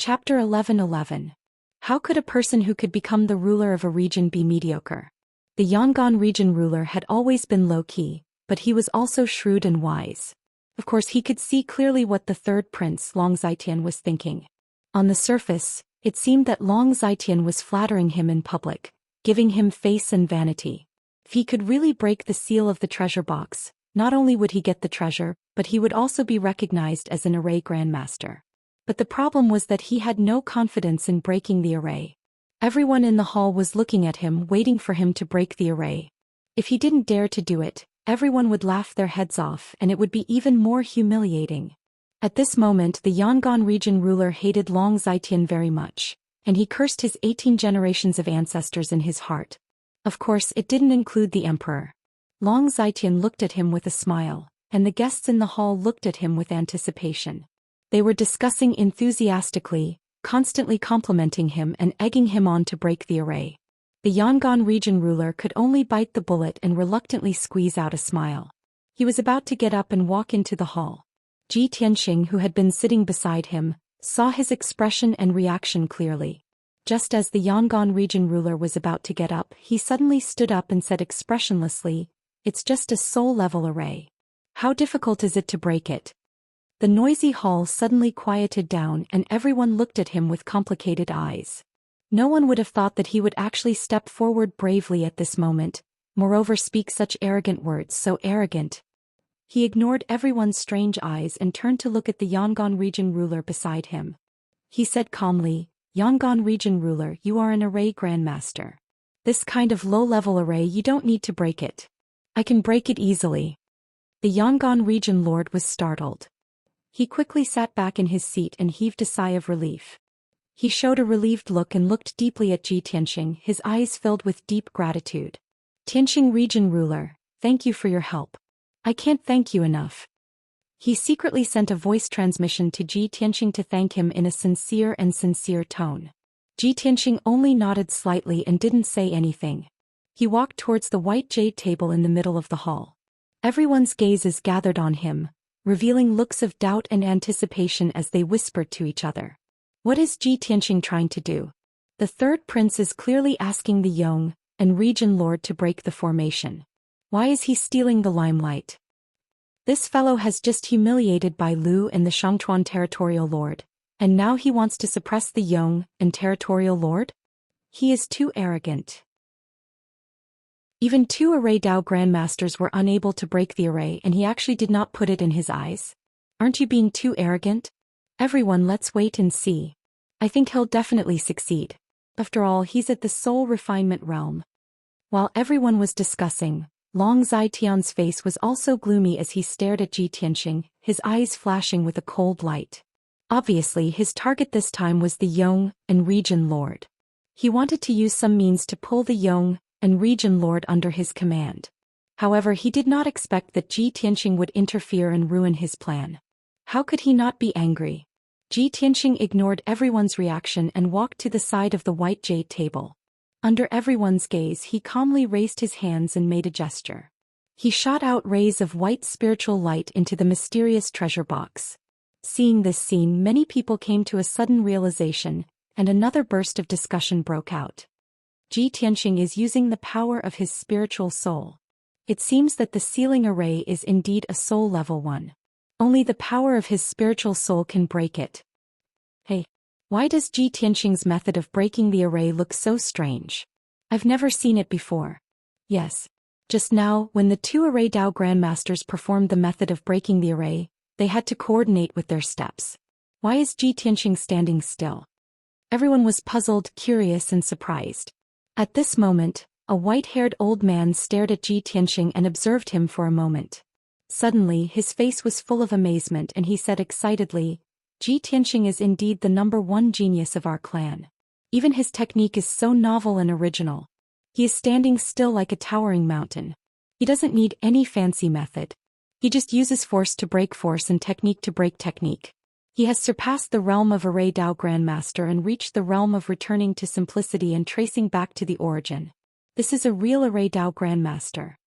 Chapter 11:11. How could a person who could become the ruler of a region be mediocre? The Yangon region ruler had always been low-key, but he was also shrewd and wise. Of course he could see clearly what the third prince, Long Zitian, was thinking. On the surface, it seemed that Long Zitian was flattering him in public, giving him face and vanity. If he could really break the seal of the treasure box, not only would he get the treasure, but he would also be recognized as an array grandmaster. But the problem was that he had no confidence in breaking the array. Everyone in the hall was looking at him, waiting for him to break the array. If he didn't dare to do it, everyone would laugh their heads off and it would be even more humiliating. At this moment the Yangon region ruler hated Long Zitian very much, and he cursed his 18 generations of ancestors in his heart. Of course it didn't include the emperor. Long Zitian looked at him with a smile, and the guests in the hall looked at him with anticipation. They were discussing enthusiastically, constantly complimenting him and egging him on to break the array. The Yangon region ruler could only bite the bullet and reluctantly squeeze out a smile. He was about to get up and walk into the hall. Ji Tianxing, who had been sitting beside him, saw his expression and reaction clearly. Just as the Yangon region ruler was about to get up, he suddenly stood up and said expressionlessly, "It's just a soul-level array. How difficult is it to break it?" The noisy hall suddenly quieted down and everyone looked at him with complicated eyes. No one would have thought that he would actually step forward bravely at this moment, moreover speak such arrogant words, so arrogant. He ignored everyone's strange eyes and turned to look at the Yangon region ruler beside him. He said calmly, "Yangon region ruler, you are an array grandmaster. This kind of low-level array you don't need to break it. I can break it easily." The Yangon region lord was startled. He quickly sat back in his seat and heaved a sigh of relief. He showed a relieved look and looked deeply at Ji Tianxing, his eyes filled with deep gratitude. "Tianxing region ruler, thank you for your help. I can't thank you enough." He secretly sent a voice transmission to Ji Tianxing to thank him in a sincere tone. Ji Tianxing only nodded slightly and didn't say anything. He walked towards the white jade table in the middle of the hall. Everyone's gazes gathered on him, revealing looks of doubt and anticipation as they whispered to each other. What is Ji Tianxing trying to do? The third prince is clearly asking the Yong and region lord to break the formation. Why is he stealing the limelight? This fellow has just humiliated Bai Lu and the Shangchuan territorial lord, and now he wants to suppress the Yong and territorial lord? He is too arrogant. Even 2 array Dao grandmasters were unable to break the array and he actually did not put it in his eyes. Aren't you being too arrogant? Everyone, let's wait and see. I think he'll definitely succeed. After all, he's at the soul refinement realm. While everyone was discussing, Long Zitian's face was also gloomy as he stared at Ji Tianxing, his eyes flashing with a cold light. Obviously his target this time was the Yong and region lord. He wanted to use some means to pull the Yong and region lord under his command. However, he did not expect that Ji Tianxing would interfere and ruin his plan. How could he not be angry? Ji Tianxing ignored everyone's reaction and walked to the side of the white jade table. Under everyone's gaze he calmly raised his hands and made a gesture. He shot out rays of white spiritual light into the mysterious treasure box. Seeing this scene, many people came to a sudden realization, and another burst of discussion broke out. Ji Tianxing is using the power of his spiritual soul. It seems that the sealing array is indeed a soul level one. Only the power of his spiritual soul can break it. Hey, why does Ji Tianxing's method of breaking the array look so strange? I've never seen it before. Yes. Just now, when the 2 array Dao grandmasters performed the method of breaking the array, they had to coordinate with their steps. Why is Ji Tianxing standing still? Everyone was puzzled, curious and surprised. At this moment, a white-haired old man stared at Ji Tianxing and observed him for a moment. Suddenly his face was full of amazement and he said excitedly, "Ji Tianxing is indeed the #1 genius of our clan. Even his technique is so novel and original. He is standing still like a towering mountain. He doesn't need any fancy method. He just uses force to break force and technique to break technique. He has surpassed the realm of array Dao grandmaster and reached the realm of returning to simplicity and tracing back to the origin. This is a real array Dao grandmaster."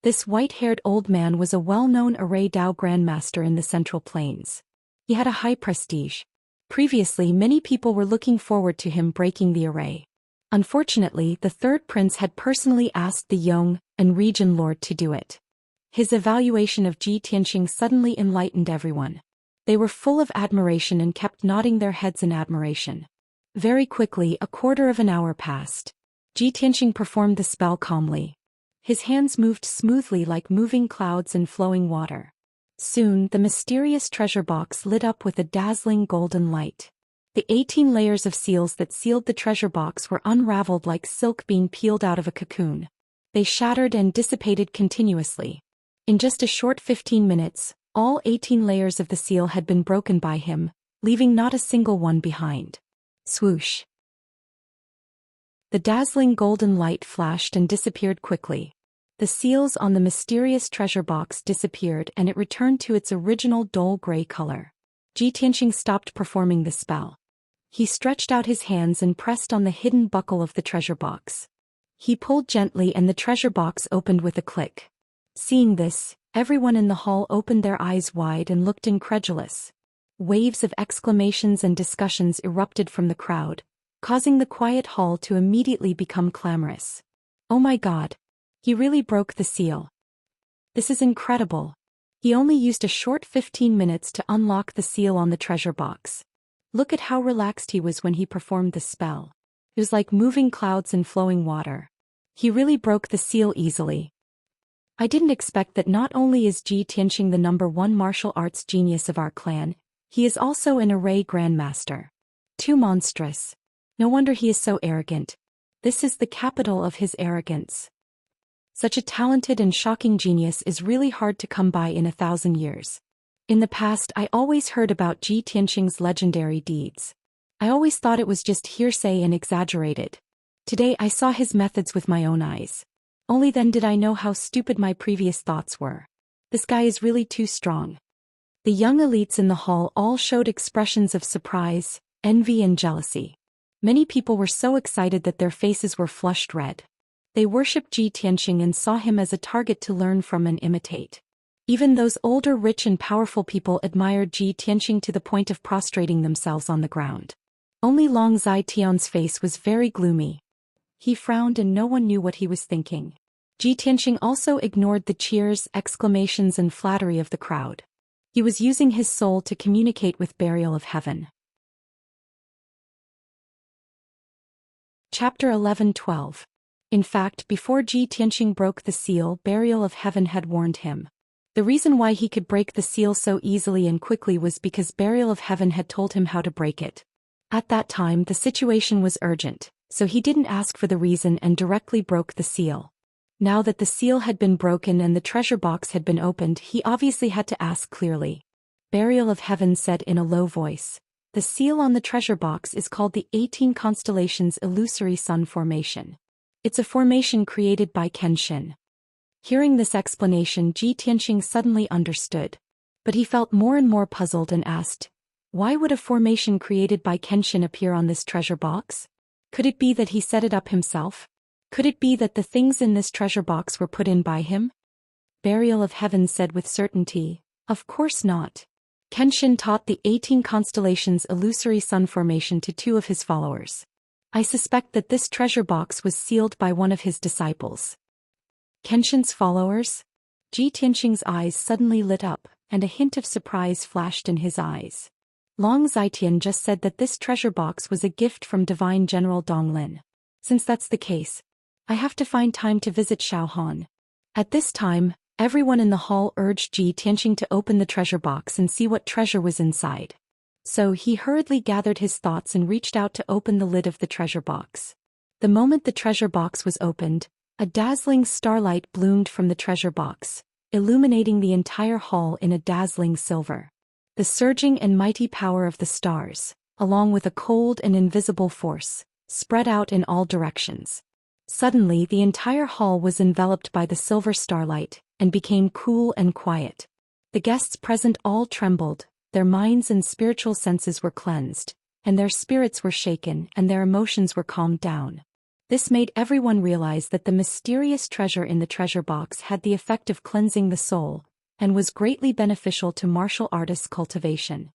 This white-haired old man was a well-known array Dao grandmaster in the Central Plains. He had a high prestige. Previously, many people were looking forward to him breaking the array. Unfortunately, the third prince had personally asked the Yong and region lord to do it. His evaluation of Ji Tianxing suddenly enlightened everyone. They were full of admiration and kept nodding their heads in admiration. Very quickly, a quarter of an hour passed. Ji Tianxing performed the spell calmly. His hands moved smoothly like moving clouds in flowing water. Soon, the mysterious treasure box lit up with a dazzling golden light. The 18 layers of seals that sealed the treasure box were unraveled like silk being peeled out of a cocoon. They shattered and dissipated continuously. In just a short 15 minutes, all 18 layers of the seal had been broken by him, leaving not a single one behind. Swoosh! The dazzling golden light flashed and disappeared quickly. The seals on the mysterious treasure box disappeared and it returned to its original dull gray color. Ji Tianxing stopped performing the spell. He stretched out his hands and pressed on the hidden buckle of the treasure box. He pulled gently and the treasure box opened with a click. Seeing this, everyone in the hall opened their eyes wide and looked incredulous. Waves of exclamations and discussions erupted from the crowd, causing the quiet hall to immediately become clamorous. "Oh my God! He really broke the seal. This is incredible. He only used a short 15 minutes to unlock the seal on the treasure box. Look at how relaxed he was when he performed the spell. It was like moving clouds in flowing water. He really broke the seal easily. I didn't expect that. Not only is Ji Tianxing the #1 martial arts genius of our clan, he is also an array grandmaster. Too monstrous. No wonder he is so arrogant. This is the capital of his arrogance. Such a talented and shocking genius is really hard to come by in 1,000 years. In the past, I always heard about Ji Tianxing's legendary deeds. I always thought it was just hearsay and exaggerated. Today I saw his methods with my own eyes. Only then did I know how stupid my previous thoughts were. This guy is really too strong." The young elites in the hall all showed expressions of surprise, envy and jealousy. Many people were so excited that their faces were flushed red. They worshipped Ji Tianxing and saw him as a target to learn from and imitate. Even those older, rich and powerful people admired Ji Tianxing to the point of prostrating themselves on the ground. Only Long Zai Tian's face was very gloomy. He frowned and no one knew what he was thinking. Ji Tianxing also ignored the cheers, exclamations and flattery of the crowd. He was using his soul to communicate with Burial of Heaven. Chapter 11-12. In fact, before Ji Tianxing broke the seal, Burial of Heaven had warned him. The reason why he could break the seal so easily and quickly was because Burial of Heaven had told him how to break it. At that time, the situation was urgent, so he didn't ask for the reason and directly broke the seal. Now that the seal had been broken and the treasure box had been opened, he obviously had to ask clearly. Burial of Heaven said in a low voice, "The seal on the treasure box is called the 18 Constellations Illusory Sun Formation. It's a formation created by Kenshin." Hearing this explanation, Ji Tianxing suddenly understood. But he felt more and more puzzled and asked, why would a formation created by Kenshin appear on this treasure box? Could it be that he set it up himself? Could it be that the things in this treasure box were put in by him? Burial of Heaven said with certainty, "Of course not." Kenshin taught the 18 Constellations Illusory Sun Formation to 2 of his followers. I suspect that this treasure box was sealed by one of his disciples. Kenshin's followers? Ji Tianxing's eyes suddenly lit up, and a hint of surprise flashed in his eyes. Long Zaitian just said that this treasure box was a gift from Divine General Donglin. Since that's the case, I have to find time to visit Shaohan. At this time, everyone in the hall urged Ji Tianxing to open the treasure box and see what treasure was inside. So he hurriedly gathered his thoughts and reached out to open the lid of the treasure box. The moment the treasure box was opened, a dazzling starlight bloomed from the treasure box, illuminating the entire hall in a dazzling silver. The surging and mighty power of the stars, along with a cold and invisible force, spread out in all directions. Suddenly, the entire hall was enveloped by the silver starlight, and became cool and quiet. The guests present all trembled, their minds and spiritual senses were cleansed, and their spirits were shaken and their emotions were calmed down. This made everyone realize that the mysterious treasure in the treasure box had the effect of cleansing the soul, and was greatly beneficial to martial artists' cultivation.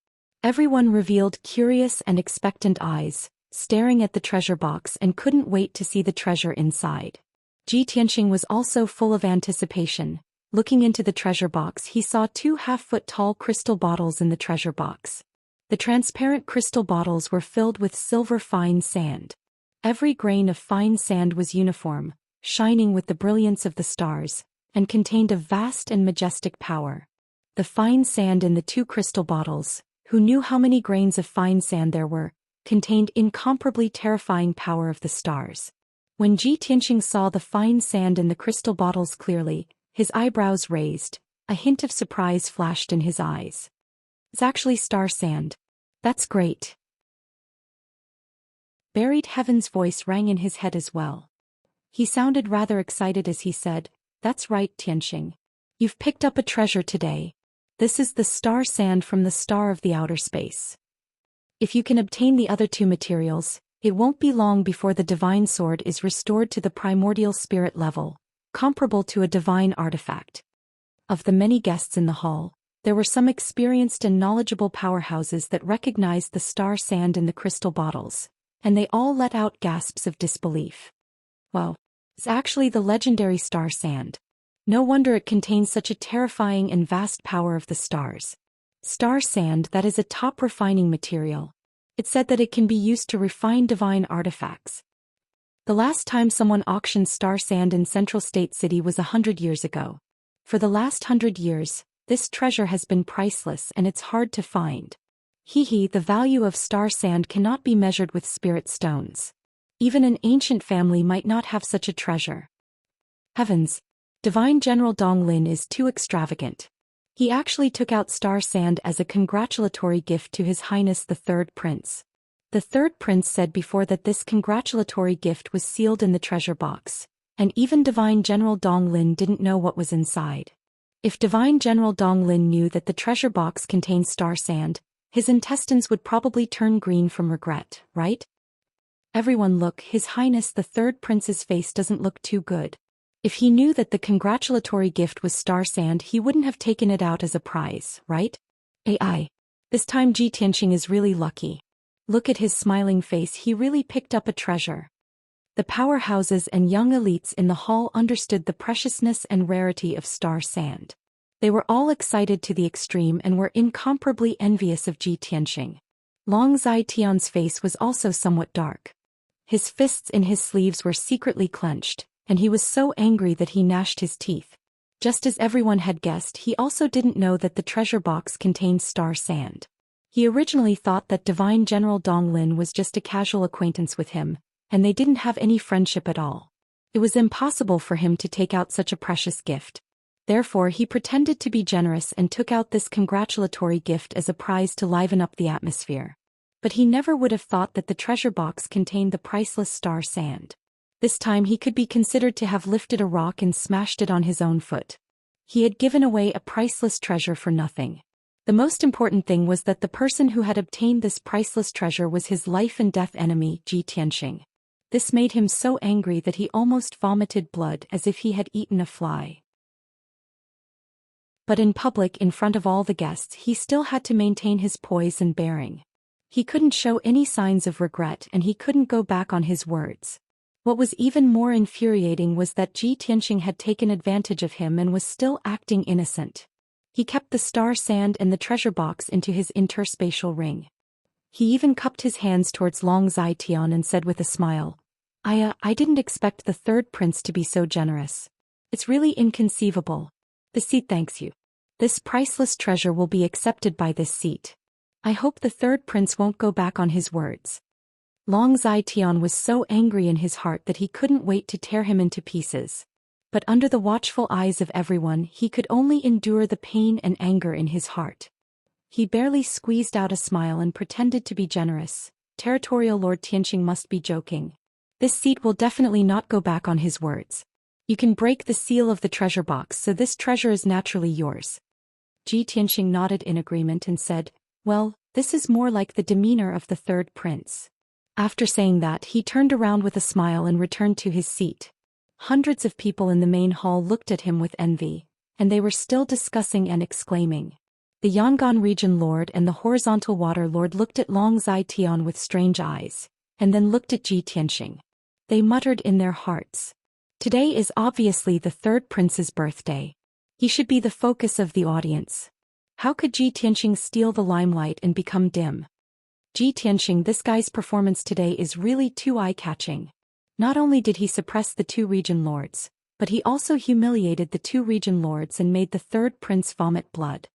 Everyone revealed curious and expectant eyes, staring at the treasure box and couldn't wait to see the treasure inside. Ji Tianxing was also full of anticipation. Looking into the treasure box, he saw 2 half-foot-tall crystal bottles in the treasure box. The transparent crystal bottles were filled with silver fine sand. Every grain of fine sand was uniform, shining with the brilliance of the stars, and contained a vast and majestic power. The fine sand in the 2 crystal bottles, who knew how many grains of fine sand there were, contained incomparably terrifying power of the stars. When Ji Tianxing saw the fine sand in the crystal bottles clearly, his eyebrows raised, a hint of surprise flashed in his eyes. It's actually star sand. That's great. Buried Heaven's voice rang in his head as well. He sounded rather excited as he said, "That's right, Tianxing. You've picked up a treasure today. This is the star sand from the star of the outer space. If you can obtain the other 2 materials, it won't be long before the divine sword is restored to the primordial spirit level, comparable to a divine artifact." Of the many guests in the hall, there were some experienced and knowledgeable powerhouses that recognized the star sand in the crystal bottles, and they all let out gasps of disbelief. Wow, it's actually the legendary star sand. No wonder it contains such a terrifying and vast power of the stars. Star sand, that is a top refining material. It said that it can be used to refine divine artifacts. The last time someone auctioned star sand in Central State City was 100 years ago. For the last 100 years, this treasure has been priceless and it's hard to find. The value of star sand cannot be measured with spirit stones. Even an ancient family might not have such a treasure. Heavens! Divine General Donglin is too extravagant. He actually took out star sand as a congratulatory gift to His Highness the Third Prince. The Third Prince said before that this congratulatory gift was sealed in the treasure box, and even Divine General Donglin didn't know what was inside. If Divine General Donglin knew that the treasure box contained star sand, his intestines would probably turn green from regret, right? Everyone look, His Highness the Third Prince's face doesn't look too good. If he knew that the congratulatory gift was star sand, he wouldn't have taken it out as a prize, right? AI. This time Ji Tianxing is really lucky. Look at his smiling face, he really picked up a treasure. The powerhouses and young elites in the hall understood the preciousness and rarity of star sand. They were all excited to the extreme and were incomparably envious of Ji Tianxing. Long Zai Tian's face was also somewhat dark. His fists in his sleeves were secretly clenched, and he was so angry that he gnashed his teeth. Just as everyone had guessed, he also didn't know that the treasure box contained star sand. He originally thought that Divine General Donglin was just a casual acquaintance with him, and they didn't have any friendship at all. It was impossible for him to take out such a precious gift. Therefore he pretended to be generous and took out this congratulatory gift as a prize to liven up the atmosphere. But he never would have thought that the treasure box contained the priceless star sand. This time he could be considered to have lifted a rock and smashed it on his own foot. He had given away a priceless treasure for nothing. The most important thing was that the person who had obtained this priceless treasure was his life and death enemy, Ji Tianxing. This made him so angry that he almost vomited blood as if he had eaten a fly. But in public, in front of all the guests, he still had to maintain his poise and bearing. He couldn't show any signs of regret and he couldn't go back on his words. What was even more infuriating was that Ji Tianxing had taken advantage of him and was still acting innocent. He kept the star sand and the treasure box into his interspatial ring. He even cupped his hands towards Long Zai Tian and said with a smile, I didn't expect the Third Prince to be so generous. It's really inconceivable. The seat thanks you. This priceless treasure will be accepted by this seat. I hope the Third Prince won't go back on his words. Long Zai Tian was so angry in his heart that he couldn't wait to tear him into pieces. But under the watchful eyes of everyone, he could only endure the pain and anger in his heart. He barely squeezed out a smile and pretended to be generous. Territorial Lord Tianxing must be joking. This seat will definitely not go back on his words. You can break the seal of the treasure box, so this treasure is naturally yours. Ji Tianxing nodded in agreement and said, well, this is more like the demeanor of the Third Prince. After saying that, he turned around with a smile and returned to his seat. Hundreds of people in the main hall looked at him with envy, and they were still discussing and exclaiming. The Yangon region lord and the horizontal water lord looked at Long Zai with strange eyes, and then looked at Ji Tianxing. They muttered in their hearts. Today is obviously the third prince's birthday. He should be the focus of the audience. How could Ji Tianxing steal the limelight and become dim? Ji Tianxing, this guy's performance today is really too eye-catching. Not only did he suppress the two region lords, but he also humiliated the two region lords and made the third prince vomit blood.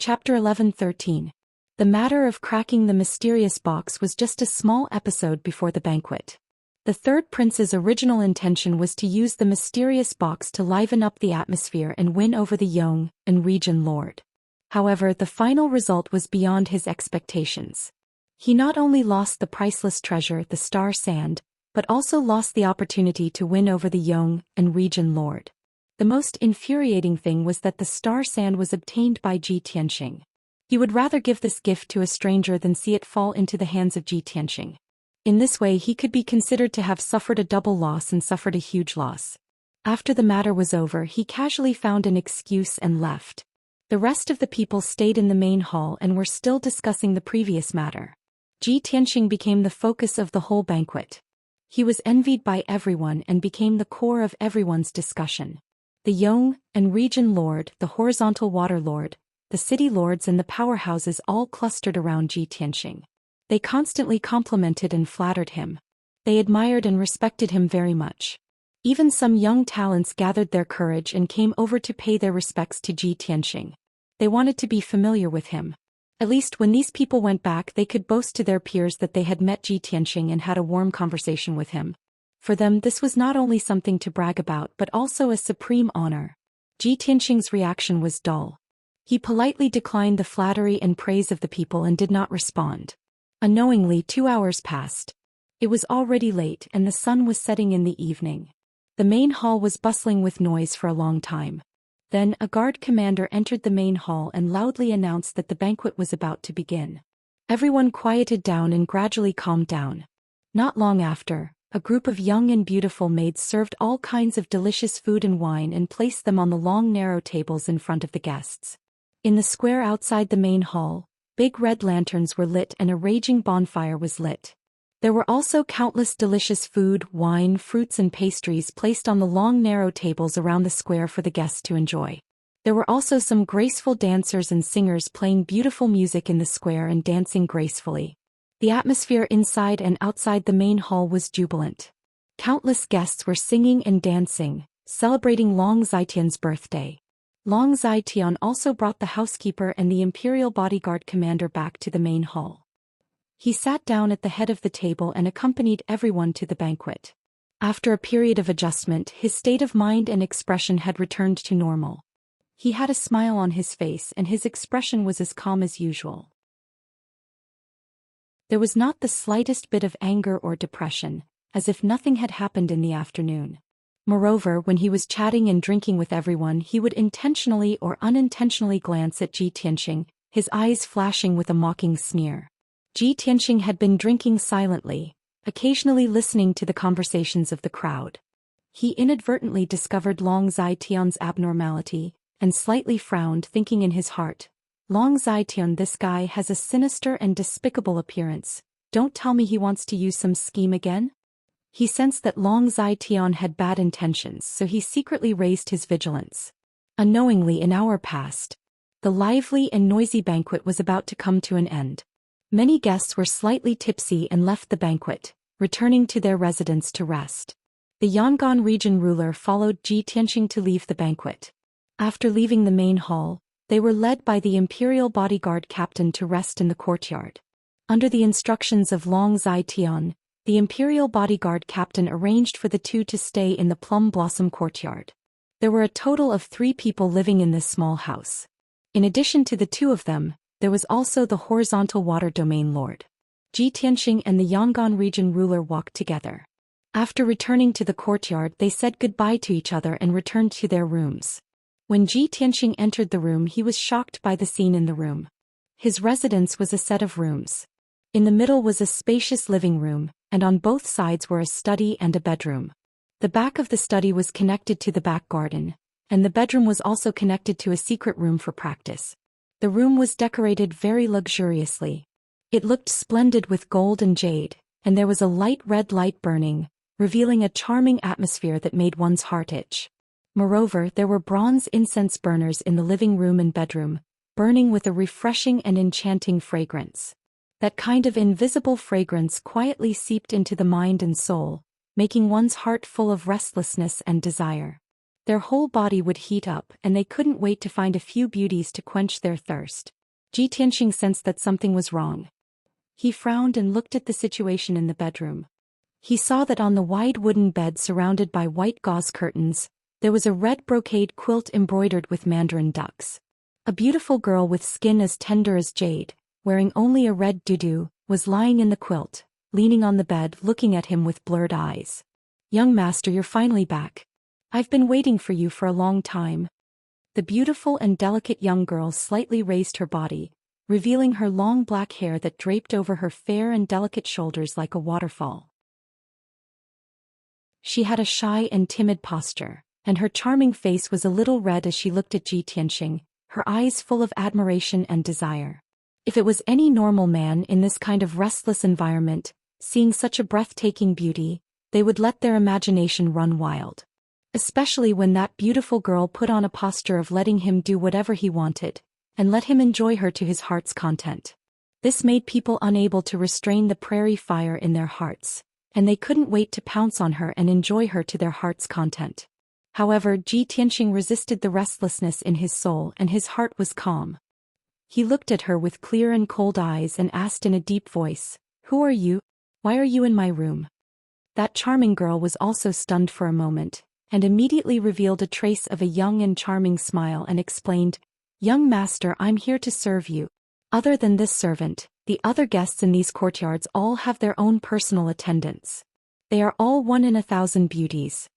Chapter 11-13. The matter of cracking the mysterious box was just a small episode before the banquet. The third prince's original intention was to use the mysterious box to liven up the atmosphere and win over the Yong and region lord. However, the final result was beyond his expectations. He not only lost the priceless treasure, the star sand, but also lost the opportunity to win over the Yong and region lord. The most infuriating thing was that the star sand was obtained by Ji Tianxing. He would rather give this gift to a stranger than see it fall into the hands of Ji Tianxing. In this way he could be considered to have suffered a double loss and suffered a huge loss. After the matter was over, he casually found an excuse and left. The rest of the people stayed in the main hall and were still discussing the previous matter. Ji Tianxing became the focus of the whole banquet. He was envied by everyone and became the core of everyone's discussion. The Yong and region lord, the horizontal water lord, the city lords and the powerhouses all clustered around Ji Tianxing. They constantly complimented and flattered him. They admired and respected him very much. Even some young talents gathered their courage and came over to pay their respects to Ji Tianxing. They wanted to be familiar with him. At least when these people went back they could boast to their peers that they had met Ji Tianxing and had a warm conversation with him. For them this was not only something to brag about but also a supreme honor. Ji Tianxing's reaction was dull. He politely declined the flattery and praise of the people and did not respond. Unknowingly 2 hours passed. It was already late and the sun was setting in the evening. The main hall was bustling with noise for a long time. Then a guard commander entered the main hall and loudly announced that the banquet was about to begin. Everyone quieted down and gradually calmed down. Not long after, a group of young and beautiful maids served all kinds of delicious food and wine and placed them on the long narrow tables in front of the guests. In the square outside the main hall, big red lanterns were lit and a raging bonfire was lit. There were also countless delicious food, wine, fruits and pastries placed on the long narrow tables around the square for the guests to enjoy. There were also some graceful dancers and singers playing beautiful music in the square and dancing gracefully. The atmosphere inside and outside the main hall was jubilant. Countless guests were singing and dancing, celebrating Long Zaiqian's birthday. Long Zaiqian also brought the housekeeper and the imperial bodyguard commander back to the main hall. He sat down at the head of the table and accompanied everyone to the banquet. After a period of adjustment, his state of mind and expression had returned to normal. He had a smile on his face and his expression was as calm as usual. There was not the slightest bit of anger or depression, as if nothing had happened in the afternoon. Moreover, when he was chatting and drinking with everyone, he would intentionally or unintentionally glance at Ji Tianxing, his eyes flashing with a mocking sneer. Ji Tianxing had been drinking silently, occasionally listening to the conversations of the crowd. He inadvertently discovered Long Zaiqian's abnormality, and slightly frowned, thinking in his heart, Long Zaiqian, this guy has a sinister and despicable appearance. Don't tell me he wants to use some scheme again? He sensed that Long Zaiqian had bad intentions, so he secretly raised his vigilance. Unknowingly an hour passed. The lively and noisy banquet was about to come to an end. Many guests were slightly tipsy and left the banquet, returning to their residence to rest. The Yangon region ruler followed Ji Tianxing to leave the banquet. After leaving the main hall, they were led by the imperial bodyguard captain to rest in the courtyard. Under the instructions of Long Zaiqian, the imperial bodyguard captain arranged for the two to stay in the plum blossom courtyard. There were a total of 3 people living in this small house. In addition to the 2 of them, there was also the horizontal water domain lord. Ji Tianxing and the Yangon region ruler walked together. After returning to the courtyard, they said goodbye to each other and returned to their rooms. When Ji Tianxing entered the room, he was shocked by the scene in the room. His residence was a set of rooms. In the middle was a spacious living room, and on both sides were a study and a bedroom. The back of the study was connected to the back garden, and the bedroom was also connected to a secret room for practice. The room was decorated very luxuriously. It looked splendid with gold and jade, and there was a light red light burning, revealing a charming atmosphere that made one's heart itch. Moreover, there were bronze incense burners in the living room and bedroom, burning with a refreshing and enchanting fragrance. That kind of invisible fragrance quietly seeped into the mind and soul, making one's heart full of restlessness and desire. Their whole body would heat up, and they couldn't wait to find a few beauties to quench their thirst. Ji Tianxing sensed that something was wrong. He frowned and looked at the situation in the bedroom. He saw that on the wide wooden bed surrounded by white gauze curtains, there was a red brocade quilt embroidered with mandarin ducks. A beautiful girl with skin as tender as jade, wearing only a red tutu, was lying in the quilt, leaning on the bed looking at him with blurred eyes. "Young master, you're finally back. I've been waiting for you for a long time." The beautiful and delicate young girl slightly raised her body, revealing her long black hair that draped over her fair and delicate shoulders like a waterfall. She had a shy and timid posture, and her charming face was a little red as she looked at Ji Tianxing, her eyes full of admiration and desire. If it was any normal man in this kind of restless environment, seeing such a breathtaking beauty, they would let their imagination run wild. Especially when that beautiful girl put on a posture of letting him do whatever he wanted, and let him enjoy her to his heart's content. This made people unable to restrain the prairie fire in their hearts, and they couldn't wait to pounce on her and enjoy her to their heart's content. However, Ji Tianxing resisted the restlessness in his soul and his heart was calm. He looked at her with clear and cold eyes and asked in a deep voice, "Who are you? Why are you in my room?" That charming girl was also stunned for a moment, and immediately revealed a trace of a young and charming smile and explained, "Young master, I'm here to serve you. Other than this servant, the other guests in these courtyards all have their own personal attendants. They are all 1 in 1,000 beauties."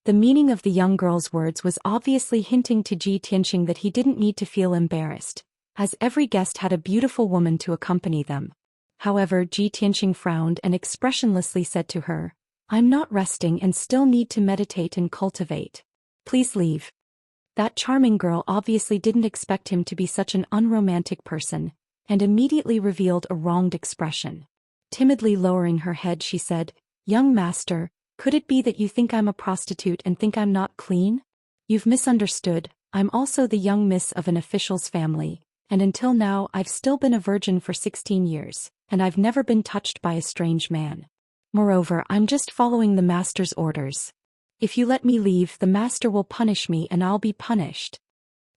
The meaning of the young girl's words was obviously hinting to Ji Tianxing that he didn't need to feel embarrassed, as every guest had a beautiful woman to accompany them. However, Ji Tianxing frowned and expressionlessly said to her, "I'm not resting and still need to meditate and cultivate. Please leave." That charming girl obviously didn't expect him to be such an unromantic person, and immediately revealed a wronged expression. Timidly lowering her head, she said, "Young master, could it be that you think I'm a prostitute and think I'm not clean? You've misunderstood. I'm also the young miss of an official's family, and until now I've still been a virgin for 16 years, and I've never been touched by a strange man. Moreover, I'm just following the master's orders. If you let me leave, the master will punish me and I'll be punished."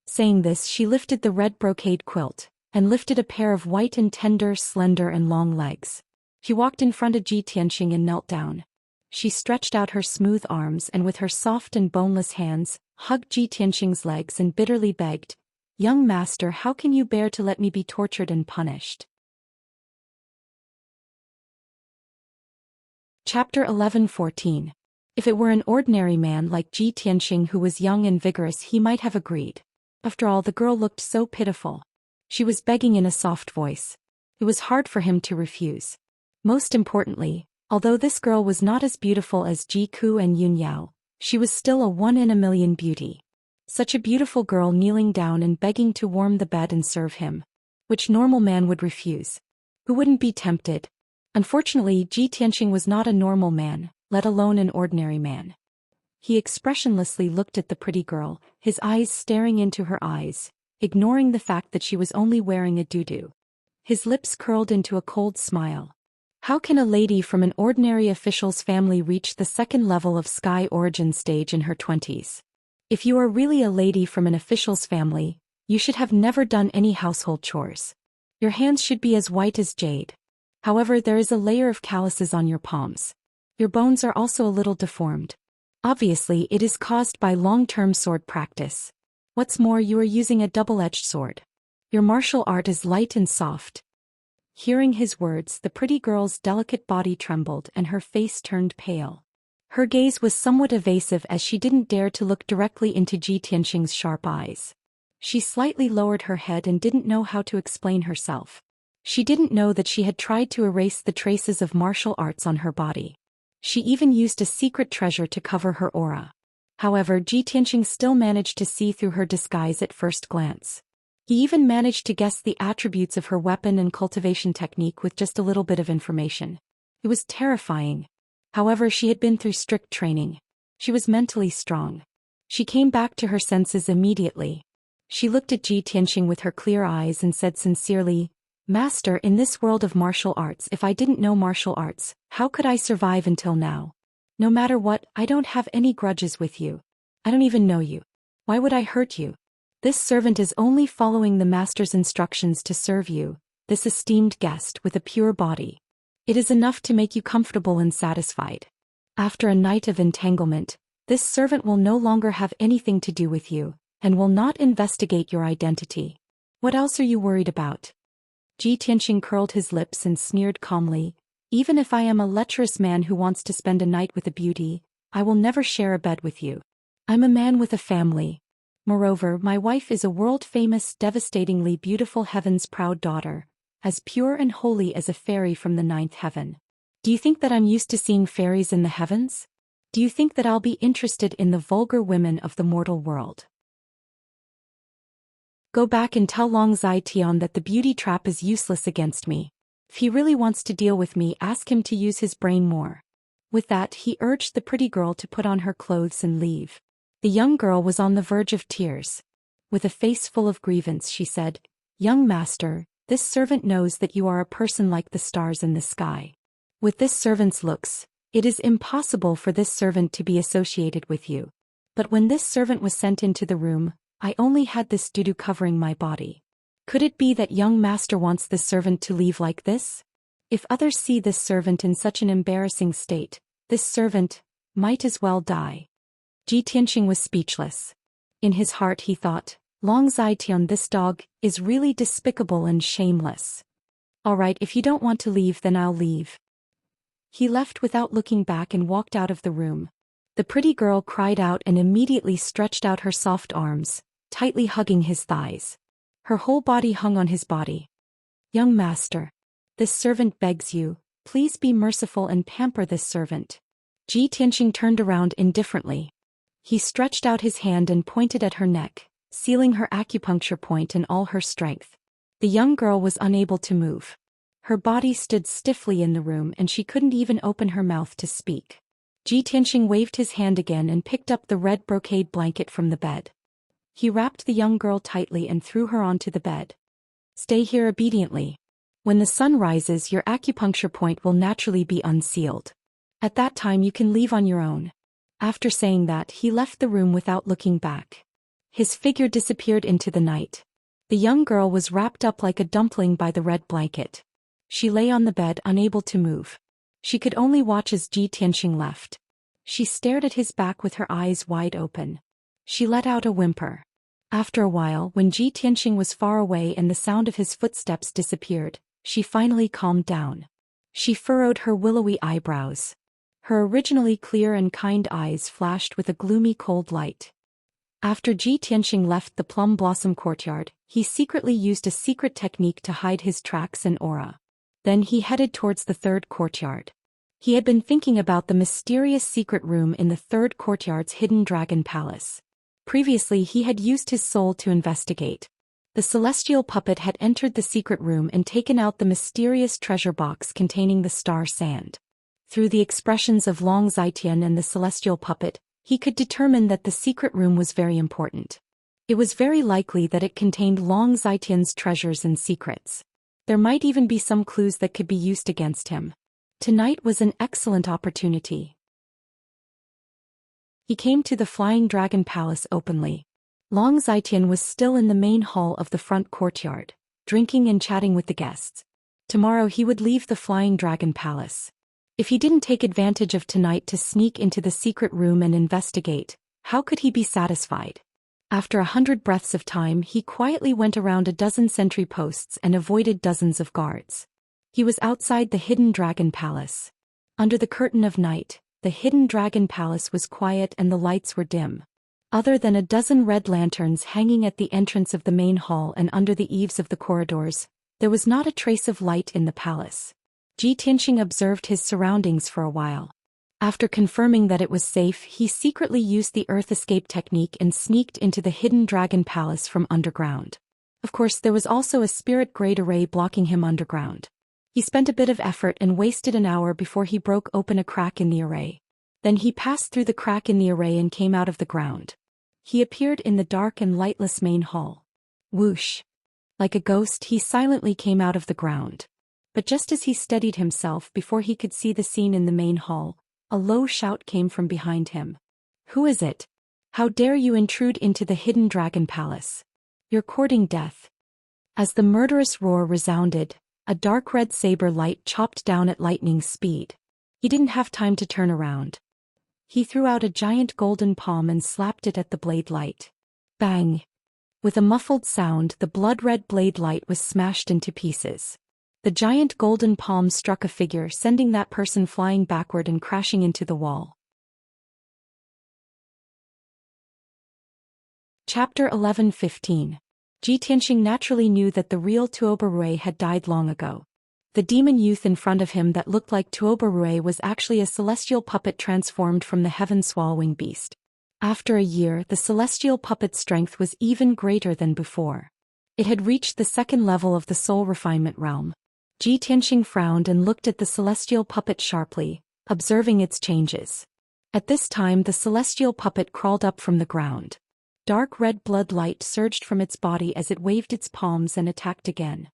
Saying this, she lifted the red brocade quilt, and lifted a pair of white and tender, slender and long legs. She walked in front of Ji Tianxing and knelt down. She stretched out her smooth arms and with her soft and boneless hands, hugged Ji Tianxing's legs and bitterly begged, "Young master, how can you bear to let me be tortured and punished?" Chapter 11:14. If it were an ordinary man like Ji Tianxing who was young and vigorous, he might have agreed. After all, the girl looked so pitiful. She was begging in a soft voice. It was hard for him to refuse. Most importantly, although this girl was not as beautiful as Ji Ku and Yun Yao, she was still a 1 in a million beauty. Such a beautiful girl kneeling down and begging to warm the bed and serve him. Which normal man would refuse? Who wouldn't be tempted? Unfortunately, Ji Tianxing was not a normal man, let alone an ordinary man. He expressionlessly looked at the pretty girl, his eyes staring into her eyes, ignoring the fact that she was only wearing a tutu. His lips curled into a cold smile. How can a lady from an ordinary official's family reach the second level of sky origin stage in her 20s? If you are really a lady from an official's family, you should have never done any household chores. Your hands should be as white as jade. However, there is a layer of calluses on your palms. Your bones are also a little deformed. Obviously, it is caused by long-term sword practice. What's more, you are using a double-edged sword. Your martial art is light and soft. Hearing his words, the pretty girl's delicate body trembled and her face turned pale. Her gaze was somewhat evasive as she didn't dare to look directly into Ji Tianxing's sharp eyes. She slightly lowered her head and didn't know how to explain herself. She didn't know that she had tried to erase the traces of martial arts on her body. She even used a secret treasure to cover her aura. However, Ji Tianqing still managed to see through her disguise at first glance. He even managed to guess the attributes of her weapon and cultivation technique with just a little bit of information. It was terrifying. However, she had been through strict training. She was mentally strong. She came back to her senses immediately. She looked at Ji Tianqing with her clear eyes and said sincerely, "Master, in this world of martial arts, if I didn't know martial arts, how could I survive until now? No matter what, I don't have any grudges with you. I don't even know you. Why would I hurt you? This servant is only following the master's instructions to serve you, this esteemed guest with a pure body. It is enough to make you comfortable and satisfied. After a night of entanglement, this servant will no longer have anything to do with you, and will not investigate your identity. What else are you worried about?" Ji Tianqing curled his lips and sneered calmly, "Even if I am a lecherous man who wants to spend a night with a beauty, I will never share a bed with you. I'm a man with a family. Moreover, my wife is a world-famous, devastatingly beautiful heaven's proud daughter, as pure and holy as a fairy from the ninth heaven. Do you think that I'm used to seeing fairies in the heavens? Do you think that I'll be interested in the vulgar women of the mortal world? Go back and tell Long Zai-Tian that the beauty trap is useless against me. If he really wants to deal with me, ask him to use his brain more." With that, he urged the pretty girl to put on her clothes and leave. The young girl was on the verge of tears. With a face full of grievance, she said, "Young master, this servant knows that you are a person like the stars in the sky. With this servant's looks, it is impossible for this servant to be associated with you. But when this servant was sent into the room, I only had this doo-doo covering my body. Could it be that young master wants this servant to leave like this? If others see this servant in such an embarrassing state, this servant might as well die." Ji Tianqing was speechless. In his heart he thought, Long Zai-Tian, this dog, is really despicable and shameless. All right, if you don't want to leave, then I'll leave. He left without looking back and walked out of the room. The pretty girl cried out and immediately stretched out her soft arms, tightly hugging his thighs. Her whole body hung on his body. "Young master, this servant begs you, please be merciful and pamper this servant." Ji Tianqing turned around indifferently. He stretched out his hand and pointed at her neck, sealing her acupuncture point and all her strength. The young girl was unable to move. Her body stood stiffly in the room and she couldn't even open her mouth to speak. Ji Tianqing waved his hand again and picked up the red brocade blanket from the bed. He wrapped the young girl tightly and threw her onto the bed. "Stay here obediently. When the sun rises, your acupuncture point will naturally be unsealed. At that time you can leave on your own." After saying that, he left the room without looking back. His figure disappeared into the night. The young girl was wrapped up like a dumpling by the red blanket. She lay on the bed unable to move. She could only watch as Ji Tianqing left. She stared at his back with her eyes wide open. She let out a whimper. After a while, when Ji Tianqing was far away and the sound of his footsteps disappeared, she finally calmed down. She furrowed her willowy eyebrows. Her originally clear and kind eyes flashed with a gloomy cold light. After Ji Tianqing left the plum blossom courtyard, he secretly used a secret technique to hide his tracks and aura. Then he headed towards the third courtyard. He had been thinking about the mysterious secret room in the third courtyard's hidden dragon palace. Previously he had used his soul to investigate. The celestial puppet had entered the secret room and taken out the mysterious treasure box containing the star sand. Through the expressions of Long Zai-Tian and the celestial puppet, he could determine that the secret room was very important. It was very likely that it contained Long Zai-Tian's treasures and secrets. There might even be some clues that could be used against him. Tonight was an excellent opportunity. He came to the Flying Dragon Palace openly. Long Zai-Tian was still in the main hall of the front courtyard, drinking and chatting with the guests. Tomorrow he would leave the Flying Dragon Palace. If he didn't take advantage of tonight to sneak into the secret room and investigate, how could he be satisfied? After 100 breaths of time, he quietly went around a dozen sentry posts and avoided dozens of guards. He was outside the hidden dragon palace. Under the curtain of night, the hidden dragon palace was quiet and the lights were dim. Other than a dozen red lanterns hanging at the entrance of the main hall and under the eaves of the corridors, there was not a trace of light in the palace. Ji Tianqing observed his surroundings for a while. After confirming that it was safe, he secretly used the earth escape technique and sneaked into the hidden dragon palace from underground. Of course, there was also a spirit-grade array blocking him underground. He spent a bit of effort and wasted an hour before he broke open a crack in the array. Then he passed through the crack in the array and came out of the ground. He appeared in the dark and lightless main hall. Whoosh! Like a ghost, he silently came out of the ground. But just as he steadied himself before he could see the scene in the main hall, a low shout came from behind him. "Who is it? How dare you intrude into the hidden dragon palace? You're courting death." As the murderous roar resounded, a dark red saber light chopped down at lightning speed. He didn't have time to turn around. He threw out a giant golden palm and slapped it at the blade light. Bang! With a muffled sound, the blood-red blade light was smashed into pieces. The giant golden palm struck a figure, sending that person flying backward and crashing into the wall. Chapter 11:15. Tianxing naturally knew that the real Tuoba Rui had died long ago. The demon youth in front of him that looked like Tuoba Rui was actually a celestial puppet transformed from the heaven-swallowing beast. After a year, the celestial puppet's strength was even greater than before. It had reached the second level of the soul refinement realm. Tianxing frowned and looked at the celestial puppet sharply, observing its changes. At this time, the celestial puppet crawled up from the ground. Dark red blood light surged from its body as it waved its palms and attacked again.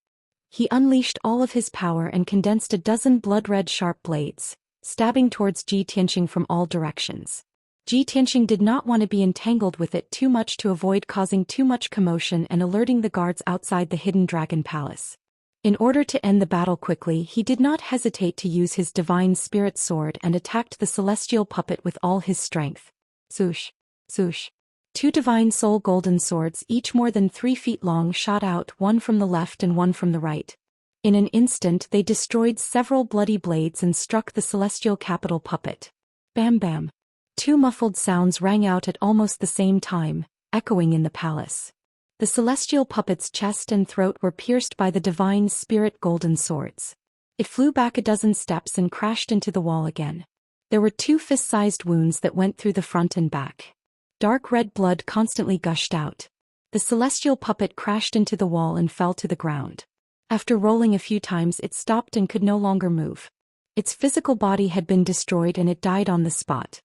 He unleashed all of his power and condensed a dozen blood-red sharp blades, stabbing towards Tianxing from all directions. Tianxing did not want to be entangled with it too much to avoid causing too much commotion and alerting the guards outside the hidden dragon palace. In order to end the battle quickly, he did not hesitate to use his divine spirit sword and attacked the celestial puppet with all his strength. Swoosh! Swoosh! 2 divine soul golden swords, each more than 3 feet long, shot out, one from the left and one from the right. In an instant, they destroyed several bloody blades and struck the celestial capital puppet. Bam bam! 2 muffled sounds rang out at almost the same time, echoing in the palace. The celestial puppet's chest and throat were pierced by the divine spirit golden swords. It flew back a dozen steps and crashed into the wall again. There were 2 fist-sized wounds that went through the front and back. Dark red blood constantly gushed out. The celestial puppet crashed into the wall and fell to the ground. After rolling a few times, it stopped and could no longer move. Its physical body had been destroyed and it died on the spot.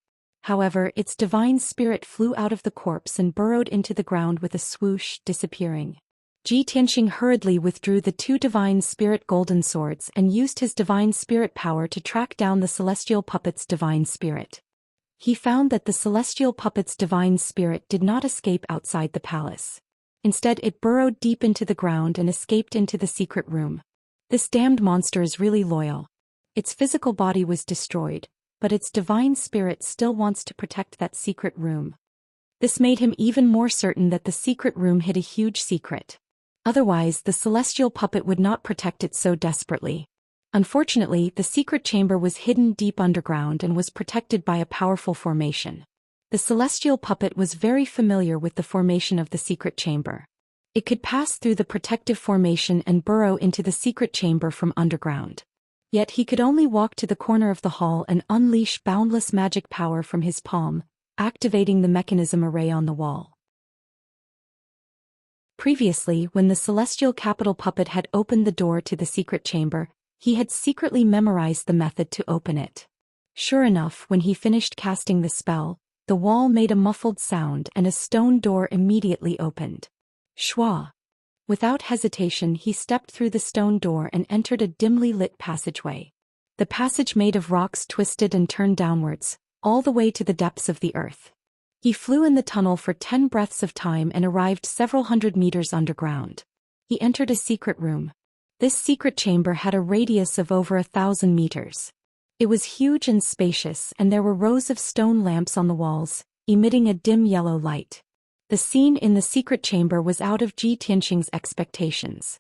However, its divine spirit flew out of the corpse and burrowed into the ground with a swoosh, disappearing. Tianxing hurriedly withdrew the 2 divine spirit golden swords and used his divine spirit power to track down the celestial puppet's divine spirit. He found that the celestial puppet's divine spirit did not escape outside the palace. Instead, it burrowed deep into the ground and escaped into the secret room. This damned monster is really loyal. Its physical body was destroyed, but its divine spirit still wants to protect that secret room. This made him even more certain that the secret room hid a huge secret. Otherwise, the celestial puppet would not protect it so desperately. Unfortunately, the secret chamber was hidden deep underground and was protected by a powerful formation. The celestial puppet was very familiar with the formation of the secret chamber. It could pass through the protective formation and burrow into the secret chamber from underground. Yet he could only walk to the corner of the hall and unleash boundless magic power from his palm, activating the mechanism array on the wall. Previously, when the celestial capital puppet had opened the door to the secret chamber, he had secretly memorized the method to open it. Sure enough, when he finished casting the spell, the wall made a muffled sound and a stone door immediately opened. Shwa! Without hesitation, he stepped through the stone door and entered a dimly lit passageway. The passage made of rocks twisted and turned downwards, all the way to the depths of the earth. He flew in the tunnel for 10 breaths of time and arrived several hundred meters underground. He entered a secret room. This secret chamber had a radius of over 1,000 meters. It was huge and spacious, and there were rows of stone lamps on the walls, emitting a dim yellow light. The scene in the secret chamber was out of Tianxing's expectations.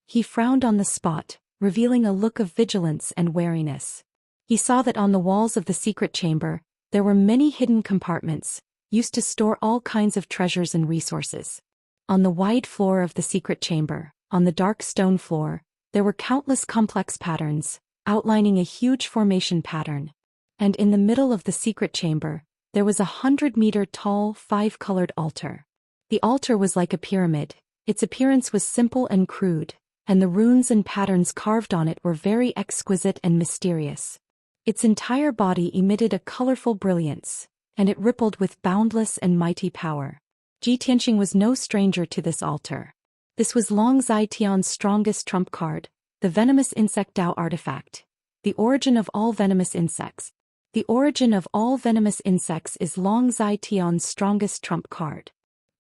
He frowned on the spot, revealing a look of vigilance and wariness. He saw that on the walls of the secret chamber, there were many hidden compartments, used to store all kinds of treasures and resources. On the wide floor of the secret chamber, on the dark stone floor, there were countless complex patterns, outlining a huge formation pattern. And in the middle of the secret chamber, there was a 100-meter-tall, 5-colored altar. The altar was like a pyramid. Its appearance was simple and crude, and the runes and patterns carved on it were very exquisite and mysterious. Its entire body emitted a colorful brilliance, and it rippled with boundless and mighty power. Ji Tianxing was no stranger to this altar. This was Long Zai Tian's strongest trump card, the venomous insect Dao artifact. The origin of all venomous insects. The origin of all venomous insects is Long Zai Tian's strongest trump card.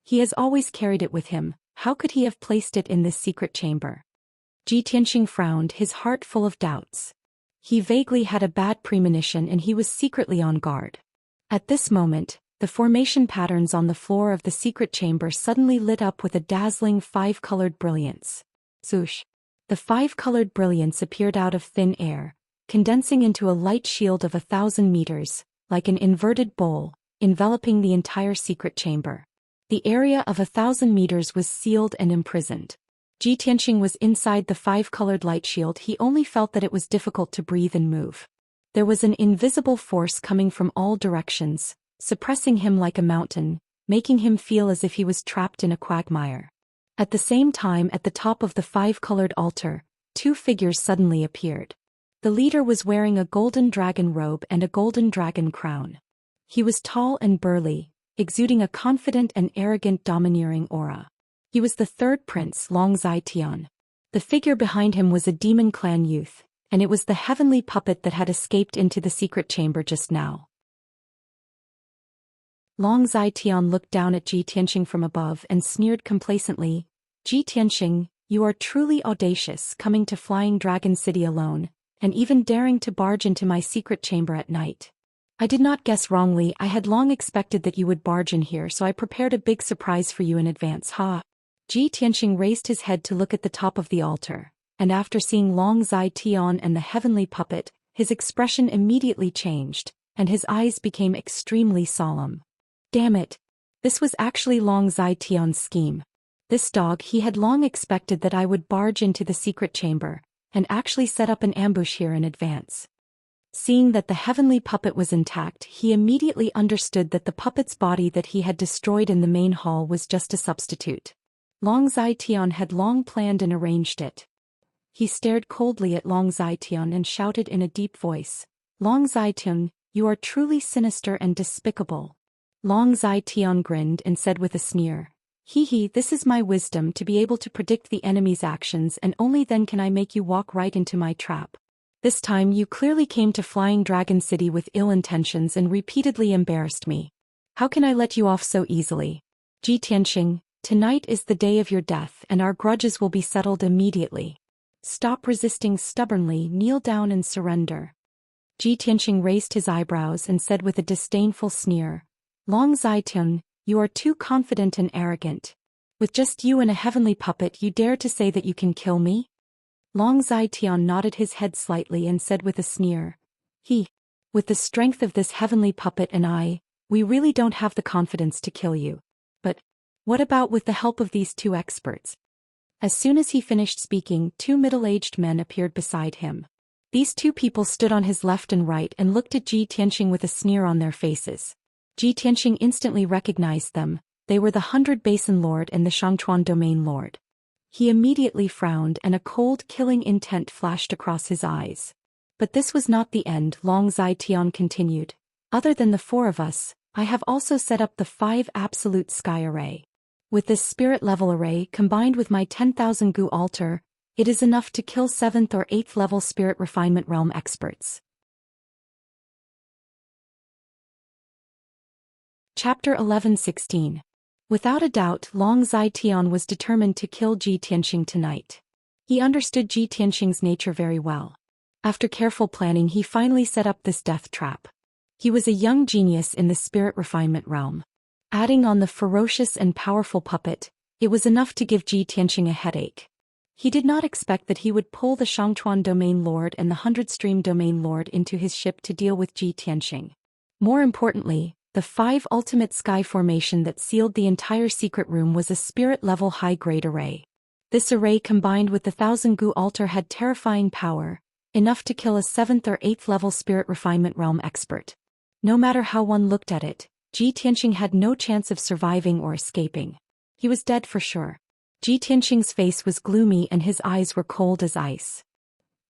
He has always carried it with him. How could he have placed it in this secret chamber? Ji Tianxing frowned, his heart full of doubts. He vaguely had a bad premonition and he was secretly on guard. At this moment, the formation patterns on the floor of the secret chamber suddenly lit up with a dazzling 5-colored brilliance. Swoosh! The 5-colored brilliance appeared out of thin air, condensing into a light shield of 1,000 meters, like an inverted bowl, enveloping the entire secret chamber. The area of 1,000 meters was sealed and imprisoned. Ji Tianxing was inside the 5-colored light shield. He only felt that it was difficult to breathe and move. There was an invisible force coming from all directions, suppressing him like a mountain, making him feel as if he was trapped in a quagmire. At the same time, at the top of the 5-colored altar, 2 figures suddenly appeared. The leader was wearing a golden dragon robe and a golden dragon crown. He was tall and burly, exuding a confident and arrogant domineering aura. He was the third prince, Long Zai Tian. The figure behind him was a demon clan youth, and it was the heavenly puppet that had escaped into the secret chamber just now. Long Zai Tian looked down at Ji Tianxing from above and sneered complacently. Ji Tianxing, you are truly audacious, coming to Flying Dragon City alone, and even daring to barge into my secret chamber at night. I did not guess wrongly. I had long expected that you would barge in here, so I prepared a big surprise for you in advance. Ha! Ji Tianxing raised his head to look at the top of the altar, and after seeing Long Zai Tian and the heavenly puppet, his expression immediately changed, and his eyes became extremely solemn. Damn it! This was actually Long Zai Tian's scheme. This dog, he had long expected that I would barge into the secret chamber, and actually set up an ambush here in advance. Seeing that the heavenly puppet was intact, he immediately understood that the puppet's body that he had destroyed in the main hall was just a substitute. Long Zai Tian had long planned and arranged it. He stared coldly at Long Zai Tian and shouted in a deep voice, Long Zai Tian, you are truly sinister and despicable. Long Zai Tian grinned and said with a sneer, Hee hee, this is my wisdom, to be able to predict the enemy's actions, and only then can I make you walk right into my trap. This time you clearly came to Flying Dragon City with ill intentions and repeatedly embarrassed me. How can I let you off so easily? Ji Tianxing, tonight is the day of your death and our grudges will be settled immediately. Stop resisting stubbornly, kneel down and surrender. Ji Tianxing raised his eyebrows and said with a disdainful sneer, Long Zai Tian, you are too confident and arrogant. With just you and a heavenly puppet you dare to say that you can kill me? Long Zai Tian nodded his head slightly and said with a sneer, with the strength of this heavenly puppet and I, we really don't have the confidence to kill you. But what about with the help of these 2 experts? As soon as he finished speaking, 2 middle-aged men appeared beside him. These 2 people stood on his left and right and looked at Ji Tianxing with a sneer on their faces. Ji Tianxing instantly recognized them. They were the 100 Basin Lord and the Xianxia Domain Lord. He immediately frowned and a cold, killing intent flashed across his eyes. But this was not the end. Long Zai Tian continued. Other than the 4 of us, I have also set up the 5 Absolute Sky Array. With this spirit level array combined with my 10,000 Gu altar, it is enough to kill 7th or 8th level spirit refinement realm experts. Chapter 11:16. Without a doubt, Long Zai Tian was determined to kill Ji Tianxing tonight. He understood Ji Tianxing's nature very well. After careful planning, he finally set up this death trap. He was a young genius in the spirit refinement realm. Adding on the ferocious and powerful puppet, it was enough to give Ji Tianxing a headache. He did not expect that he would pull the Xianxia Domain Lord and the 100-stream Domain Lord into his ship to deal with Ji Tianxing. More importantly, the 5 ultimate sky formation that sealed the entire secret room was a spirit-level high-grade array. This array combined with the 1,000 Gu altar had terrifying power, enough to kill a 7th or 8th level spirit refinement realm expert. No matter how one looked at it, Ji Tianxing had no chance of surviving or escaping. He was dead for sure. Ji Tianxing's face was gloomy and his eyes were cold as ice.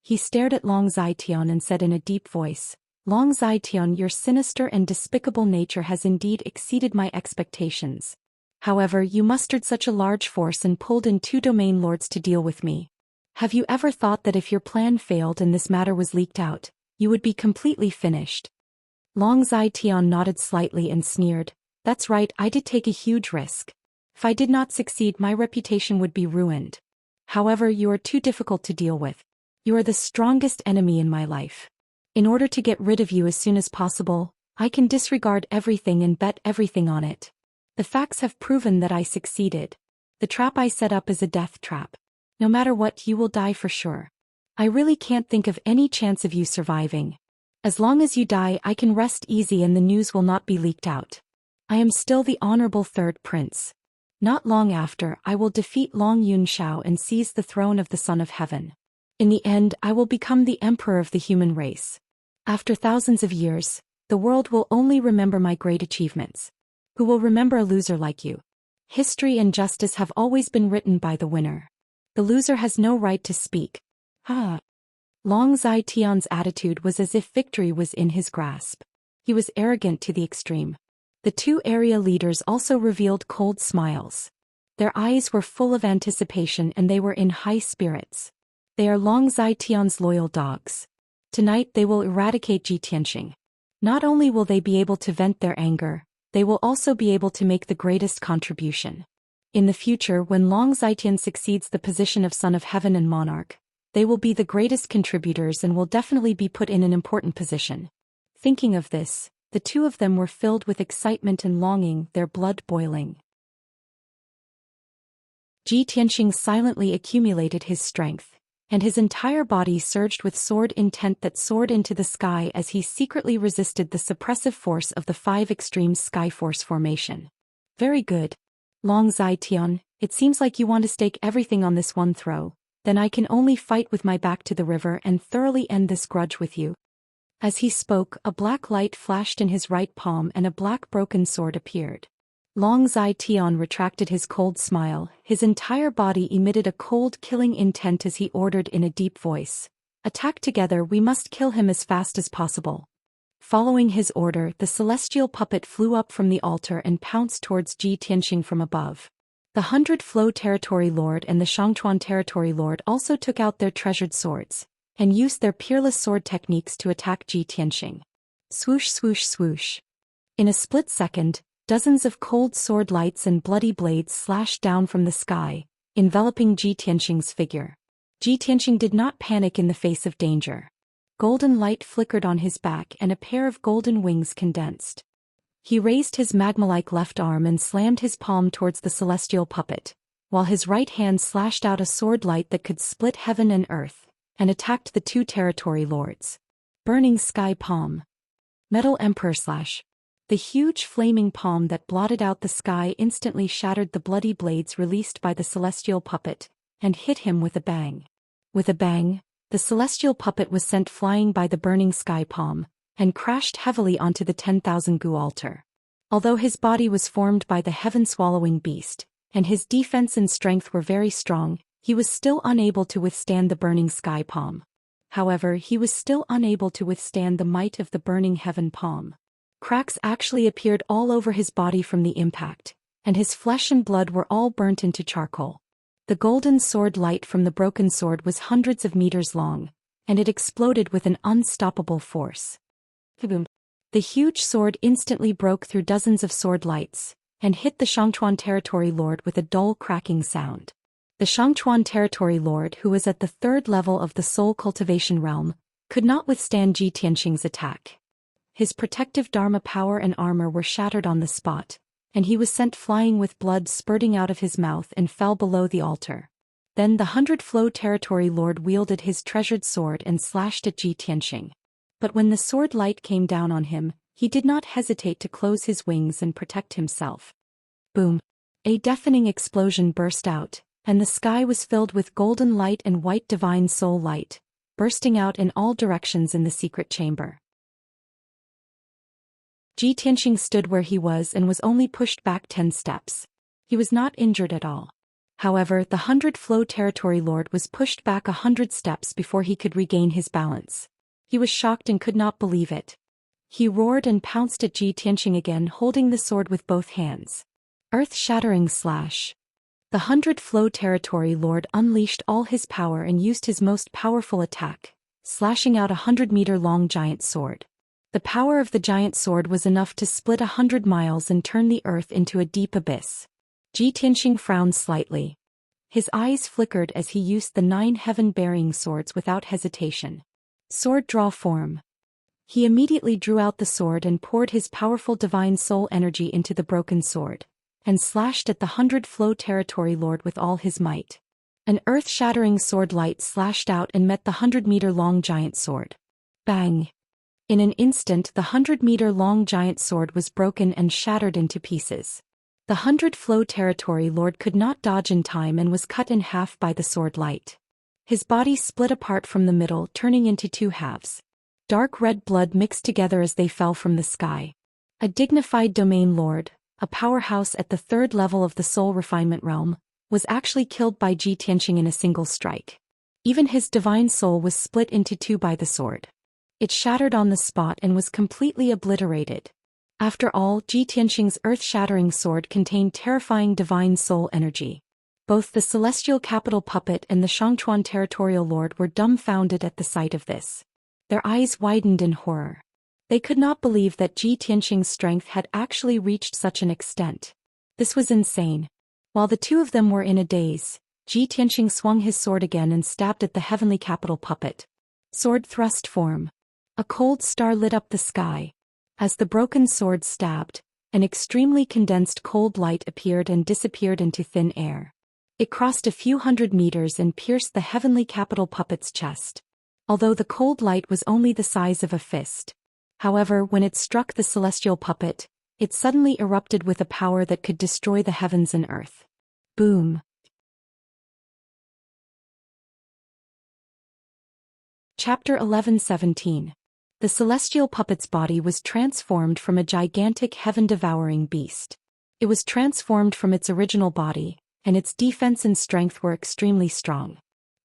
He stared at Long Zhaitian and said in a deep voice, "Long Zhaitian, your sinister and despicable nature has indeed exceeded my expectations. However, you mustered such a large force and pulled in 2 domain lords to deal with me. Have you ever thought that if your plan failed and this matter was leaked out, you would be completely finished?" Long Zhaitian nodded slightly and sneered, "That's right, I did take a huge risk. If I did not succeed, my reputation would be ruined. However, you are too difficult to deal with. You are the strongest enemy in my life. In order to get rid of you as soon as possible, I can disregard everything and bet everything on it. The facts have proven that I succeeded. The trap I set up is a death trap. No matter what, you will die for sure. I really can't think of any chance of you surviving. As long as you die, I can rest easy and the news will not be leaked out. I am still the honorable 3rd prince. Not long after, I will defeat Long Yunshao and seize the throne of the Son of Heaven. In the end, I will become the emperor of the human race. After thousands of years, the world will only remember my great achievements. Who will remember a loser like you? History and justice have always been written by the winner. The loser has no right to speak." Long Zhaitian's attitude was as if victory was in his grasp. He was arrogant to the extreme. The 2 area leaders also revealed cold smiles. Their eyes were full of anticipation and they were in high spirits. They are Long Zhaitian's loyal dogs. Tonight they will eradicate Ji Tianxing. Not only will they be able to vent their anger, they will also be able to make the greatest contribution. In the future, when Long Zhaitian succeeds the position of Son of Heaven and Monarch, they will be the greatest contributors and will definitely be put in an important position. Thinking of this, the 2 of them were filled with excitement and longing, their blood boiling. Ji Tianxing silently accumulated his strength, and his entire body surged with sword intent that soared into the sky as he secretly resisted the suppressive force of the 5 extreme Skyforce formation. "Very good. Long Zhaitian, it seems like you want to stake everything on this one throw. Then I can only fight with my back to the river and thoroughly end this grudge with you." As he spoke, a black light flashed in his right palm and a black broken sword appeared. Long Zhaitian retracted his cold smile, his entire body emitted a cold killing intent as he ordered in a deep voice, "Attack together, we must kill him as fast as possible." Following his order, the celestial puppet flew up from the altar and pounced towards Ji Tianxing from above. The 100 Flow Territory Lord and the Xianxia Territory Lord also took out their treasured swords, and used their peerless sword techniques to attack Ji Tianxing. Swoosh swoosh swoosh. In a split second, dozens of cold sword lights and bloody blades slashed down from the sky, enveloping Ji Tianxing's figure. Ji Tianxing did not panic in the face of danger. Golden light flickered on his back and a pair of golden wings condensed. He raised his magma-like left arm and slammed his palm towards the celestial puppet, while his right hand slashed out a sword light that could split heaven and earth, and attacked the 2 territory lords. Burning Sky Palm. Metal Emperor Slash. The huge flaming palm that blotted out the sky instantly shattered the bloody blades released by the celestial puppet, and hit him with a bang. With a bang, the celestial puppet was sent flying by the burning sky palm, and crashed heavily onto the 10,000 Gu altar. Although his body was formed by the heaven-swallowing beast, and his defense and strength were very strong, he was still unable to withstand the burning sky palm. However, he was still unable to withstand the might of the burning heaven palm. Cracks actually appeared all over his body from the impact, and his flesh and blood were all burnt into charcoal. The golden sword light from the broken sword was hundreds of meters long, and it exploded with an unstoppable force. Boom. The huge sword instantly broke through dozens of sword lights, and hit the Xianxia Territory Lord with a dull cracking sound. The Xianxia Territory Lord, who was at the 3rd level of the Soul Cultivation realm, could not withstand Ji Tianxing's attack. His protective Dharma power and armor were shattered on the spot, and he was sent flying with blood spurting out of his mouth and fell below the altar. Then the 100 Flow Territory Lord wielded his treasured sword and slashed at Ji Tianxing. But when the sword light came down on him, he did not hesitate to close his wings and protect himself. Boom! A deafening explosion burst out, and the sky was filled with golden light and white divine soul light, bursting out in all directions in the secret chamber. Ji Tianxing stood where he was and was only pushed back 10 steps. He was not injured at all. However, the 100-flow territory lord was pushed back 100 steps before he could regain his balance. He was shocked and could not believe it. He roared and pounced at Ji Tianxing again, holding the sword with both hands. Earth-shattering slash. The 100-flow territory lord unleashed all his power and used his most powerful attack, slashing out a 100-meter-long giant sword. The power of the giant sword was enough to split 100 miles and turn the earth into a deep abyss. Ji Tianxing frowned slightly. His eyes flickered as he used the 9 heaven-bearing swords without hesitation. Sword draw form. He immediately drew out the sword and poured his powerful divine soul energy into the broken sword, and slashed at the 100-flow territory lord with all his might. An earth-shattering sword light slashed out and met the 100-meter-long giant sword. Bang! In an instant, the 100-meter-long giant sword was broken and shattered into pieces. The 100-flow territory lord could not dodge in time and was cut in half by the sword light. His body split apart from the middle, turning into 2 halves. Dark red blood mixed together as they fell from the sky. A dignified domain lord, a powerhouse at the 3rd level of the soul refinement realm, was actually killed by Ji Tianxing in a single strike. Even his divine soul was split into 2 by the sword. It shattered on the spot and was completely obliterated. After all, Ji Tianxing's earth-shattering sword contained terrifying divine soul energy. Both the celestial capital puppet and the Xianxia territorial lord were dumbfounded at the sight of this. Their eyes widened in horror. They could not believe that Ji Tianxing's strength had actually reached such an extent. This was insane. While the 2 of them were in a daze, Ji Tianxing swung his sword again and stabbed at the heavenly capital puppet. Sword thrust form. A cold star lit up the sky. As the broken sword stabbed, an extremely condensed cold light appeared and disappeared into thin air. It crossed a few hundred meters and pierced the heavenly capital puppet's chest. Although the cold light was only the size of a fist. However, when it struck the celestial puppet, it suddenly erupted with a power that could destroy the heavens and earth. Boom. Chapter 11:17. The celestial puppet's body was transformed from a gigantic heaven-devouring beast. It was transformed from its original body, and its defense and strength were extremely strong.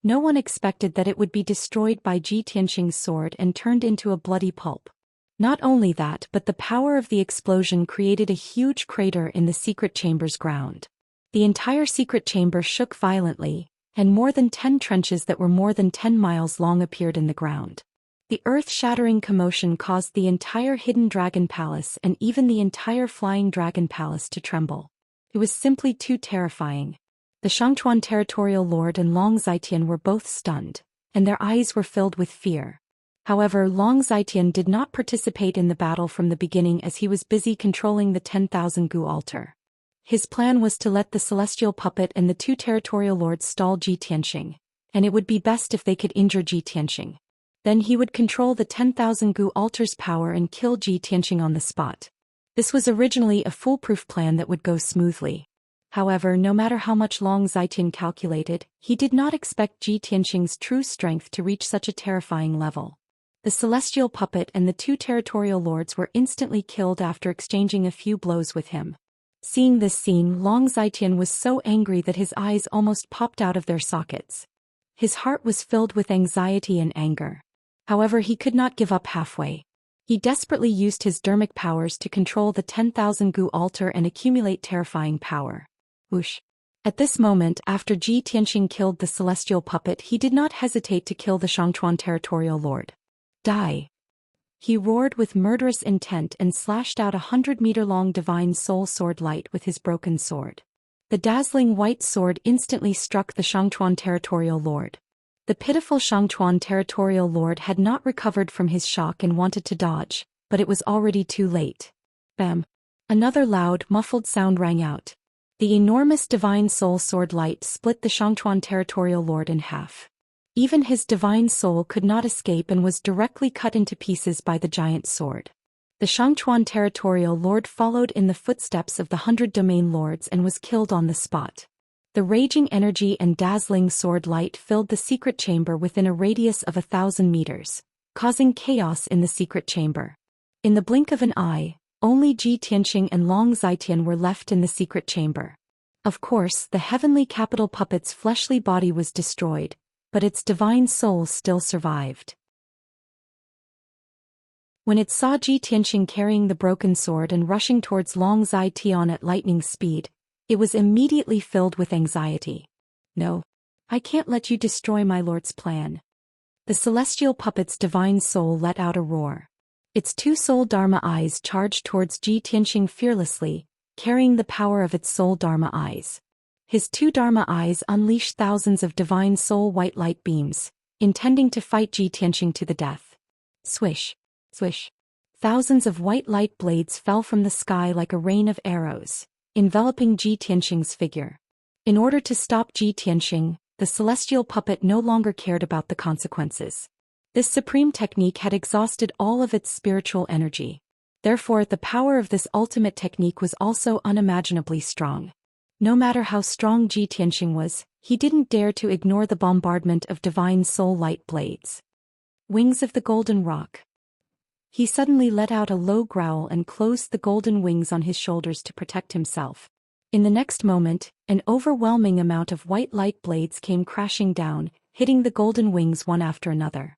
No one expected that it would be destroyed by Ji Tianxing's sword and turned into a bloody pulp. Not only that, but the power of the explosion created a huge crater in the secret chamber's ground. The entire secret chamber shook violently, and more than 10 trenches that were more than 10 miles long appeared in the ground. The earth-shattering commotion caused the entire Hidden Dragon Palace and even the entire Flying Dragon Palace to tremble. It was simply too terrifying. The Xianxia territorial lord and Long Zitian were both stunned, and their eyes were filled with fear. However, Long Zitian did not participate in the battle from the beginning as he was busy controlling the 10,000 Gu altar. His plan was to let the celestial puppet and the 2 territorial lords stall Ji Tianxing, and it would be best if they could injure Ji Tianxing. Then he would control the 10,000 Gu altar's power and kill Ji Tianxing on the spot. This was originally a foolproof plan that would go smoothly. However, no matter how much Long Zitian calculated, he did not expect Ji Tianxing's true strength to reach such a terrifying level. The celestial puppet and the 2 territorial lords were instantly killed after exchanging a few blows with him. Seeing this scene, Long Zitian was so angry that his eyes almost popped out of their sockets. His heart was filled with anxiety and anger. However, he could not give up halfway. He desperately used his dermic powers to control the 10,000 Gu altar and accumulate terrifying power. Whoosh. At this moment, after Ji Tianxing killed the celestial puppet, he did not hesitate to kill the Xianxia territorial lord. Die. He roared with murderous intent and slashed out a 100-meter-long divine soul sword light with his broken sword. The dazzling white sword instantly struck the Xianxia territorial lord. The pitiful Xianxia territorial lord had not recovered from his shock and wanted to dodge, but it was already too late. Bam! Another loud, muffled sound rang out. The enormous divine soul sword light split the Xianxia territorial lord in half. Even his divine soul could not escape and was directly cut into pieces by the giant sword. The Xianxia territorial lord followed in the footsteps of the 100 domain lords and was killed on the spot. The raging energy and dazzling sword light filled the secret chamber within a radius of 1,000 meters, causing chaos in the secret chamber. In the blink of an eye, only Ji Tianqing and Long Zitian were left in the secret chamber. Of course, the heavenly capital puppet's fleshly body was destroyed, but its divine soul still survived. When it saw Ji Tianqing carrying the broken sword and rushing towards Long Zitian at lightning speed, it was immediately filled with anxiety. "No. I can't let you destroy my lord's plan." The celestial puppet's divine soul let out a roar. Its two soul Dharma eyes charged towards Ji Tianqing fearlessly, carrying the power of its soul Dharma eyes. His two Dharma eyes unleashed thousands of divine soul white light beams, intending to fight Ji Tianqing to the death. Swish, swish. Thousands of white light blades fell from the sky like a rain of arrows, enveloping Ji Tianqing's figure. In order to stop Ji Tianqing, the celestial puppet no longer cared about the consequences. This supreme technique had exhausted all of its spiritual energy. Therefore, the power of this ultimate technique was also unimaginably strong. No matter how strong Ji Tianqing was, he didn't dare to ignore the bombardment of divine soul light blades. Wings of the Golden Rock. He suddenly let out a low growl and closed the golden wings on his shoulders to protect himself. In the next moment, an overwhelming amount of white light blades came crashing down, hitting the golden wings one after another.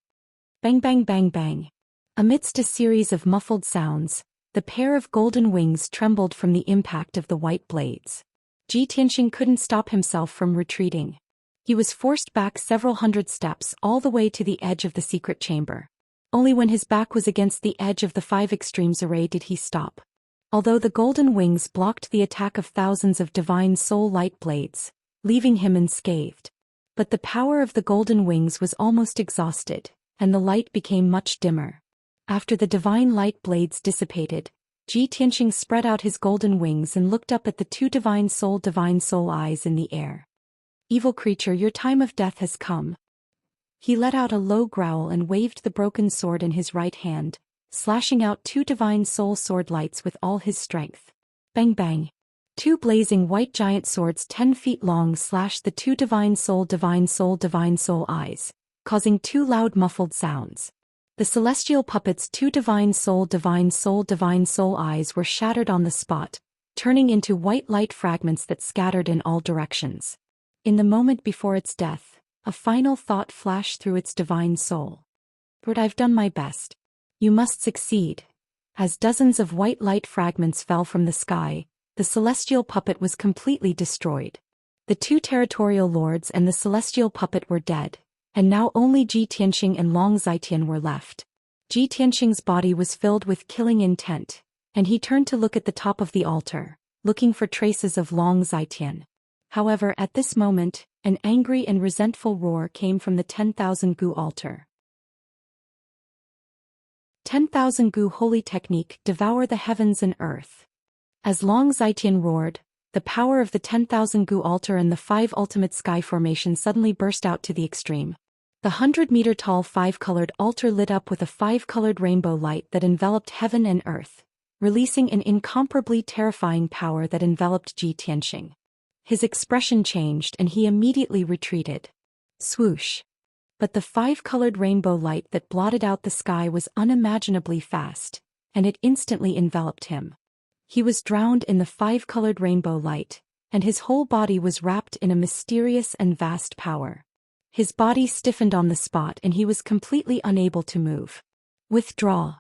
Bang bang bang bang. Amidst a series of muffled sounds, the pair of golden wings trembled from the impact of the white blades. Ji Tianqing couldn't stop himself from retreating. He was forced back several hundred steps all the way to the edge of the secret chamber. Only when his back was against the edge of the 5 extremes array did he stop. Although the golden wings blocked the attack of thousands of divine soul light blades, leaving him unscathed. But the power of the golden wings was almost exhausted, and the light became much dimmer. After the divine light blades dissipated, Ji Tianqing spread out his golden wings and looked up at the two divine soul eyes in the air. "Evil creature, your time of death has come." He let out a low growl and waved the broken sword in his right hand, slashing out two divine soul sword lights with all his strength. Bang bang. Two blazing white giant swords 10 feet long slashed the two divine soul eyes, causing two loud muffled sounds. The celestial puppet's two divine soul eyes were shattered on the spot, turning into white light fragments that scattered in all directions. In the moment before its death, a final thought flashed through its divine soul. "But I've done my best. You must succeed." As dozens of white light fragments fell from the sky, the celestial puppet was completely destroyed. The two territorial lords and the celestial puppet were dead, and now only Ji Tianqing and Long Zitian were left. Ji Tianqing's body was filled with killing intent, and he turned to look at the top of the altar, looking for traces of Long Zitian. However, at this moment, an angry and resentful roar came from the 10,000 Gu altar. 10,000 Gu holy technique, devour the heavens and earth. As Long Zitian roared, the power of the 10,000 Gu altar and the 5 ultimate sky formations suddenly burst out to the extreme. The 100-meter-tall 5-colored altar lit up with a 5-colored rainbow light that enveloped heaven and earth, releasing an incomparably terrifying power that enveloped Ji Tianqing. His expression changed and he immediately retreated. Swoosh. But the 5-colored rainbow light that blotted out the sky was unimaginably fast, and it instantly enveloped him. He was drowned in the 5-colored rainbow light, and his whole body was wrapped in a mysterious and vast power. His body stiffened on the spot and he was completely unable to move. Withdraw.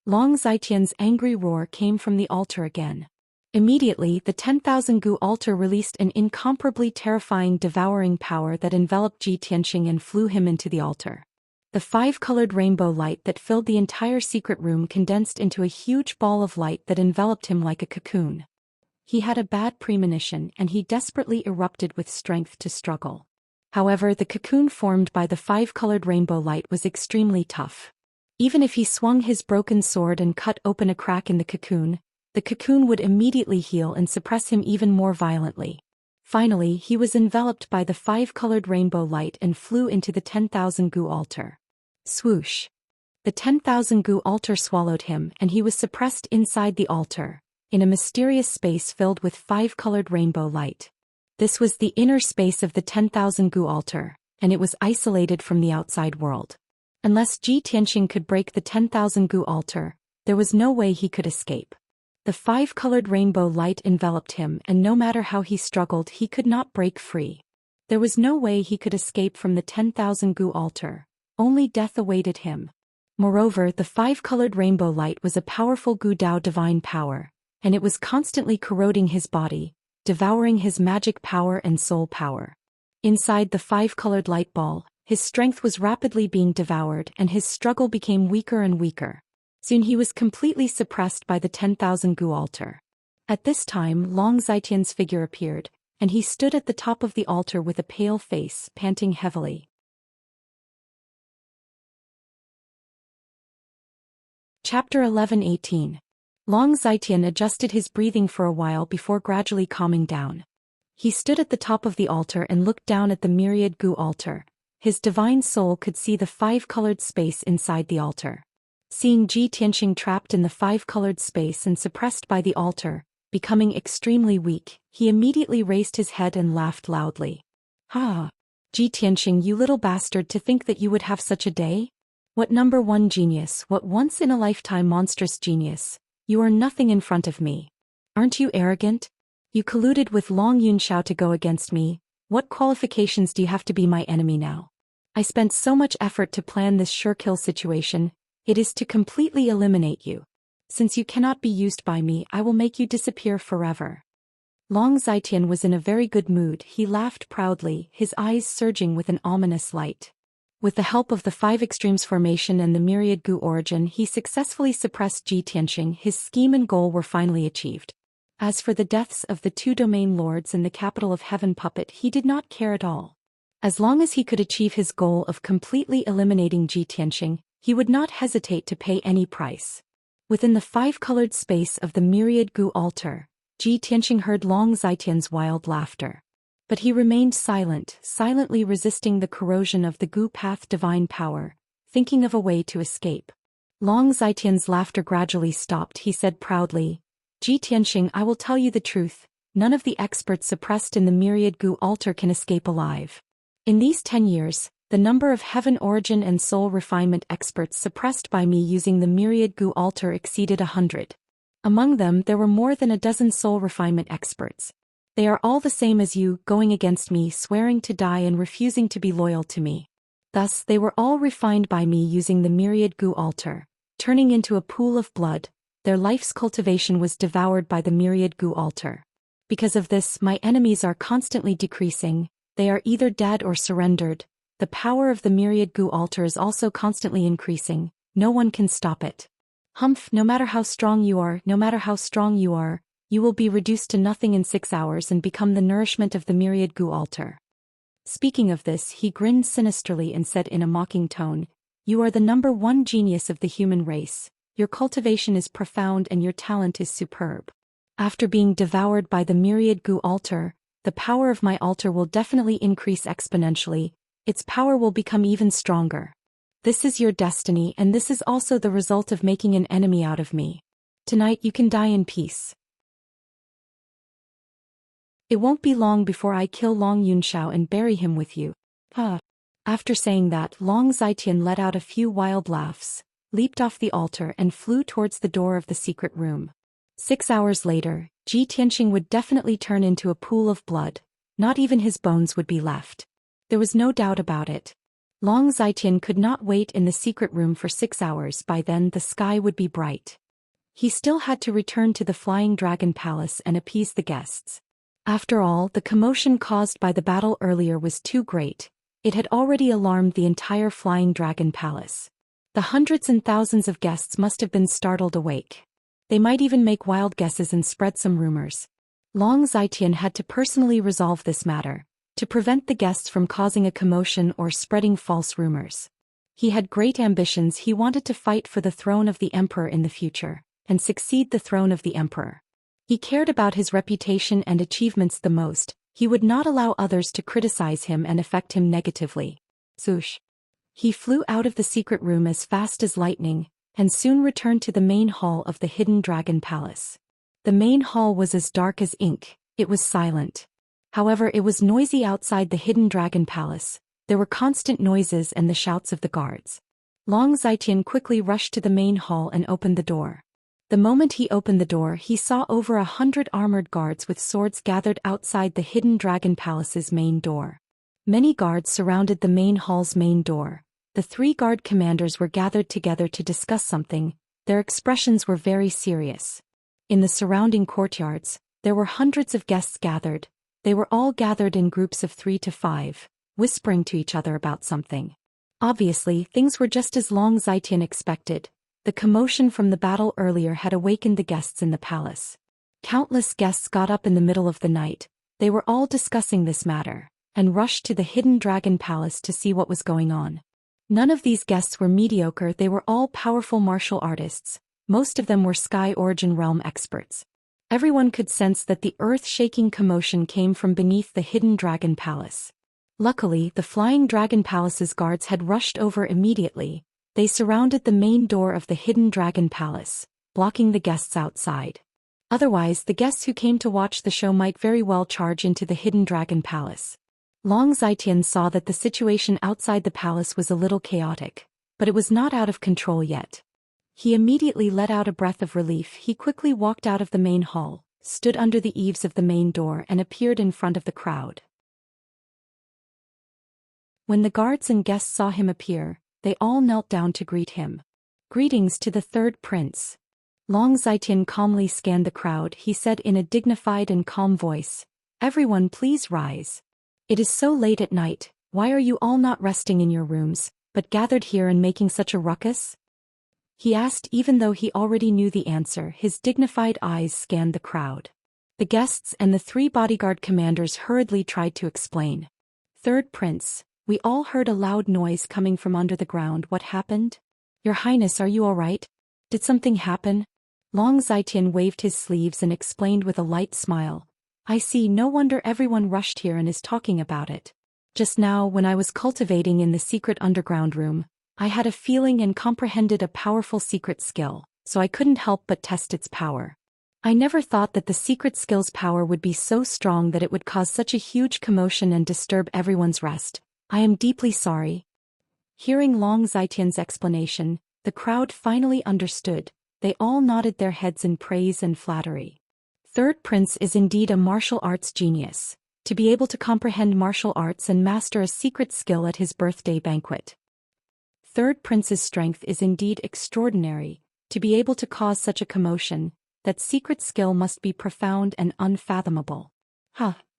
Long Zitian's angry roar came from the altar again. Immediately, the 10,000 Gu altar released an incomparably terrifying devouring power that enveloped Ji Tianqing and flew him into the altar. The 5-colored rainbow light that filled the entire secret room condensed into a huge ball of light that enveloped him like a cocoon. He had a bad premonition and he desperately erupted with strength to struggle. However, the cocoon formed by the 5-colored rainbow light was extremely tough. Even if he swung his broken sword and cut open a crack in the cocoon would immediately heal and suppress him even more violently. Finally, he was enveloped by the 5-colored rainbow light and flew into the 10,000 Gu altar. Swoosh. The 10,000 Gu altar swallowed him and he was suppressed inside the altar, in a mysterious space filled with 5-colored rainbow light. This was the inner space of the 10,000 gu altar, and it was isolated from the outside world. Unless Ji Tianxing could break the 10,000 gu altar, there was no way he could escape. The five-colored rainbow light enveloped him, and no matter how he struggled, he could not break free. There was no way he could escape from the 10,000 gu altar. Only death awaited him. Moreover, the five-colored rainbow light was a powerful gu dao divine power, and it was constantly corroding his body, devouring his magic power and soul power. Inside the five-colored light ball, his strength was rapidly being devoured and his struggle became weaker and weaker. Soon he was completely suppressed by the 10,000 gu altar. At this time Long Zitian's figure appeared, and he stood at the top of the altar with a pale face, panting heavily. Chapter 11:18. Long Zitian adjusted his breathing for a while before gradually calming down. He stood at the top of the altar and looked down at the myriad gu altar. His divine soul could see the five-colored space inside the altar. Seeing Ji Tianxing trapped in the five-colored space and suppressed by the altar, becoming extremely weak, he immediately raised his head and laughed loudly. "Ha! Ji Tianxing, you little bastard, to think that you would have such a day? What number one genius, what once-in-a-lifetime monstrous genius! You are nothing in front of me. Aren't you arrogant? You colluded with Long Yunxiao to go against me. What qualifications do you have to be my enemy now? I spent so much effort to plan this sure-kill situation. It is to completely eliminate you. Since you cannot be used by me, I will make you disappear forever." Long Zitian was in a very good mood. He laughed proudly, his eyes surging with an ominous light. With the help of the Five Extremes formation and the Myriad Gu origin, he successfully suppressed Ji Tianxing. His scheme and goal were finally achieved. As for the deaths of the two domain lords and the capital of Heaven puppet, he did not care at all. As long as he could achieve his goal of completely eliminating Ji Tianxing, he would not hesitate to pay any price. Within the five-colored space of the Myriad Gu altar, Ji Tianxing heard Long Zitian's wild laughter. But he remained silent, silently resisting the corrosion of the Gu path divine power, thinking of a way to escape. Long Zitian's laughter gradually stopped. He said proudly, "Ji Tianxing, I will tell you the truth. None of the experts suppressed in the Myriad Gu altar can escape alive. In these 10 years, the number of heaven origin and soul refinement experts suppressed by me using the Myriad Gu altar exceeded 100. Among them there were more than a dozen soul refinement experts. They are all the same as you, going against me, swearing to die and refusing to be loyal to me. Thus they were all refined by me using the Myriad Gu altar, turning into a pool of blood. Their life's cultivation was devoured by the Myriad Gu altar. Because of this, my enemies are constantly decreasing. They are either dead or surrendered. The power of the Myriad Gu altar is also constantly increasing. No one can stop it. Humph, no matter how strong you are, you will be reduced to nothing in 6 hours and become the nourishment of the Myriad Gu altar." Speaking of this, he grinned sinisterly and said in a mocking tone, "You are the number one genius of the human race. Your cultivation is profound and your talent is superb. After being devoured by the Myriad Gu altar, the power of my altar will definitely increase exponentially. Its power will become even stronger. This is your destiny, and this is also the result of making an enemy out of me. Tonight you can die in peace. It won't be long before I kill Long Yunxiao and bury him with you." After saying that, Long Zitian let out a few wild laughs, leaped off the altar and flew towards the door of the secret room. 6 hours later, Ji Tianxing would definitely turn into a pool of blood. Not even his bones would be left. There was no doubt about it. Long Zitian could not wait in the secret room for 6 hours. By then the sky would be bright. He still had to return to the Flying Dragon Palace and appease the guests. After all, the commotion caused by the battle earlier was too great. It had already alarmed the entire Flying Dragon Palace. The hundreds and thousands of guests must have been startled awake. They might even make wild guesses and spread some rumors. Long Zitian had to personally resolve this matter, to prevent the guests from causing a commotion or spreading false rumors. He had great ambitions. He wanted to fight for the throne of the emperor in the future, and succeed the throne of the emperor. He cared about his reputation and achievements the most. He would not allow others to criticize him and affect him negatively. Zoosh. He flew out of the secret room as fast as lightning, and soon returned to the main hall of the Hidden Dragon Palace. The main hall was as dark as ink. It was silent. However, it was noisy outside the hidden dragon palace. There were constant noises and the shouts of the guards. Long Zitian quickly rushed to the main hall and opened the door. The moment he opened the door, he saw over 100 armored guards with swords gathered outside the hidden dragon palace's main door. Many guards surrounded the main hall's main door. The 3 guard commanders were gathered together to discuss something. Their expressions were very serious. In the surrounding courtyards, there were hundreds of guests gathered. They were all gathered in groups of 3 to 5, whispering to each other about something. Obviously, things were just as Long Zitian expected. The commotion from the battle earlier had awakened the guests in the palace. Countless guests got up in the middle of the night. They were all discussing this matter, and rushed to the hidden dragon palace to see what was going on. None of these guests were mediocre, they were all powerful martial artists. Most of them were Sky Origin Realm experts. Everyone could sense that the earth-shaking commotion came from beneath the hidden dragon palace. Luckily, the Flying Dragon Palace's guards had rushed over immediately. They surrounded the main door of the hidden dragon palace, blocking the guests outside. Otherwise, the guests who came to watch the show might very well charge into the hidden dragon palace. Long Zitian saw that the situation outside the palace was a little chaotic, but it was not out of control yet. He immediately let out a breath of relief. He quickly walked out of the main hall, stood under the eaves of the main door and appeared in front of the crowd. When the guards and guests saw him appear, they all knelt down to greet him. Greetings to the third prince. Long Zitian calmly scanned the crowd. He said in a dignified and calm voice, "Everyone please rise. It is so late at night, why are you all not resting in your rooms, but gathered here and making such a ruckus?" He asked even though he already knew the answer. His dignified eyes scanned the crowd. The guests and the 3 bodyguard commanders hurriedly tried to explain. "Third prince, we all heard a loud noise coming from under the ground. What happened? Your Highness, are you all right? Did something happen?" Long Zitian waved his sleeves and explained with a light smile. "I see, no wonder everyone rushed here and is talking about it. Just now, when I was cultivating in the secret underground room, I had a feeling and comprehended a powerful secret skill, so I couldn't help but test its power. I never thought that the secret skill's power would be so strong that it would cause such a huge commotion and disturb everyone's rest. I am deeply sorry." Hearing Long Zitian's explanation, the crowd finally understood. They all nodded their heads in praise and flattery. Third Prince is indeed a martial arts genius, to be able to comprehend martial arts and master a secret skill at his birthday banquet. Third Prince's strength is indeed extraordinary, to be able to cause such a commotion. That secret skill must be profound and unfathomable.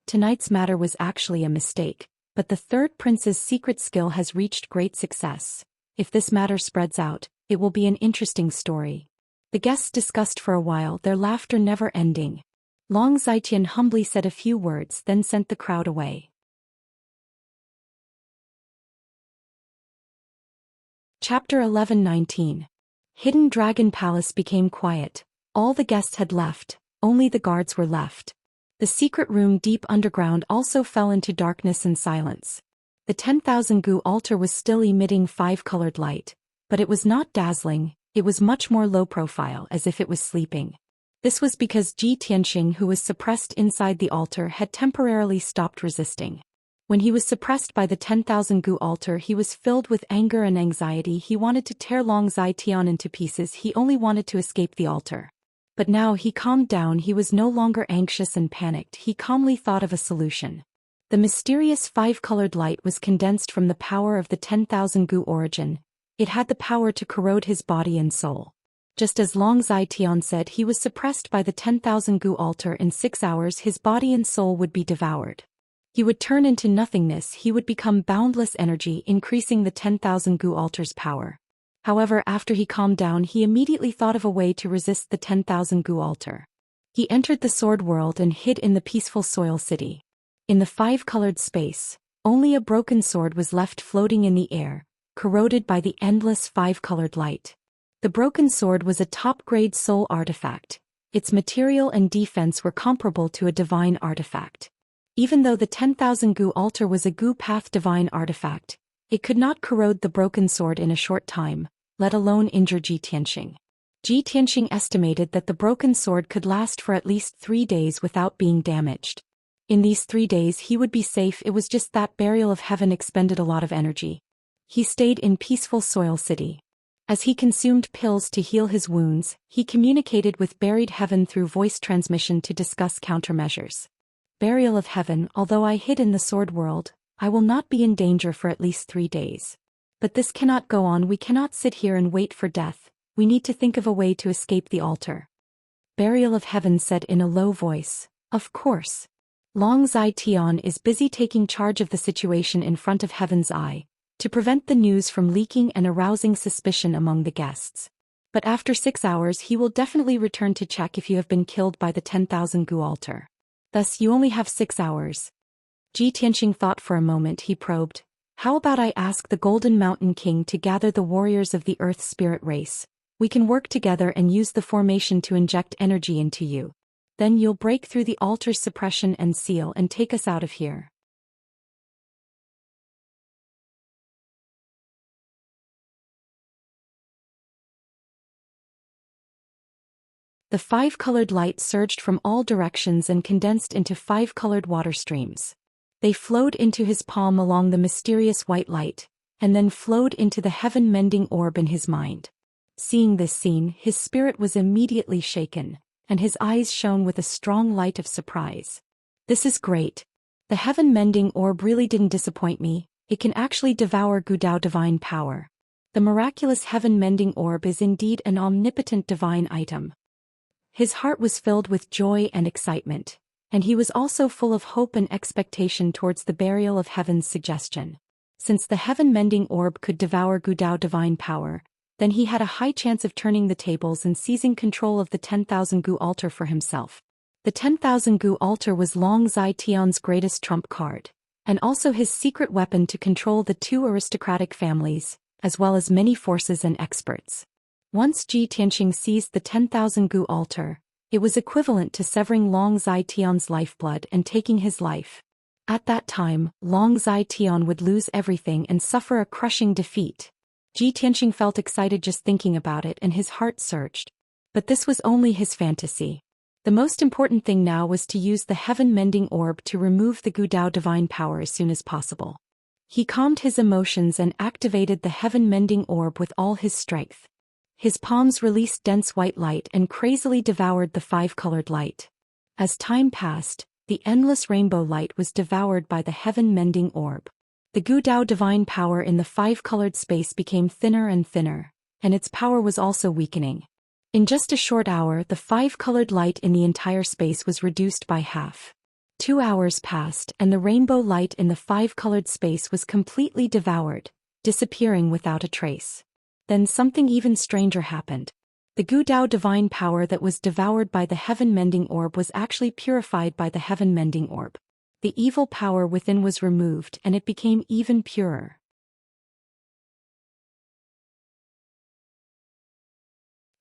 Tonight's matter was actually a mistake, but the Third Prince's secret skill has reached great success. If this matter spreads out, it will be an interesting story. The guests discussed for a while, their laughter never ending. Long Zitian humbly said a few words, then sent the crowd away. Chapter 11-19. Hidden Dragon Palace became quiet. All the guests had left, only the guards were left. The secret room deep underground also fell into darkness and silence. The 10,000 gu altar was still emitting 5-colored light, but it was not dazzling, it was much more low profile, as if it was sleeping. This was because Ji Tianxing, who was suppressed inside the altar, had temporarily stopped resisting. When he was suppressed by the 10,000 gu altar, he was filled with anger and anxiety. He wanted to tear Long Zitian into pieces. He only wanted to escape the altar. But now he calmed down. He was no longer anxious and panicked. He calmly thought of a solution. The mysterious 5-colored light was condensed from the power of the 10,000 gu origin. It had the power to corrode his body and soul. Just as Long Zitian said, he was suppressed by the 10,000 gu altar. In 6 hours his body and soul would be devoured. He would turn into nothingness. He would become boundless energy, increasing the 10,000 gu altar's power. However, after he calmed down, he immediately thought of a way to resist the 10,000 gu altar. He entered the sword world and hid in the peaceful soil city. In the 5-colored space, only a broken sword was left floating in the air, corroded by the endless 5-colored light. The broken sword was a top-grade soul artifact. Its material and defense were comparable to a divine artifact. Even though the 10,000 gu altar was a gu path divine artifact, it could not corrode the broken sword in a short time, let alone injure Ji Tianxing. Ji Tianxing estimated that the broken sword could last for at least 3 days without being damaged. In these 3 days he would be safe. It was just that Burial of Heaven expended a lot of energy. He stayed in peaceful Soil City. As he consumed pills to heal his wounds, he communicated with Buried Heaven through voice transmission to discuss countermeasures. Burial of Heaven, although I hid in the Sword World, I will not be in danger for at least 3 days. But this cannot go on. We cannot sit here and wait for death. We need to think of a way to escape the altar. Burial of Heaven said in a low voice, "Of course. Long Zai Tian is busy taking charge of the situation in front of Heaven's eye, to prevent the news from leaking and arousing suspicion among the guests. But after 6 hours he will definitely return to check if you have been killed by the 10,000 Gu altar. Thus you only have 6 hours. Ji Tianxing thought for a moment. He probed, "How about I ask the Golden Mountain King to gather the warriors of the Earth Spirit race? We can work together and use the formation to inject energy into you. Then you'll break through the altar's suppression and seal and take us out of here." The 5-colored light surged from all directions and condensed into 5-colored water streams. They flowed into his palm along the mysterious white light, and then flowed into the heaven-mending orb in his mind. Seeing this scene, his spirit was immediately shaken, and his eyes shone with a strong light of surprise. "This is great. The heaven-mending orb really didn't disappoint me. It can actually devour Gudao divine power. The miraculous heaven-mending orb is indeed an omnipotent divine item." His heart was filled with joy and excitement, and he was also full of hope and expectation towards the Burial of Heaven's suggestion. Since the heaven-mending orb could devour Gudao divine power, then he had a high chance of turning the tables and seizing control of the 10,000 Gu altar for himself. The 10,000 Gu altar was Long Zai Tian's greatest trump card, and also his secret weapon to control the 2 aristocratic families, as well as many forces and experts. Once Ji Tianxing seized the 10,000 Gu altar, it was equivalent to severing Long Zai Tian's lifeblood and taking his life. At that time, Long Zai Tian would lose everything and suffer a crushing defeat. Ji Tianxing felt excited just thinking about it, and his heart surged. But this was only his fantasy. The most important thing now was to use the heaven-mending orb to remove the Gudao divine power as soon as possible. He calmed his emotions and activated the heaven-mending orb with all his strength. His palms released dense white light and crazily devoured the 5-colored light. As time passed, the endless rainbow light was devoured by the heaven-mending orb. The Gudao divine power in the 5-colored space became thinner and thinner, and its power was also weakening. In just a short hour, the 5-colored light in the entire space was reduced by half. 2 hours passed, and the rainbow light in the 5-colored space was completely devoured, disappearing without a trace. Then something even stranger happened. The Gudao divine power that was devoured by the heaven-mending orb was actually purified by the heaven-mending orb. The evil power within was removed and it became even purer.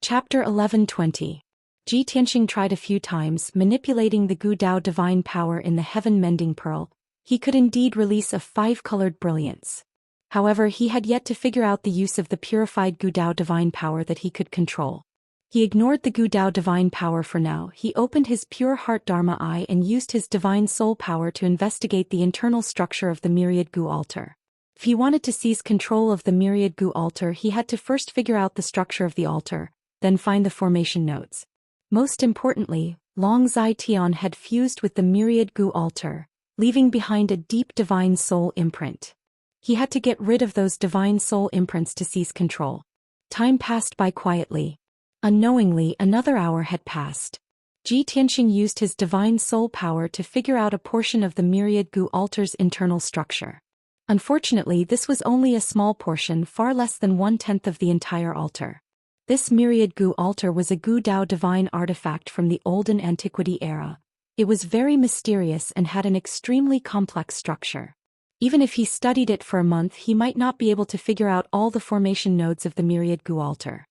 Chapter 11:20. Ji Tianxing tried a few times manipulating the Gudao divine power in the heaven-mending pearl. He could indeed release a 5-colored brilliance. However, he had yet to figure out the use of the purified Gudao divine power that he could control. He ignored the Gudao divine power for now. He opened his pure heart Dharma eye and used his divine soul power to investigate the internal structure of the myriad Gu altar. If he wanted to seize control of the myriad Gu altar, he had to first figure out the structure of the altar, then find the formation nodes. Most importantly, Long Zai Tian had fused with the myriad Gu altar, leaving behind a deep divine soul imprint. He had to get rid of those divine soul imprints to seize control. Time passed by quietly. Unknowingly, another hour had passed. Ji Tianxing used his divine soul power to figure out a portion of the myriad Gu altar's internal structure. Unfortunately, this was only a small portion, far less than 1/10 of the entire altar. This myriad Gu altar was a Gudao divine artifact from the olden antiquity era. It was very mysterious and had an extremely complex structure. Even if he studied it for a month, he might not be able to figure out all the formation nodes of the myriad Gu altar.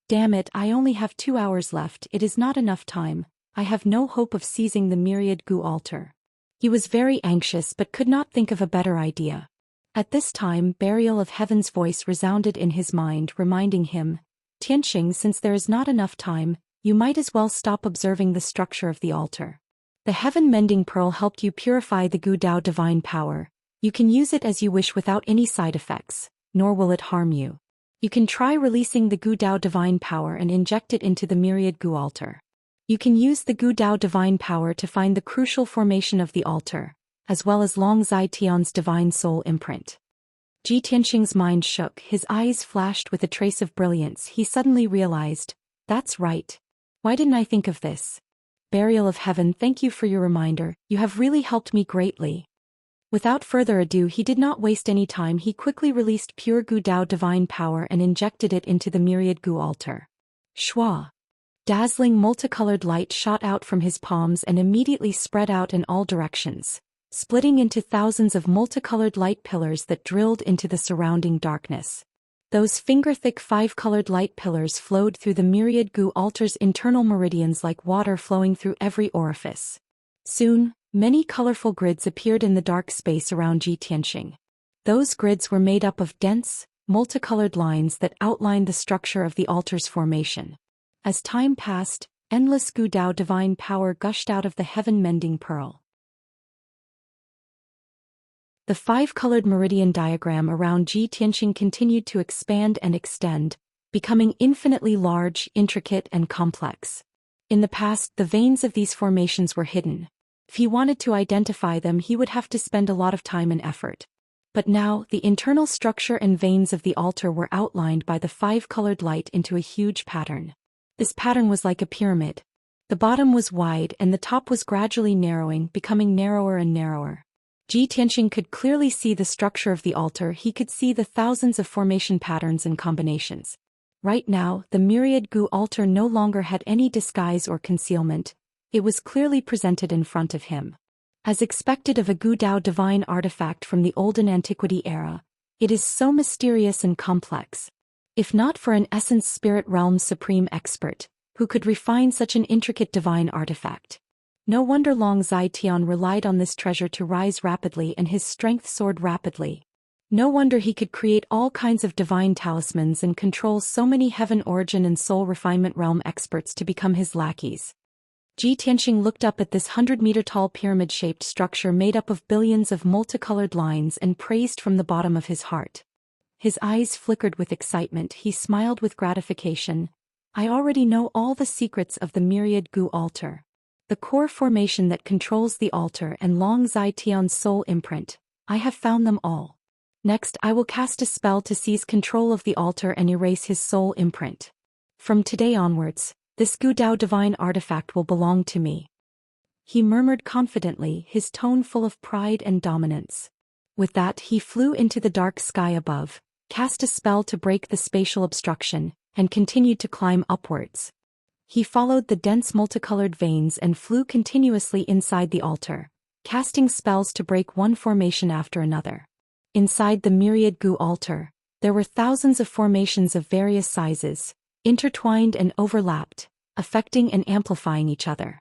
Damn it, I only have 2 hours left. It is not enough time. I have no hope of seizing the myriad Gu altar. He was very anxious but could not think of a better idea. At this time, Burial of Heaven's voice resounded in his mind, reminding him, "Tianxing, since there is not enough time, you might as well stop observing the structure of the altar. The heaven-mending pearl helped you purify the Gu Dao divine power. You can use it as you wish without any side effects, nor will it harm you. You can try releasing the Gu Dao divine power and inject it into the myriad Gu altar. You can use the Gu Dao divine power to find the crucial formation of the altar, as well as Long Zai Tian's divine soul imprint. Ji Tianxing's mind shook, his eyes flashed with a trace of brilliance. He suddenly realized, that's right. Why didn't I think of this? Burial of Heaven, thank you for your reminder, you have really helped me greatly. Without further ado, he did not waste any time. He quickly released pure Gu Dao divine power and injected it into the myriad Gu altar. Shua! Dazzling multicolored light shot out from his palms and immediately spread out in all directions, splitting into thousands of multicolored light pillars that drilled into the surrounding darkness. Those finger-thick 5-colored light pillars flowed through the myriad Gu altar's internal meridians like water flowing through every orifice. Soon, many colorful grids appeared in the dark space around Ji Tianxing. Those grids were made up of dense, multicolored lines that outlined the structure of the altar's formation. As time passed, endless Gu Dao divine power gushed out of the heaven-mending pearl. The 5-colored meridian diagram around Ji Tianxing continued to expand and extend, becoming infinitely large, intricate, and complex. In the past, the veins of these formations were hidden. If he wanted to identify them, he would have to spend a lot of time and effort. But now, the internal structure and veins of the altar were outlined by the 5-colored light into a huge pattern. This pattern was like a pyramid. The bottom was wide and the top was gradually narrowing, becoming narrower and narrower. Ji Tianxing could clearly see the structure of the altar. He could see the thousands of formation patterns and combinations. Right now, the myriad Gu altar no longer had any disguise or concealment. It was clearly presented in front of him. As expected of a Gu Dao divine artifact from the olden antiquity era, it is so mysterious and complex. If not for an essence spirit realm supreme expert, who could refine such an intricate divine artifact? No wonder Long Zai Tian relied on this treasure to rise rapidly and his strength soared rapidly. No wonder he could create all kinds of divine talismans and control so many heaven origin and soul refinement realm experts to become his lackeys. Ji Tianxing looked up at this 100-meter-tall pyramid-shaped structure made up of billions of multicolored lines and praised from the bottom of his heart. His eyes flickered with excitement. He smiled with gratification. I already know all the secrets of the myriad Gu altar. The core formation that controls the altar and Long Zai Tian's soul imprint, I have found them all. Next, I will cast a spell to seize control of the altar and erase his soul imprint. From today onwards, this Gu Dao divine artifact will belong to me. He murmured confidently, his tone full of pride and dominance. With that, he flew into the dark sky above, cast a spell to break the spatial obstruction, and continued to climb upwards. He followed the dense multicolored veins and flew continuously inside the altar, casting spells to break one formation after another. Inside the myriad Gu altar, there were thousands of formations of various sizes, intertwined and overlapped, affecting and amplifying each other.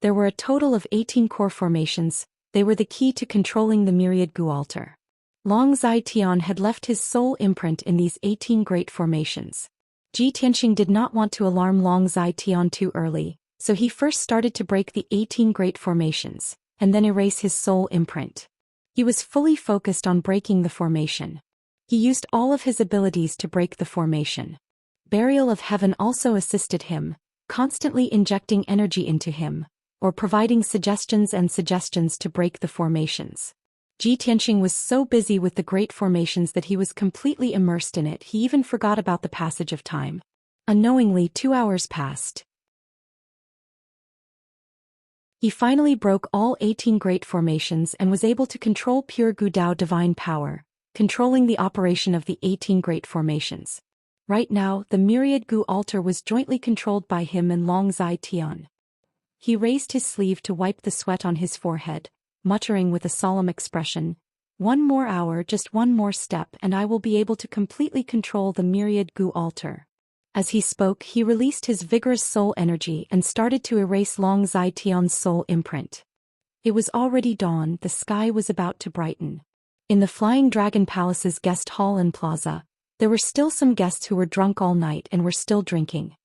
There were a total of 18 core formations. They were the key to controlling the myriad Gu altar. Long Zai Tian had left his soul imprint in these 18 great formations. Ji Tianxing did not want to alarm Long Zai Tian too early, so he first started to break the 18 great formations, and then erase his soul imprint. He was fully focused on breaking the formation. He used all of his abilities to break the formation. Burial of Heaven also assisted him, constantly injecting energy into him, or providing suggestions to break the formations. Ji Tianxing was so busy with the great formations that he was completely immersed in it. He even forgot about the passage of time. Unknowingly, 2 hours passed. He finally broke all 18 great formations and was able to control pure Gu Dao divine power, controlling the operation of the 18 great formations. Right now, the myriad Gu altar was jointly controlled by him and Long Zai Tian. He raised his sleeve to wipe the sweat on his forehead, muttering with a solemn expression, "One more hour, just one more step, and I will be able to completely control the myriad Gu altar." As he spoke, he released his vigorous soul energy and started to erase Long Zai Tian's soul imprint. It was already dawn, the sky was about to brighten. In the Flying Dragon Palace's guest hall and plaza, there were still some guests who were drunk all night and were still drinking.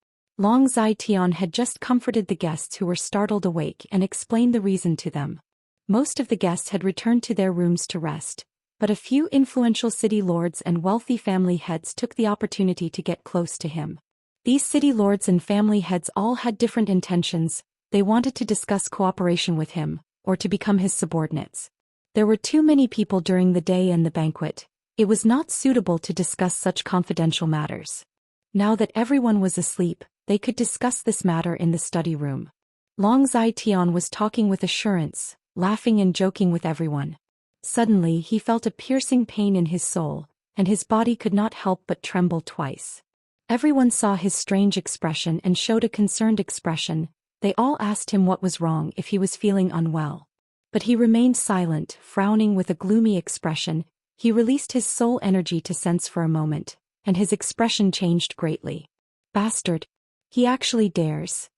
Long Zai had just comforted the guests who were startled awake and explained the reason to them. Most of the guests had returned to their rooms to rest, but a few influential city lords and wealthy family heads took the opportunity to get close to him. These city lords and family heads all had different intentions. They wanted to discuss cooperation with him, or to become his subordinates. There were too many people during the day and the banquet. It was not suitable to discuss such confidential matters. Now that everyone was asleep, they could discuss this matter in the study room. Long Zai was talking with assurance, laughing and joking with everyone. Suddenly he felt a piercing pain in his soul, and his body could not help but tremble twice. Everyone saw his strange expression and showed a concerned expression. They all asked him what was wrong, if he was feeling unwell. But he remained silent, frowning with a gloomy expression. He released his soul energy to sense for a moment, and his expression changed greatly. Bastard! He actually dares.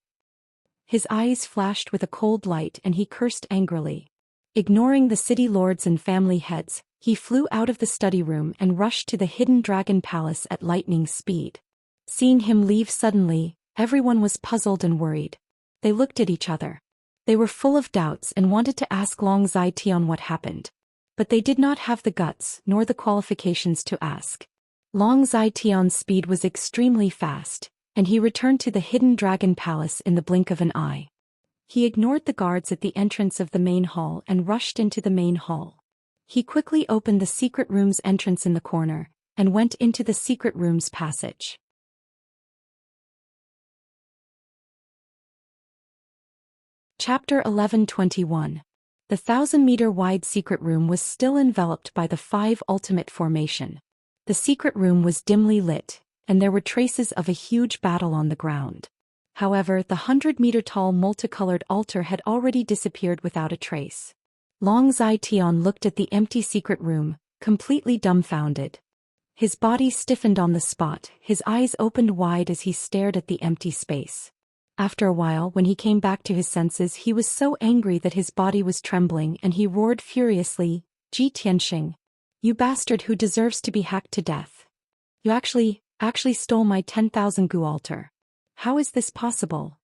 His eyes flashed with a cold light and he cursed angrily. Ignoring the city lords and family heads, he flew out of the study room and rushed to the hidden dragon palace at lightning speed. Seeing him leave suddenly, everyone was puzzled and worried. They looked at each other. They were full of doubts and wanted to ask Long Zai what happened. But they did not have the guts nor the qualifications to ask. Long Zai's speed was extremely fast, and he returned to the hidden dragon palace in the blink of an eye. He ignored the guards at the entrance of the main hall and rushed into the main hall. He quickly opened the secret room's entrance in the corner, and went into the secret room's passage. Chapter 11:21. The 1,000-meter-wide secret room was still enveloped by the 5 ultimate formation. The secret room was dimly lit, and there were traces of a huge battle on the ground. However, the 100-meter-tall multicolored altar had already disappeared without a trace. Long Zai looked at the empty secret room, completely dumbfounded. His body stiffened on the spot, his eyes opened wide as he stared at the empty space. After a while, when he came back to his senses, he was so angry that his body was trembling and he roared furiously, "Ji Tianxing! You bastard who deserves to be hacked to death! You actually stole my 10,000 gu altar. How is this possible?"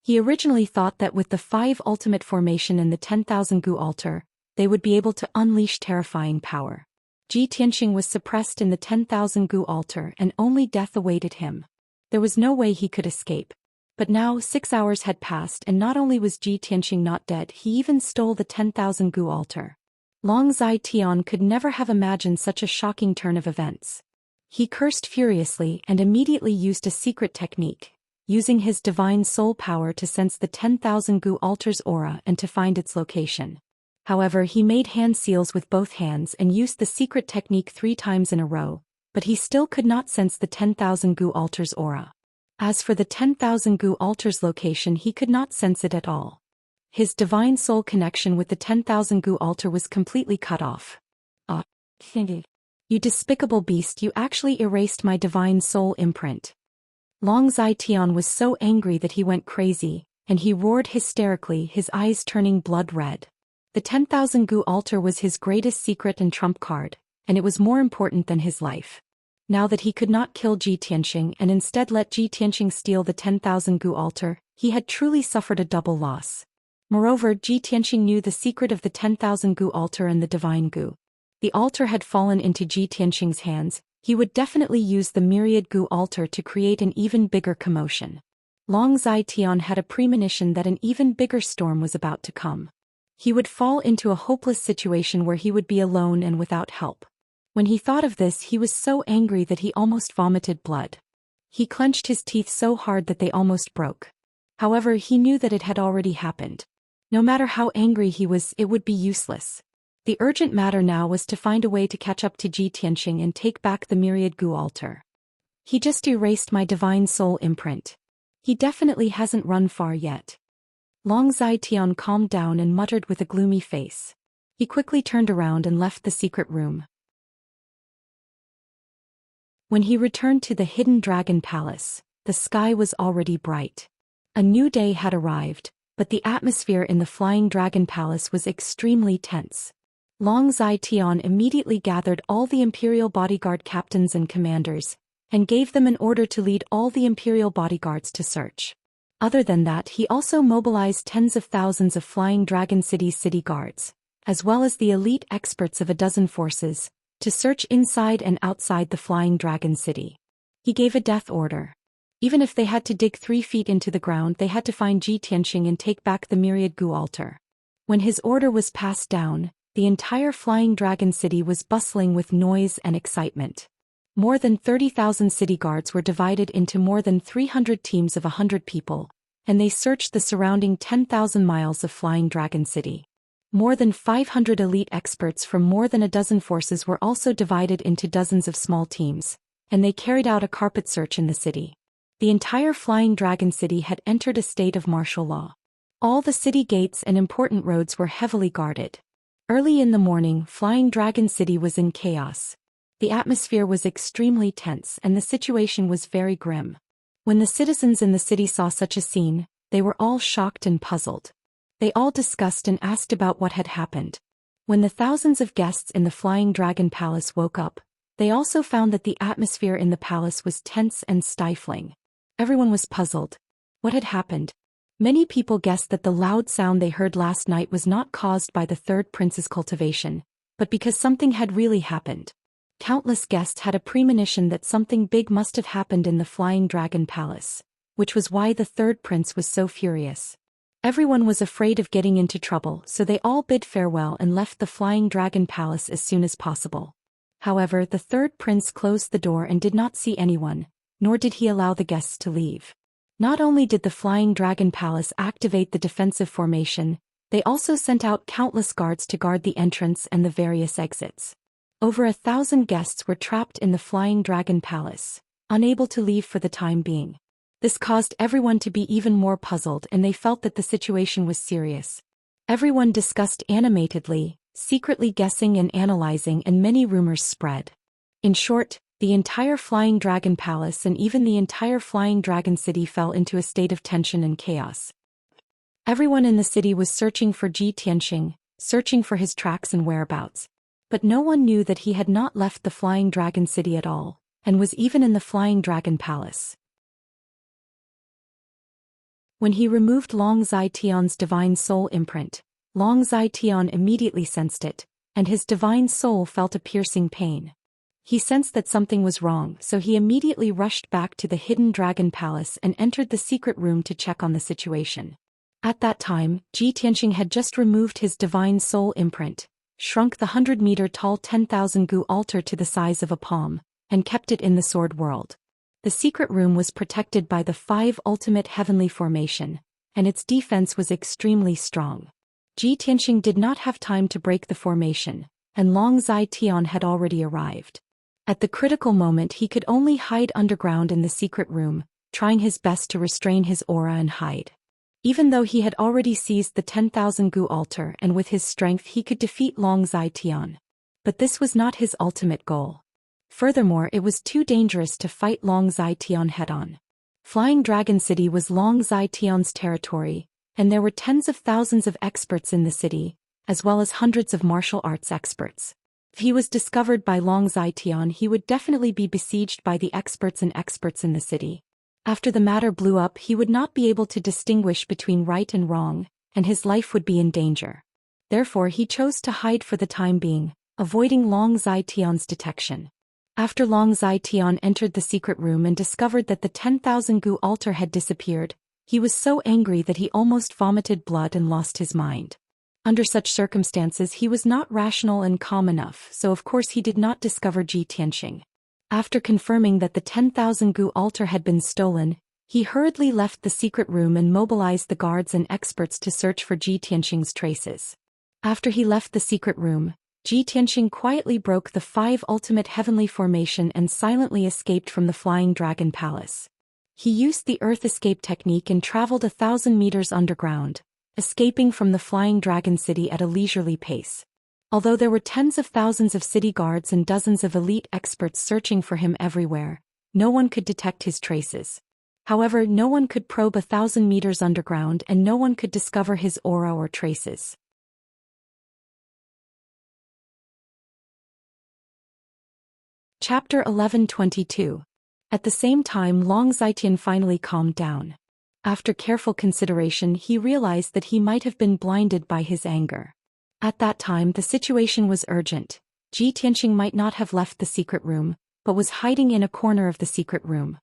He originally thought that with the 5 ultimate formation and the 10,000 gu altar, they would be able to unleash terrifying power. Ji Tianxing was suppressed in the 10,000 gu altar and only death awaited him. There was no way he could escape. But now 6 hours had passed and not only was Ji Tianxing not dead, he even stole the 10,000 gu altar. Long Zai could never have imagined such a shocking turn of events. He cursed furiously and immediately used a secret technique, using his divine soul power to sense the 10,000 gu altar's aura and to find its location. However, he made hand seals with both hands and used the secret technique 3 times in a row, but he still could not sense the 10,000 gu altar's aura. As for the 10,000 gu altar's location, he could not sense it at all. His divine soul connection with the 10,000 gu altar was completely cut off. "Ah, you despicable beast, you actually erased my divine soul imprint." Long Zai was so angry that he went crazy, and he roared hysterically, his eyes turning blood red. The 10,000 gu altar was his greatest secret and trump card, and it was more important than his life. Now that he could not kill Ji Tianxing and instead let Ji Tianxing steal the 10,000 gu altar, he had truly suffered a double loss. Moreover, Ji Tianxing knew the secret of the 10,000 gu altar and the divine gu. The altar had fallen into Ji Tianxing's hands. He would definitely use the myriad gu altar to create an even bigger commotion. Long Zai had a premonition that an even bigger storm was about to come. He would fall into a hopeless situation where he would be alone and without help. When he thought of this, he was so angry that he almost vomited blood. He clenched his teeth so hard that they almost broke. However, he knew that it had already happened. No matter how angry he was, it would be useless. The urgent matter now was to find a way to catch up to Ji Tianxing and take back the myriad gu altar. "He just erased my divine soul imprint. He definitely hasn't run far yet." Long Zai calmed down and muttered with a gloomy face. He quickly turned around and left the secret room. When he returned to the hidden dragon palace, the sky was already bright. A new day had arrived, but the atmosphere in the flying dragon palace was extremely tense. Long Zai immediately gathered all the imperial bodyguard captains and commanders. and gave them an order to lead all the imperial bodyguards to search. Other than that, he also mobilized tens of thousands of Flying Dragon City's city guards, as well as the elite experts of a dozen forces, to search inside and outside the Flying Dragon City. He gave a death order. Even if they had to dig 3 feet into the ground, they had to find Ji Tianxing and take back the myriad Gu altar. When his order was passed down, the entire Flying Dragon City was bustling with noise and excitement. More than 30,000 city guards were divided into more than 300 teams of 100 people, and they searched the surrounding 10,000 miles of Flying Dragon City. More than 500 elite experts from more than a dozen forces were also divided into dozens of small teams, and they carried out a carpet search in the city. The entire Flying Dragon City had entered a state of martial law. All the city gates and important roads were heavily guarded. Early in the morning, Flying Dragon City was in chaos. The atmosphere was extremely tense and the situation was very grim. When the citizens in the city saw such a scene, they were all shocked and puzzled. They all discussed and asked about what had happened. When the thousands of guests in the Flying Dragon Palace woke up, they also found that the atmosphere in the palace was tense and stifling. Everyone was puzzled. What had happened? Many people guessed that the loud sound they heard last night was not caused by the third prince's cultivation, but because something had really happened. Countless guests had a premonition that something big must have happened in the Flying Dragon Palace, which was why the third prince was so furious. Everyone was afraid of getting into trouble, so they all bid farewell and left the Flying Dragon Palace as soon as possible. However, the third prince closed the door and did not see anyone, nor did he allow the guests to leave. Not only did the Flying Dragon Palace activate the defensive formation, they also sent out countless guards to guard the entrance and the various exits. Over 1,000 guests were trapped in the Flying Dragon Palace, unable to leave for the time being. This caused everyone to be even more puzzled, and they felt that the situation was serious. Everyone discussed animatedly, secretly guessing and analyzing, and many rumors spread. In short, the entire Flying Dragon Palace and even the entire Flying Dragon City fell into a state of tension and chaos. Everyone in the city was searching for Ji Tianxing, searching for his tracks and whereabouts. But no one knew that he had not left the Flying Dragon City at all, and was even in the Flying Dragon Palace. When he removed Long Zai-Tian's divine soul imprint, Long Zai-Tian immediately sensed it, and his divine soul felt a piercing pain. He sensed that something was wrong, so he immediately rushed back to the hidden Dragon Palace and entered the secret room to check on the situation. At that time, Ji Tianxing had just removed his divine soul imprint, shrunk the 100-meter-tall 10,000 Gu altar to the size of a palm, and kept it in the sword world. The secret room was protected by the 5 ultimate heavenly formation, and its defense was extremely strong. Ji Tianxing did not have time to break the formation, and Long Zai-Tian had already arrived. At the critical moment, he could only hide underground in the secret room, trying his best to restrain his aura and hide. Even though he had already seized the 10,000 Gu altar and with his strength he could defeat Long Zai-Tian. But this was not his ultimate goal. Furthermore, it was too dangerous to fight Long Zai-Tian head-on. Flying Dragon City was Long Zai-Tian's territory, and there were tens of thousands of experts in the city, as well as hundreds of martial arts experts. If he was discovered by Long Zai-Tian, he would definitely be besieged by the experts in the city. After the matter blew up, he would not be able to distinguish between right and wrong, and his life would be in danger. Therefore, he chose to hide for the time being, avoiding Long Zai-Tian's detection. After Long Zai-Tian entered the secret room and discovered that the 10,000 Gu altar had disappeared, he was so angry that he almost vomited blood and lost his mind. Under such circumstances, he was not rational and calm enough, so of course he did not discover Ji Tianxing. After confirming that the 10,000 Gu altar had been stolen, he hurriedly left the secret room and mobilized the guards and experts to search for Ji Tianxing's traces. After he left the secret room, Ji Tianxing quietly broke the 5 ultimate heavenly formation and silently escaped from the Flying Dragon Palace. He used the Earth Escape technique and traveled 1,000 meters underground, escaping from the Flying Dragon City at a leisurely pace. Although there were tens of thousands of city guards and dozens of elite experts searching for him everywhere, no one could detect his traces. However, no one could probe 1,000 meters underground and no one could discover his aura or traces. Chapter 11:22. At the same time, Long Zitian finally calmed down. After careful consideration, he realized that he might have been blinded by his anger. At that time, the situation was urgent. Ji Tianxing might not have left the secret room, but was hiding in a corner of the secret room.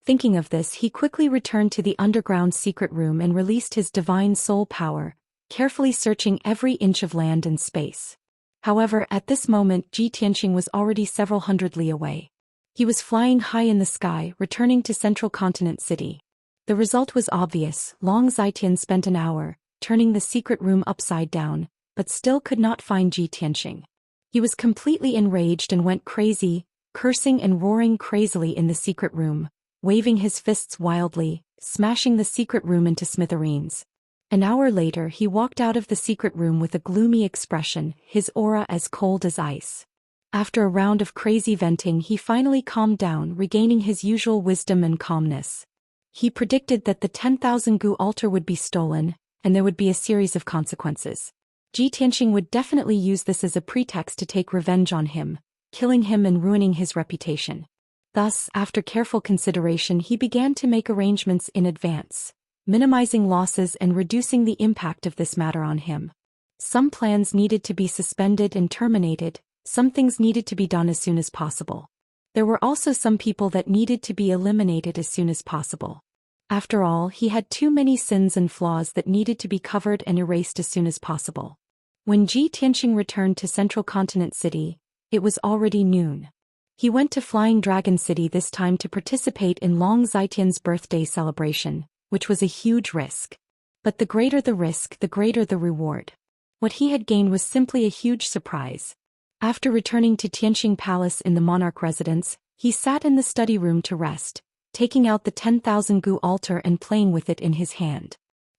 Thinking of this, he quickly returned to the underground secret room and released his divine soul power, carefully searching every inch of land and space. However, at this moment, Ji Tianxing was already several hundred li away. He was flying high in the sky, returning to Central Continent City. The result was obvious. Long Zitian spent an hour, turning the secret room upside down, but still could not find Ji Tianxing. He was completely enraged and went crazy, cursing and roaring crazily in the secret room, waving his fists wildly, smashing the secret room into smithereens. An hour later, he walked out of the secret room with a gloomy expression, his aura as cold as ice. After a round of crazy venting, he finally calmed down, regaining his usual wisdom and calmness. He predicted that the 10,000 gu altar would be stolen, and there would be a series of consequences. Ji Tianxing would definitely use this as a pretext to take revenge on him, killing him and ruining his reputation. Thus, after careful consideration, he began to make arrangements in advance, minimizing losses and reducing the impact of this matter on him. Some plans needed to be suspended and terminated, some things needed to be done as soon as possible. There were also some people that needed to be eliminated as soon as possible. After all, he had too many sins and flaws that needed to be covered and erased as soon as possible. When Ji Tianxing returned to Central Continent City, it was already noon. He went to Flying Dragon City this time to participate in Long Zitian's birthday celebration, which was a huge risk. But the greater the risk, the greater the reward. What he had gained was simply a huge surprise. After returning to Tianxing Palace in the monarch residence, he sat in the study room to rest, taking out the 10,000 gu altar and playing with it in his hand.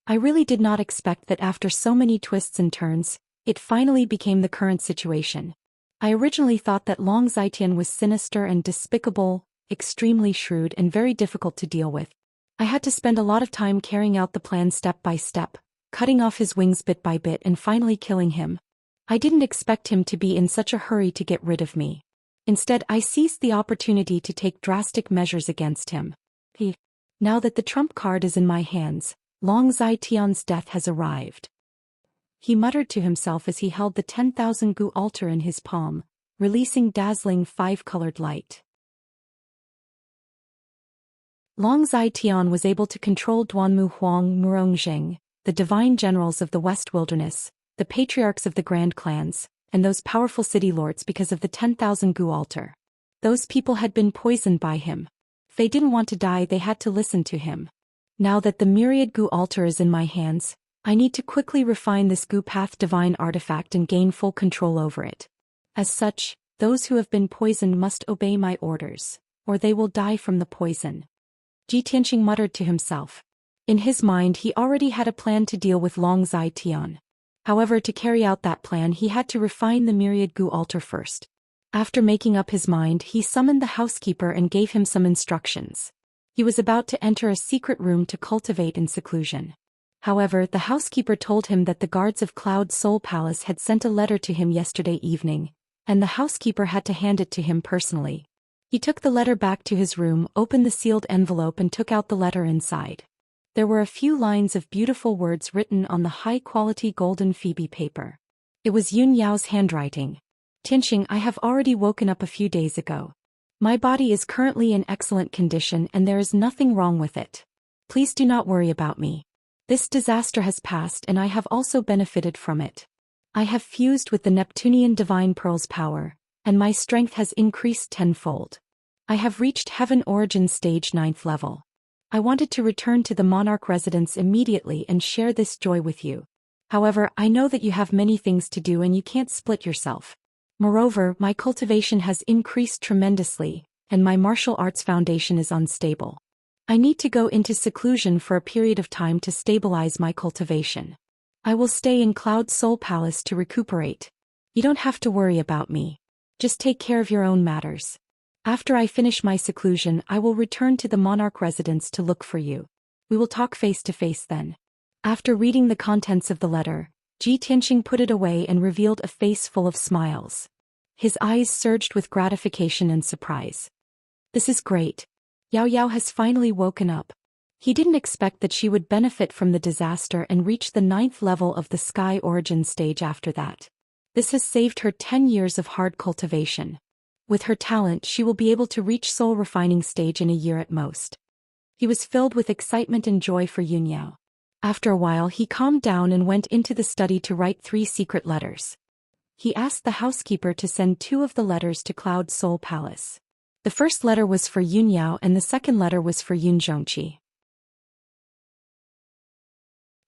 I really did not expect that after so many twists and turns, it finally became the current situation. I originally thought that Long Zitian was sinister and despicable, extremely shrewd and very difficult to deal with. I had to spend a lot of time carrying out the plan step by step, cutting off his wings bit by bit and finally killing him. I didn't expect him to be in such a hurry to get rid of me. Instead, I seized the opportunity to take drastic measures against him. Now that the trump card is in my hands, Long Zitian's death has arrived. He muttered to himself as he held the 10,000 gu altar in his palm, releasing dazzling 5-colored light. Long Zitian was able to control Duanmu Huang Murongzheng, the divine generals of the West Wilderness, the patriarchs of the grand clans, and those powerful city lords because of the 10,000 gu altar. Those people had been poisoned by him. If they didn't want to die, they had to listen to him. Now that the myriad gu altar is in my hands, I need to quickly refine this gu path divine artifact and gain full control over it. As such, those who have been poisoned must obey my orders, or they will die from the poison. Ji Tianxing muttered to himself. In his mind, he already had a plan to deal with Long Zitian. However, to carry out that plan, he had to refine the myriad gu altar first. After making up his mind, he summoned the housekeeper and gave him some instructions. He was about to enter a secret room to cultivate in seclusion. However, the housekeeper told him that the guards of Cloud Soul Palace had sent a letter to him yesterday evening, and the housekeeper had to hand it to him personally. He took the letter back to his room, opened the sealed envelope and took out the letter inside. There were a few lines of beautiful words written on the high-quality golden phoebe paper. It was Yun Yao's handwriting. Tianxing, I have already woken up a few days ago. My body is currently in excellent condition and there is nothing wrong with it. Please do not worry about me. This disaster has passed and I have also benefited from it. I have fused with the Neptunian Divine Pearl's power, and my strength has increased tenfold. I have reached Heaven Origin Stage 9th level. I wanted to return to the monarch residence immediately and share this joy with you. However, I know that you have many things to do and you can't split yourself. Moreover, my cultivation has increased tremendously, and my martial arts foundation is unstable. I need to go into seclusion for a period of time to stabilize my cultivation. I will stay in Cloud Soul Palace to recuperate. You don't have to worry about me. Just take care of your own matters. After I finish my seclusion, I will return to the monarch residence to look for you. We will talk face to face then. After reading the contents of the letter, Ji Tianxing put it away and revealed a face full of smiles. His eyes surged with gratification and surprise. This is great. Yao Yao has finally woken up. He didn't expect that she would benefit from the disaster and reach the 9th level of the Sky Origin stage after that. This has saved her 10 years of hard cultivation. With her talent, she will be able to reach soul refining stage in a year at most. He was filled with excitement and joy for Yunyao. After a while, he calmed down and went into the study to write 3 secret letters. He asked the housekeeper to send 2 of the letters to Cloud Soul Palace. The first letter was for Yunyao and the second letter was for Yun Zhongqi.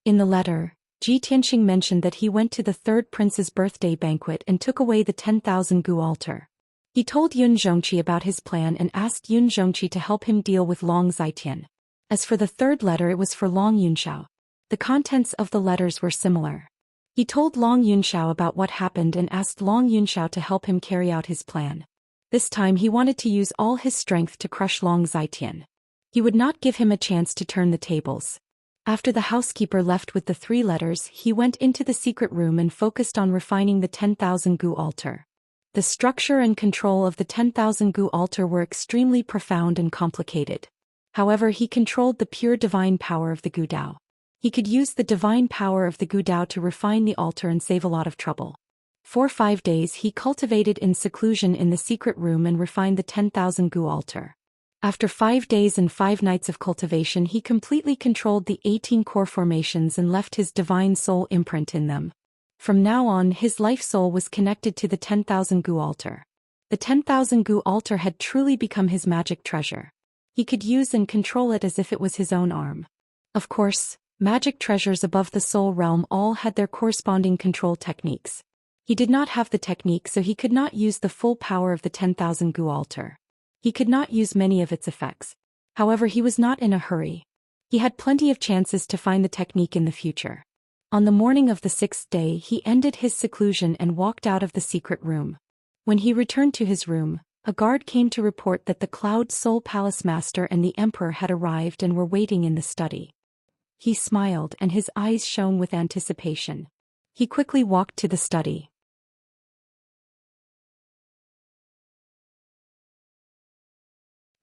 In the letter, Ji Tianxing mentioned that he went to the 3rd prince's birthday banquet and took away the 10,000 gu altar. He told Yun Zhongqi about his plan and asked Yun Zhongqi to help him deal with Long Zitian. As for the 3rd letter, it was for Long Yunxiao. The contents of the letters were similar. He told Long Yunxiao about what happened and asked Long Yunxiao to help him carry out his plan. This time he wanted to use all his strength to crush Long Zitian. He would not give him a chance to turn the tables. After the housekeeper left with the 3 letters, he went into the secret room and focused on refining the 10,000 gu altar. The structure and control of the 10,000 gu altar were extremely profound and complicated. However, he controlled the pure divine power of the Gu Dao. He could use the divine power of the Gu Dao to refine the altar and save a lot of trouble. For 5 days he cultivated in seclusion in the secret room and refined the 10,000 gu altar. After 5 days and 5 nights of cultivation, he completely controlled the 18 core formations and left his divine soul imprint in them. From now on, his life soul was connected to the 10,000 gu altar. The 10,000 gu altar had truly become his magic treasure. He could use and control it as if it was his own arm. Of course, magic treasures above the soul realm all had their corresponding control techniques. He did not have the technique, so he could not use the full power of the 10,000 gu altar. He could not use many of its effects. However, he was not in a hurry. He had plenty of chances to find the technique in the future. On the morning of the 6th day, he ended his seclusion and walked out of the secret room. When he returned to his room, a guard came to report that the Cloud Soul Palace Master and the Emperor had arrived and were waiting in the study. He smiled and his eyes shone with anticipation. He quickly walked to the study.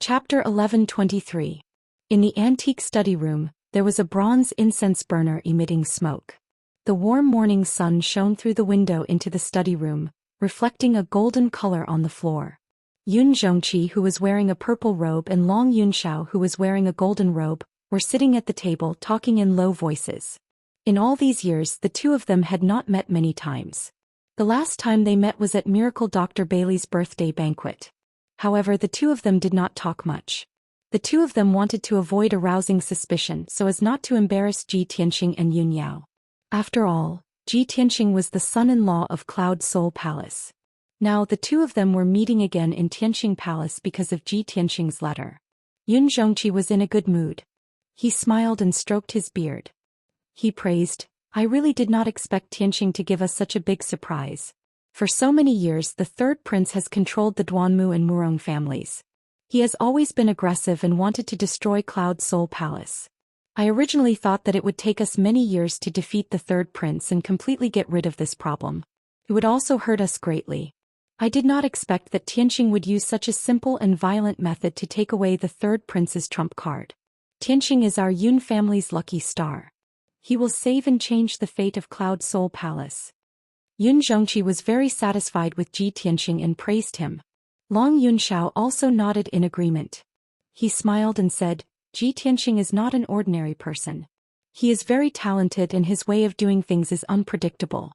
Chapter 11:23. In the antique study room, there was a bronze incense burner emitting smoke. The warm morning sun shone through the window into the study room, reflecting a golden color on the floor. Yun Zhongqi, who was wearing a purple robe, and Long Yunxiao, who was wearing a golden robe, were sitting at the table talking in low voices. In all these years, the 2 of them had not met many times. The last time they met was at Miracle Dr. Bailey's birthday banquet. However, the 2 of them did not talk much. The 2 of them wanted to avoid arousing suspicion so as not to embarrass Ji Tianxing and Yunyao. After all, Ji Tianxing was the son-in-law of Cloud Soul Palace. Now the 2 of them were meeting again in Tianxing Palace because of Ji Tianxing's letter. Yun Zhongqi was in a good mood. He smiled and stroked his beard. He praised, "I really did not expect Tianxing to give us such a big surprise. For so many years, the 3rd prince has controlled the Duanmu and Murong families. He has always been aggressive and wanted to destroy Cloud Soul Palace. I originally thought that it would take us many years to defeat the 3rd prince and completely get rid of this problem. It would also hurt us greatly. I did not expect that Tianxing would use such a simple and violent method to take away the 3rd prince's trump card. Tianxing is our Yun family's lucky star. He will save and change the fate of Cloud Soul Palace." Yun Zhongqi was very satisfied with Ji Tianxing and praised him. Long Yunxiao also nodded in agreement. He smiled and said, "Ji Tianxing is not an ordinary person. He is very talented and his way of doing things is unpredictable.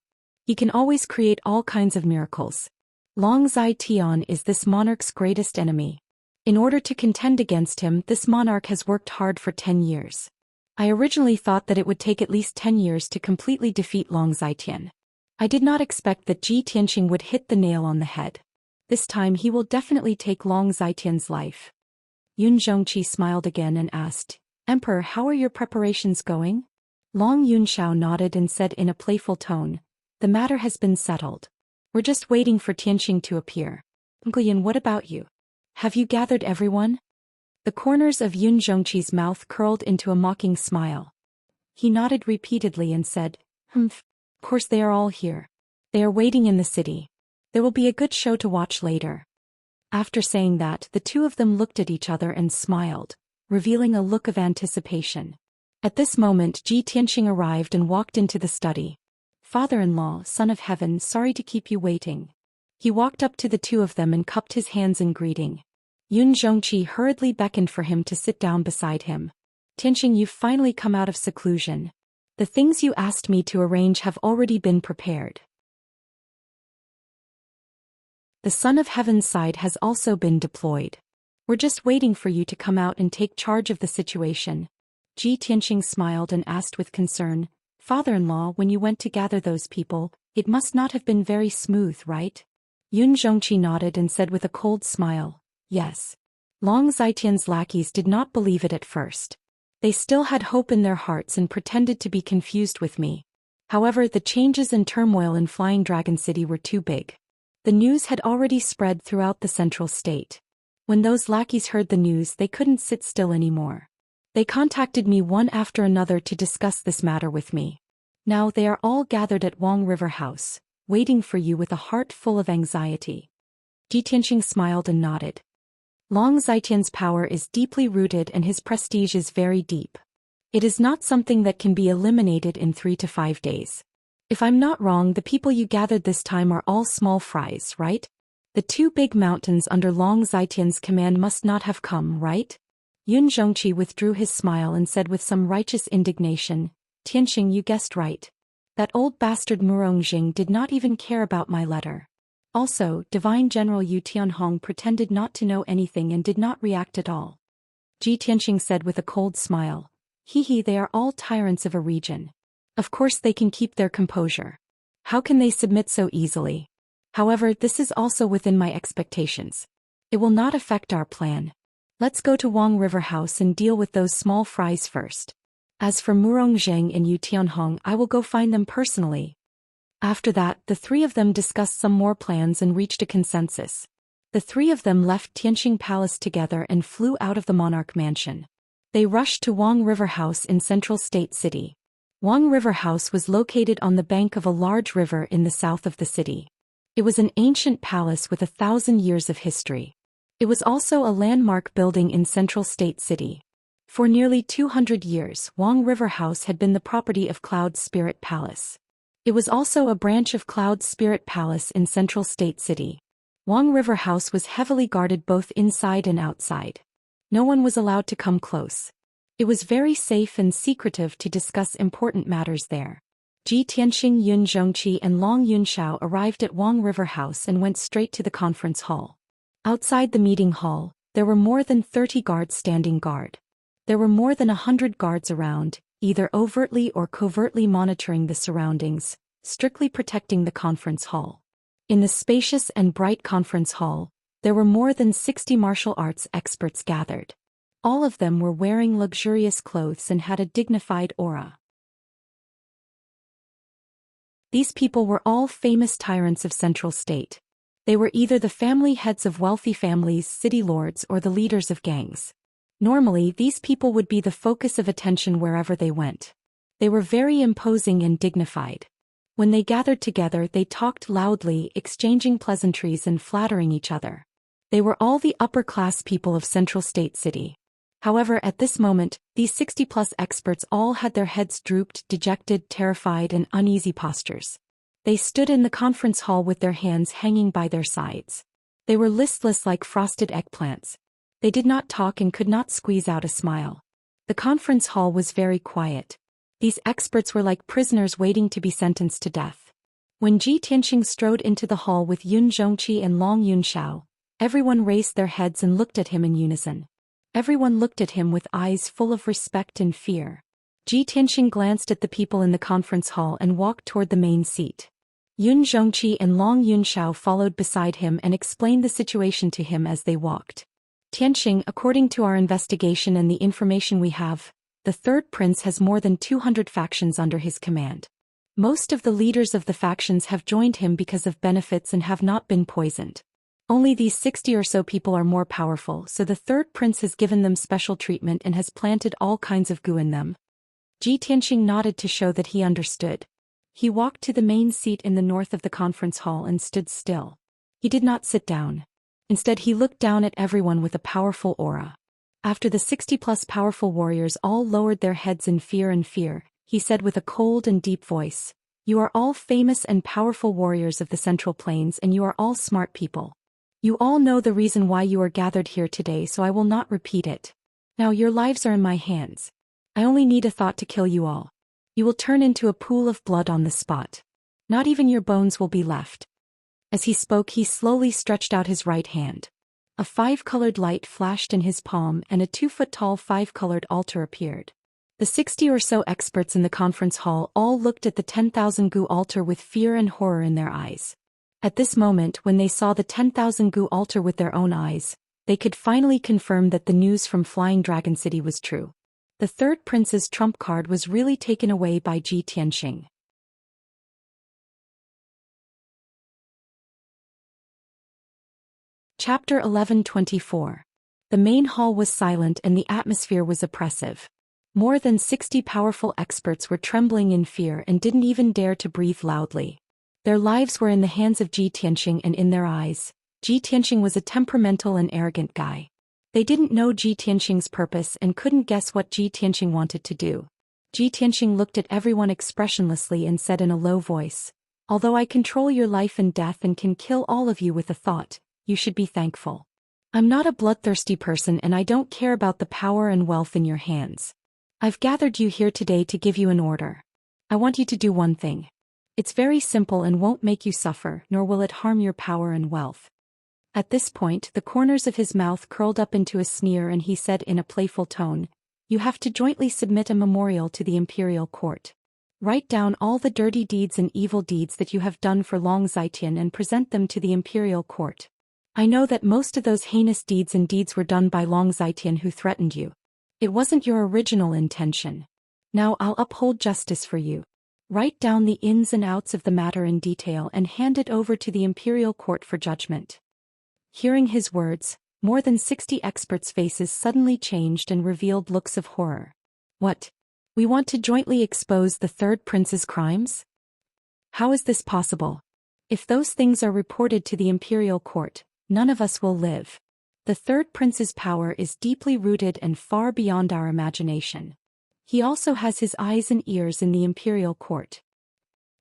He can always create all kinds of miracles. Long Zitian is this monarch's greatest enemy. In order to contend against him, this monarch has worked hard for 10 years. I originally thought that it would take at least 10 years to completely defeat Long Zitian. I did not expect that Ji Tianxing would hit the nail on the head. This time he will definitely take Long Zitian's life." Yun Zhongqi smiled again and asked, "Emperor, how are your preparations going?" Long Yunxiao nodded and said in a playful tone, "The matter has been settled. We're just waiting for Tianxing to appear. Uncle Yin, what about you? Have you gathered everyone?" The corners of Yun Zhongqi's mouth curled into a mocking smile. He nodded repeatedly and said, Of course they are all here. They are waiting in the city. There will be a good show to watch later." After saying that, the two of them looked at each other and smiled, revealing a look of anticipation. At this moment Ji Tianxing arrived and walked into the study. "Father-in-law, son of heaven, sorry to keep you waiting." He walked up to the two of them and cupped his hands in greeting. Yun Zhongqi hurriedly beckoned for him to sit down beside him. "Tianxing, you've finally come out of seclusion. The things you asked me to arrange have already been prepared. The Son of Heaven's side has also been deployed. We're just waiting for you to come out and take charge of the situation." Ji Tianxing smiled and asked with concern, "Father-in-law, when you went to gather those people, it must not have been very smooth, right?" Yun Zhongqi nodded and said with a cold smile, "Yes." Long Zitian's lackeys did not believe it at first. They still had hope in their hearts and pretended to be confused with me. However, the changes and turmoil in Flying Dragon City were too big. The news had already spread throughout the central state. When those lackeys heard the news, they couldn't sit still anymore. They contacted me one after another to discuss this matter with me. Now they are all gathered at Wang River House, waiting for you with a heart full of anxiety. Ji Tianxing smiled and nodded. Long Zitian's power is deeply rooted and his prestige is very deep. It is not something that can be eliminated in 3 to 5 days. If I'm not wrong, the people you gathered this time are all small fries, right? The two big mountains under Long Zitian's command must not have come, right? Yun Zhongqi withdrew his smile and said with some righteous indignation, "Tianxing, you guessed right. That old bastard Murong did not even care about my letter. Also, Divine General Yu Tianhong pretended not to know anything and did not react at all." Ji Tianxing said with a cold smile, "He, they are all tyrants of a region. Of course they can keep their composure. How can they submit so easily? However, this is also within my expectations. It will not affect our plan. Let's go to Wang River House and deal with those small fries first. As for Murong and Yu Tianhong, I will go find them personally." After that, the three of them discussed some more plans and reached a consensus. The three of them left Tianxing Palace together and flew out of the Monarch Mansion. They rushed to Wang River House in Central State City. Wang River House was located on the bank of a large river in the south of the city. It was an ancient palace with 1,000 years of history. It was also a landmark building in Central State City. For nearly 200 years, Wang River House had been the property of Cloud Spirit Palace. It was also a branch of Cloud Spirit Palace in Central State City. Wang River House was heavily guarded both inside and outside. No one was allowed to come close. It was very safe and secretive to discuss important matters there. Ji Tianxing, Yun Zhongqi and Long Yunxiao arrived at Wang River House and went straight to the conference hall. Outside the meeting hall, there were more than 30 guards standing guard. There were more than 100 guards around, either overtly or covertly monitoring the surroundings, strictly protecting the conference hall. In the spacious and bright conference hall, there were more than 60 martial arts experts gathered. All of them were wearing luxurious clothes and had a dignified aura. These people were all famous tyrants of Central State. They were either the family heads of wealthy families, city lords, or the leaders of gangs. Normally, these people would be the focus of attention wherever they went. They were very imposing and dignified. When they gathered together, they talked loudly, exchanging pleasantries and flattering each other. They were all the upper-class people of Central State City. However, at this moment, these 60-plus experts all had their heads drooped, dejected, terrified, and uneasy postures. They stood in the conference hall with their hands hanging by their sides. They were listless like frosted eggplants. They did not talk and could not squeeze out a smile. The conference hall was very quiet. These experts were like prisoners waiting to be sentenced to death. When Ji Tianxing strode into the hall with Yun Zhongqi and Long Yunxiao, everyone raised their heads and looked at him in unison. Everyone looked at him with eyes full of respect and fear. Ji Tianxing glanced at the people in the conference hall and walked toward the main seat. Yun Zhongqi and Long Yunxiao followed beside him and explained the situation to him as they walked. "Tianxing, according to our investigation and the information we have, the third prince has more than 200 factions under his command. Most of the leaders of the factions have joined him because of benefits and have not been poisoned. Only these 60 or so people are more powerful, so the third prince has given them special treatment and has planted all kinds of goo in them." Ji Tianxing nodded to show that he understood. He walked to the main seat in the north of the conference hall and stood still. He did not sit down. Instead, he looked down at everyone with a powerful aura. After the 60-plus powerful warriors all lowered their heads in fear, he said with a cold and deep voice, "You are all famous and powerful warriors of the Central Plains, and you are all smart people. You all know the reason why you are gathered here today, so I will not repeat it. Now your lives are in my hands. I only need a thought to kill you all. You will turn into a pool of blood on the spot. Not even your bones will be left." As he spoke, he slowly stretched out his right hand. A 5-colored light flashed in his palm, and a 2-foot-tall 5-colored altar appeared. The 60 or so experts in the conference hall all looked at the 10,000 gu altar with fear and horror in their eyes. At this moment, when they saw the 10,000 gu altar with their own eyes, they could finally confirm that the news from Flying Dragon City was true. The third prince's trump card was really taken away by Zhou Xian. Chapter 11:24. The main hall was silent and the atmosphere was oppressive. More than 60 powerful experts were trembling in fear and didn't even dare to breathe loudly. Their lives were in the hands of Zhou Xian, and in their eyes, Zhou Xian was a temperamental and arrogant guy. They didn't know Zhou Xian's purpose and couldn't guess what Zhou Xian wanted to do. Zhou Xian looked at everyone expressionlessly and said in a low voice, "Although I control your life and death and can kill all of you with a thought, you should be thankful. I'm not a bloodthirsty person and I don't care about the power and wealth in your hands. I've gathered you here today to give you an order. I want you to do one thing. It's very simple and won't make you suffer, nor will it harm your power and wealth." At this point, the corners of his mouth curled up into a sneer and he said in a playful tone, "You have to jointly submit a memorial to the imperial court. Write down all the dirty deeds and evil deeds that you have done for Long Xian and present them to the imperial court. I know that most of those heinous deeds were done by Long Xian who threatened you. It wasn't your original intention. Now I'll uphold justice for you. Write down the ins and outs of the matter in detail and hand it over to the imperial court for judgment." Hearing his words, more than 60 experts' faces suddenly changed and revealed looks of horror. "What? We want to jointly expose the third prince's crimes? How is this possible? If those things are reported to the imperial court, none of us will live. The third prince's power is deeply rooted and far beyond our imagination. He also has his eyes and ears in the imperial court.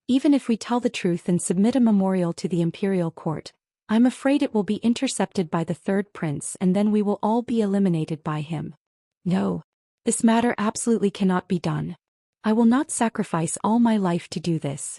Even if we tell the truth and submit a memorial to the imperial court, I'm afraid it will be intercepted by the third prince and then we will all be eliminated by him. No. This matter absolutely cannot be done. I will not sacrifice all my life to do this."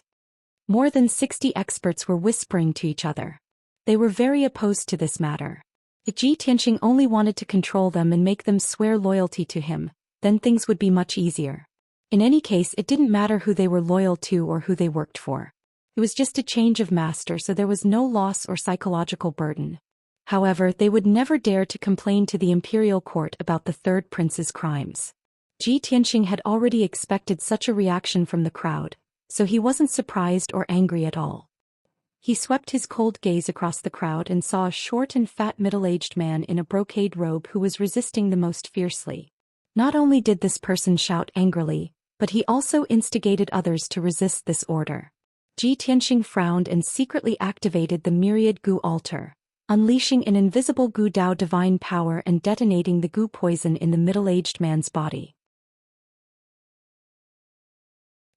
More than 60 experts were whispering to each other. They were very opposed to this matter. If Zhou Xian only wanted to control them and make them swear loyalty to him, then things would be much easier. In any case, it didn't matter who they were loyal to or who they worked for. It was just a change of master, so there was no loss or psychological burden. However, they would never dare to complain to the imperial court about the third prince's crimes. Zhou Xian had already expected such a reaction from the crowd, so he wasn't surprised or angry at all. He swept his cold gaze across the crowd and saw a short and fat middle-aged man in a brocade robe who was resisting the most fiercely. Not only did this person shout angrily, but he also instigated others to resist this order. Zhou Xian frowned and secretly activated the myriad gu altar, unleashing an invisible gu dao divine power and detonating the gu poison in the middle-aged man's body.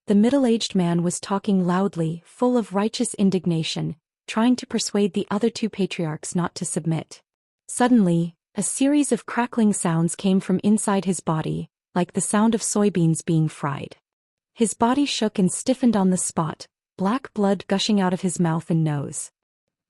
The middle-aged man was talking loudly, full of righteous indignation, trying to persuade the other two patriarchs not to submit. Suddenly, a series of crackling sounds came from inside his body, like the sound of soybeans being fried. His body shook and stiffened on the spot, black blood gushing out of his mouth and nose.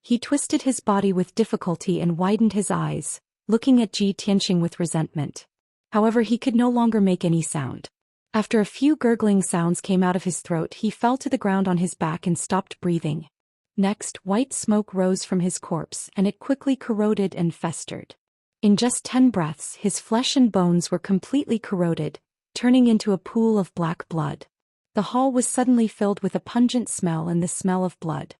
He twisted his body with difficulty and widened his eyes, looking at Zhou Xian with resentment. However, he could no longer make any sound. After a few gurgling sounds came out of his throat, he fell to the ground on his back and stopped breathing. Next, white smoke rose from his corpse and it quickly corroded and festered. In just 10 breaths, his flesh and bones were completely corroded, turning into a pool of black blood. The hall was suddenly filled with a pungent smell and the smell of blood.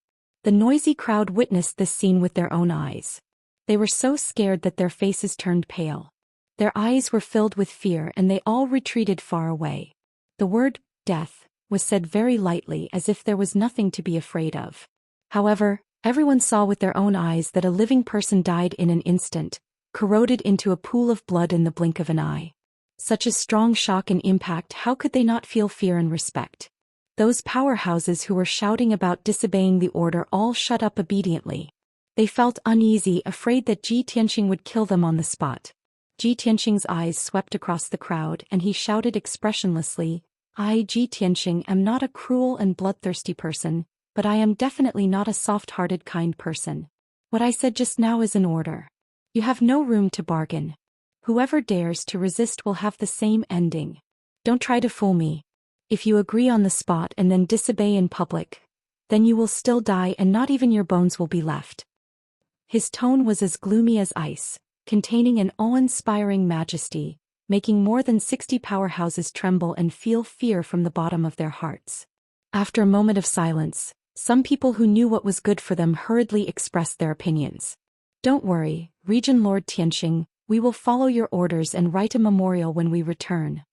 The noisy crowd witnessed this scene with their own eyes. They were so scared that their faces turned pale. Their eyes were filled with fear and they all retreated far away. The word, death, was said very lightly as if there was nothing to be afraid of. However, Everyone saw with their own eyes that a living person died in an instant, corroded into a pool of blood in the blink of an eye. Such a strong shock and impact, how could they not feel fear and respect? Those powerhouses who were shouting about disobeying the order all shut up obediently. They felt uneasy, afraid that Ji Tianxing would kill them on the spot. Ji Tianxing's eyes swept across the crowd and he shouted expressionlessly, "I, Ji Tianxing, am not a cruel and bloodthirsty person, but I am definitely not a soft-hearted kind person. What I said just now is an order. You have no room to bargain. Whoever dares to resist will have the same ending. Don't try to fool me. If you agree on the spot and then disobey in public, then you will still die and not even your bones will be left." His tone was as gloomy as ice, containing an awe-inspiring majesty, making more than 60 powerhouses tremble and feel fear from the bottom of their hearts. After a moment of silence, some people who knew what was good for them hurriedly expressed their opinions. "Don't worry, Regent Lord Tianxing, we will follow your orders and write a memorial when we return.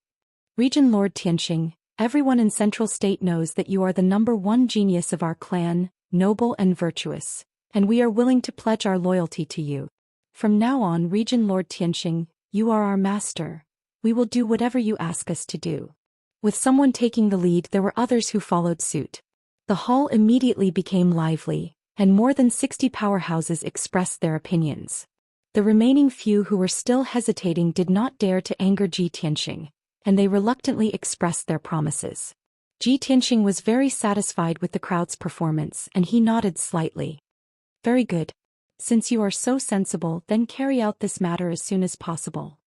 Regent Lord Tianxing, everyone in Central State knows that you are the #1 genius of our clan, noble and virtuous, and we are willing to pledge our loyalty to you. From now on, Regent Lord Tianxing, you are our master. We will do whatever you ask us to do." With someone taking the lead, there were others who followed suit. The hall immediately became lively, and more than 60 powerhouses expressed their opinions. The remaining few who were still hesitating did not dare to anger Ji Tianxing, and they reluctantly expressed their promises. Ji Tianxing was very satisfied with the crowd's performance and he nodded slightly. "Very good. Since you are so sensible, then carry out this matter as soon as possible.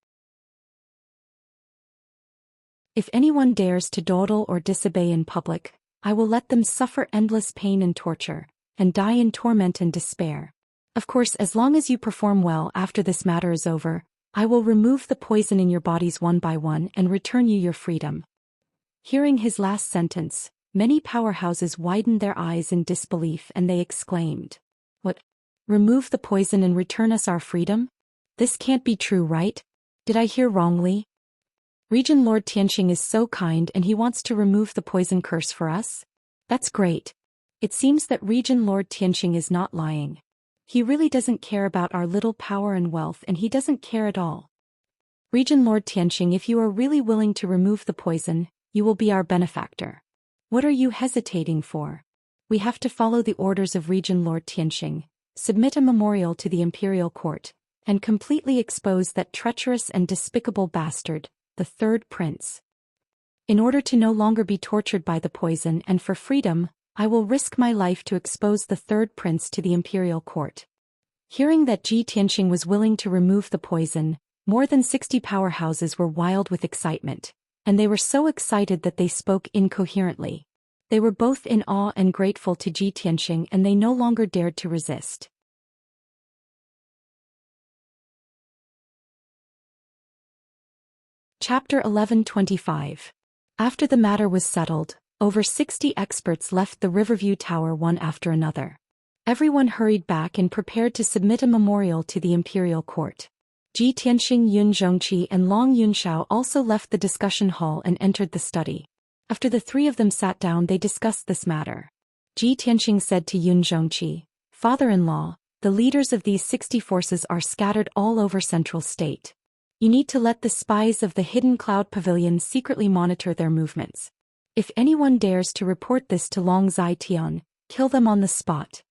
If anyone dares to dawdle or disobey in public, I will let them suffer endless pain and torture, and die in torment and despair. Of course, as long as you perform well after this matter is over, I will remove the poison in your bodies one by one and return you your freedom." Hearing his last sentence, many powerhouses widened their eyes in disbelief and they exclaimed, "What? Remove the poison and return us our freedom? This can't be true, right? Did I hear wrongly? Regent Lord Tianxing is so kind and he wants to remove the poison curse for us? That's great. It seems that Regent Lord Tianxing is not lying. He really doesn't care about our little power and wealth, and he doesn't care at all. Regent Lord Tianxing, if you are really willing to remove the poison, you will be our benefactor. What are you hesitating for? We have to follow the orders of Regent Lord Tianxing, submit a memorial to the imperial court, and completely expose that treacherous and despicable bastard, the third prince. In order to no longer be tortured by the poison and for freedom, I will risk my life to expose the third prince to the imperial court." Hearing that Ji Tianxing was willing to remove the poison, more than 60 powerhouses were wild with excitement, and they were so excited that they spoke incoherently. They were both in awe and grateful to Ji Tianxing, and they no longer dared to resist. Chapter 11:25. After the matter was settled, over 60 experts left the Riverview Tower one after another. Everyone hurried back and prepared to submit a memorial to the imperial court. Ji Tianxing, Yun Zhongqi and Long Yunxiao also left the discussion hall and entered the study. After the three of them sat down, they discussed this matter. Ji Tianxing said to Yun Zhongqi, "Father-in-law, the leaders of these 60 forces are scattered all over Central State. You need to let the spies of the Hidden Cloud Pavilion secretly monitor their movements. If anyone dares to report this to Long Zhaitian, kill them on the spot."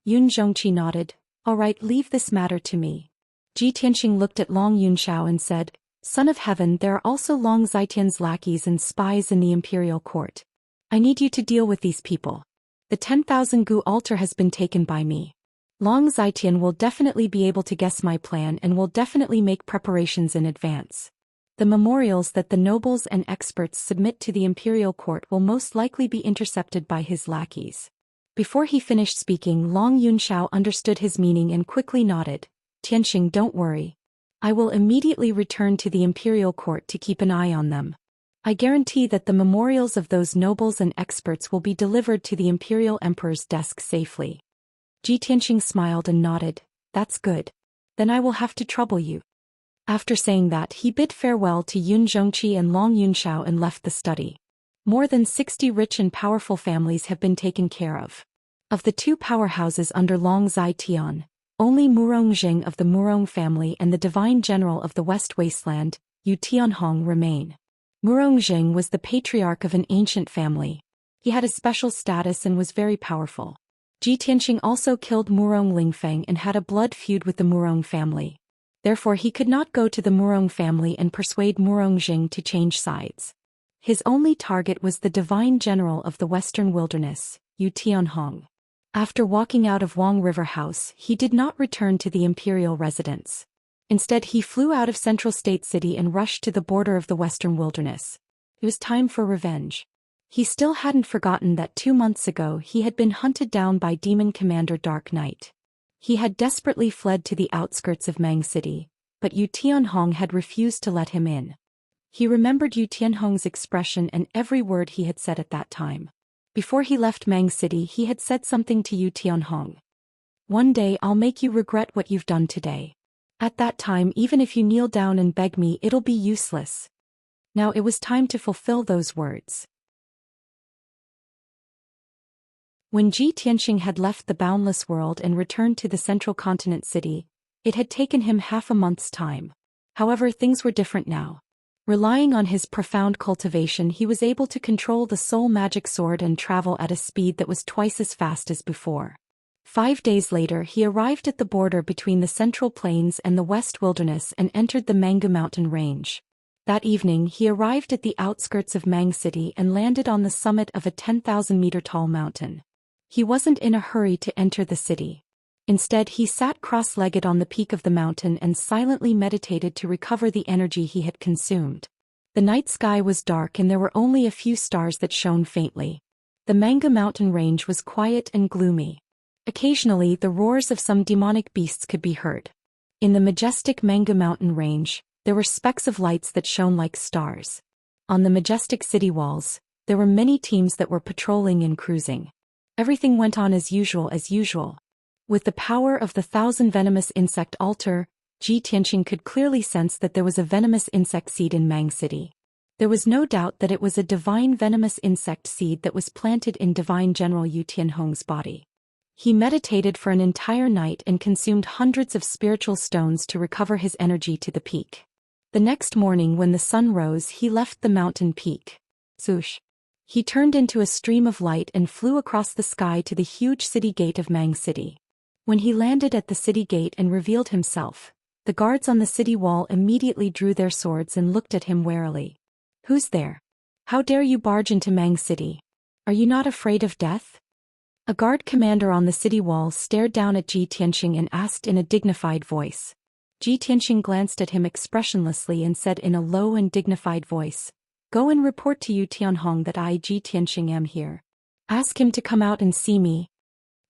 Yun Zhongqi nodded. "All right, leave this matter to me." Ji Tianxing looked at Long Yunxiao and said, "Son of Heaven, there are also Long Zhaitian's lackeys and spies in the imperial court. I need you to deal with these people. The 10,000 gu altar has been taken by me. Long Zhaitian will definitely be able to guess my plan and will definitely make preparations in advance. The memorials that the nobles and experts submit to the imperial court will most likely be intercepted by his lackeys." Before he finished speaking, Long Yunxiao understood his meaning and quickly nodded. "Tianxing, don't worry. I will immediately return to the imperial court to keep an eye on them. I guarantee that the memorials of those nobles and experts will be delivered to the imperial emperor's desk safely." Ji Tianxing smiled and nodded. "That's good. Then I will have to trouble you." After saying that, he bid farewell to Yun Zhongqi and Long Yunxiao and left the study. More than 60 rich and powerful families have been taken care of. Of the two powerhouses under Long Zai Tian, only Murong Jing of the Murong family and the divine general of the West Wasteland, Yu Tianhong, remain. Murong Jing was the patriarch of an ancient family. He had a special status and was very powerful. Ji Tianxing also killed Murong Lingfeng and had a blood feud with the Murong family. Therefore he could not go to the Murong family and persuade Murong Jing to change sides. His only target was the divine general of the Western Wilderness, Yu Tianhong. After walking out of Wang River House, he did not return to the imperial residence. Instead he flew out of Central State City and rushed to the border of the Western Wilderness. It was time for revenge. He still hadn't forgotten that 2 months ago he had been hunted down by Demon Commander Dark Knight. He had desperately fled to the outskirts of Mang City, but Yu Tianhong had refused to let him in. He remembered Yu Tianhong's expression and every word he had said at that time. Before he left Mang City he had said something to Yu Tianhong. "One day I'll make you regret what you've done today. At that time even if you kneel down and beg me it'll be useless." Now it was time to fulfill those words. When Ji Tianxing had left the boundless world and returned to the central continent city, it had taken him half a month's time. However, things were different now. Relying on his profound cultivation, he was able to control the soul magic sword and travel at a speed that was twice as fast as before. 5 days later he arrived at the border between the Central Plains and the West Wilderness and entered the Mangu mountain range. That evening he arrived at the outskirts of Mang City and landed on the summit of a 10,000-meter tall mountain. He wasn't in a hurry to enter the city. Instead he sat cross-legged on the peak of the mountain and silently meditated to recover the energy he had consumed. The night sky was dark and there were only a few stars that shone faintly. The Mangu mountain range was quiet and gloomy. Occasionally the roars of some demonic beasts could be heard. In the majestic Mangu mountain range, there were specks of lights that shone like stars. On the majestic city walls, there were many teams that were patrolling and cruising. Everything went on as usual. With the power of the 1,000 venomous insect altar, Ji Tianxing could clearly sense that there was a venomous insect seed in Mang City. There was no doubt that it was a divine venomous insect seed that was planted in divine General Yu Tianhong's body. He meditated for an entire night and consumed hundreds of spiritual stones to recover his energy to the peak. The next morning when the sun rose he left the mountain peak. Swoosh! He turned into a stream of light and flew across the sky to the huge city gate of Mang City. When he landed at the city gate and revealed himself, the guards on the city wall immediately drew their swords and looked at him warily. "Who's there? How dare you barge into Mang City? Are you not afraid of death?" A guard commander on the city wall stared down at Ji Tianxing and asked in a dignified voice. Ji Tianxing glanced at him expressionlessly and said in a low and dignified voice, "Go and report to Yu Tianhong that I, Ji Tianxing, am here. Ask him to come out and see me."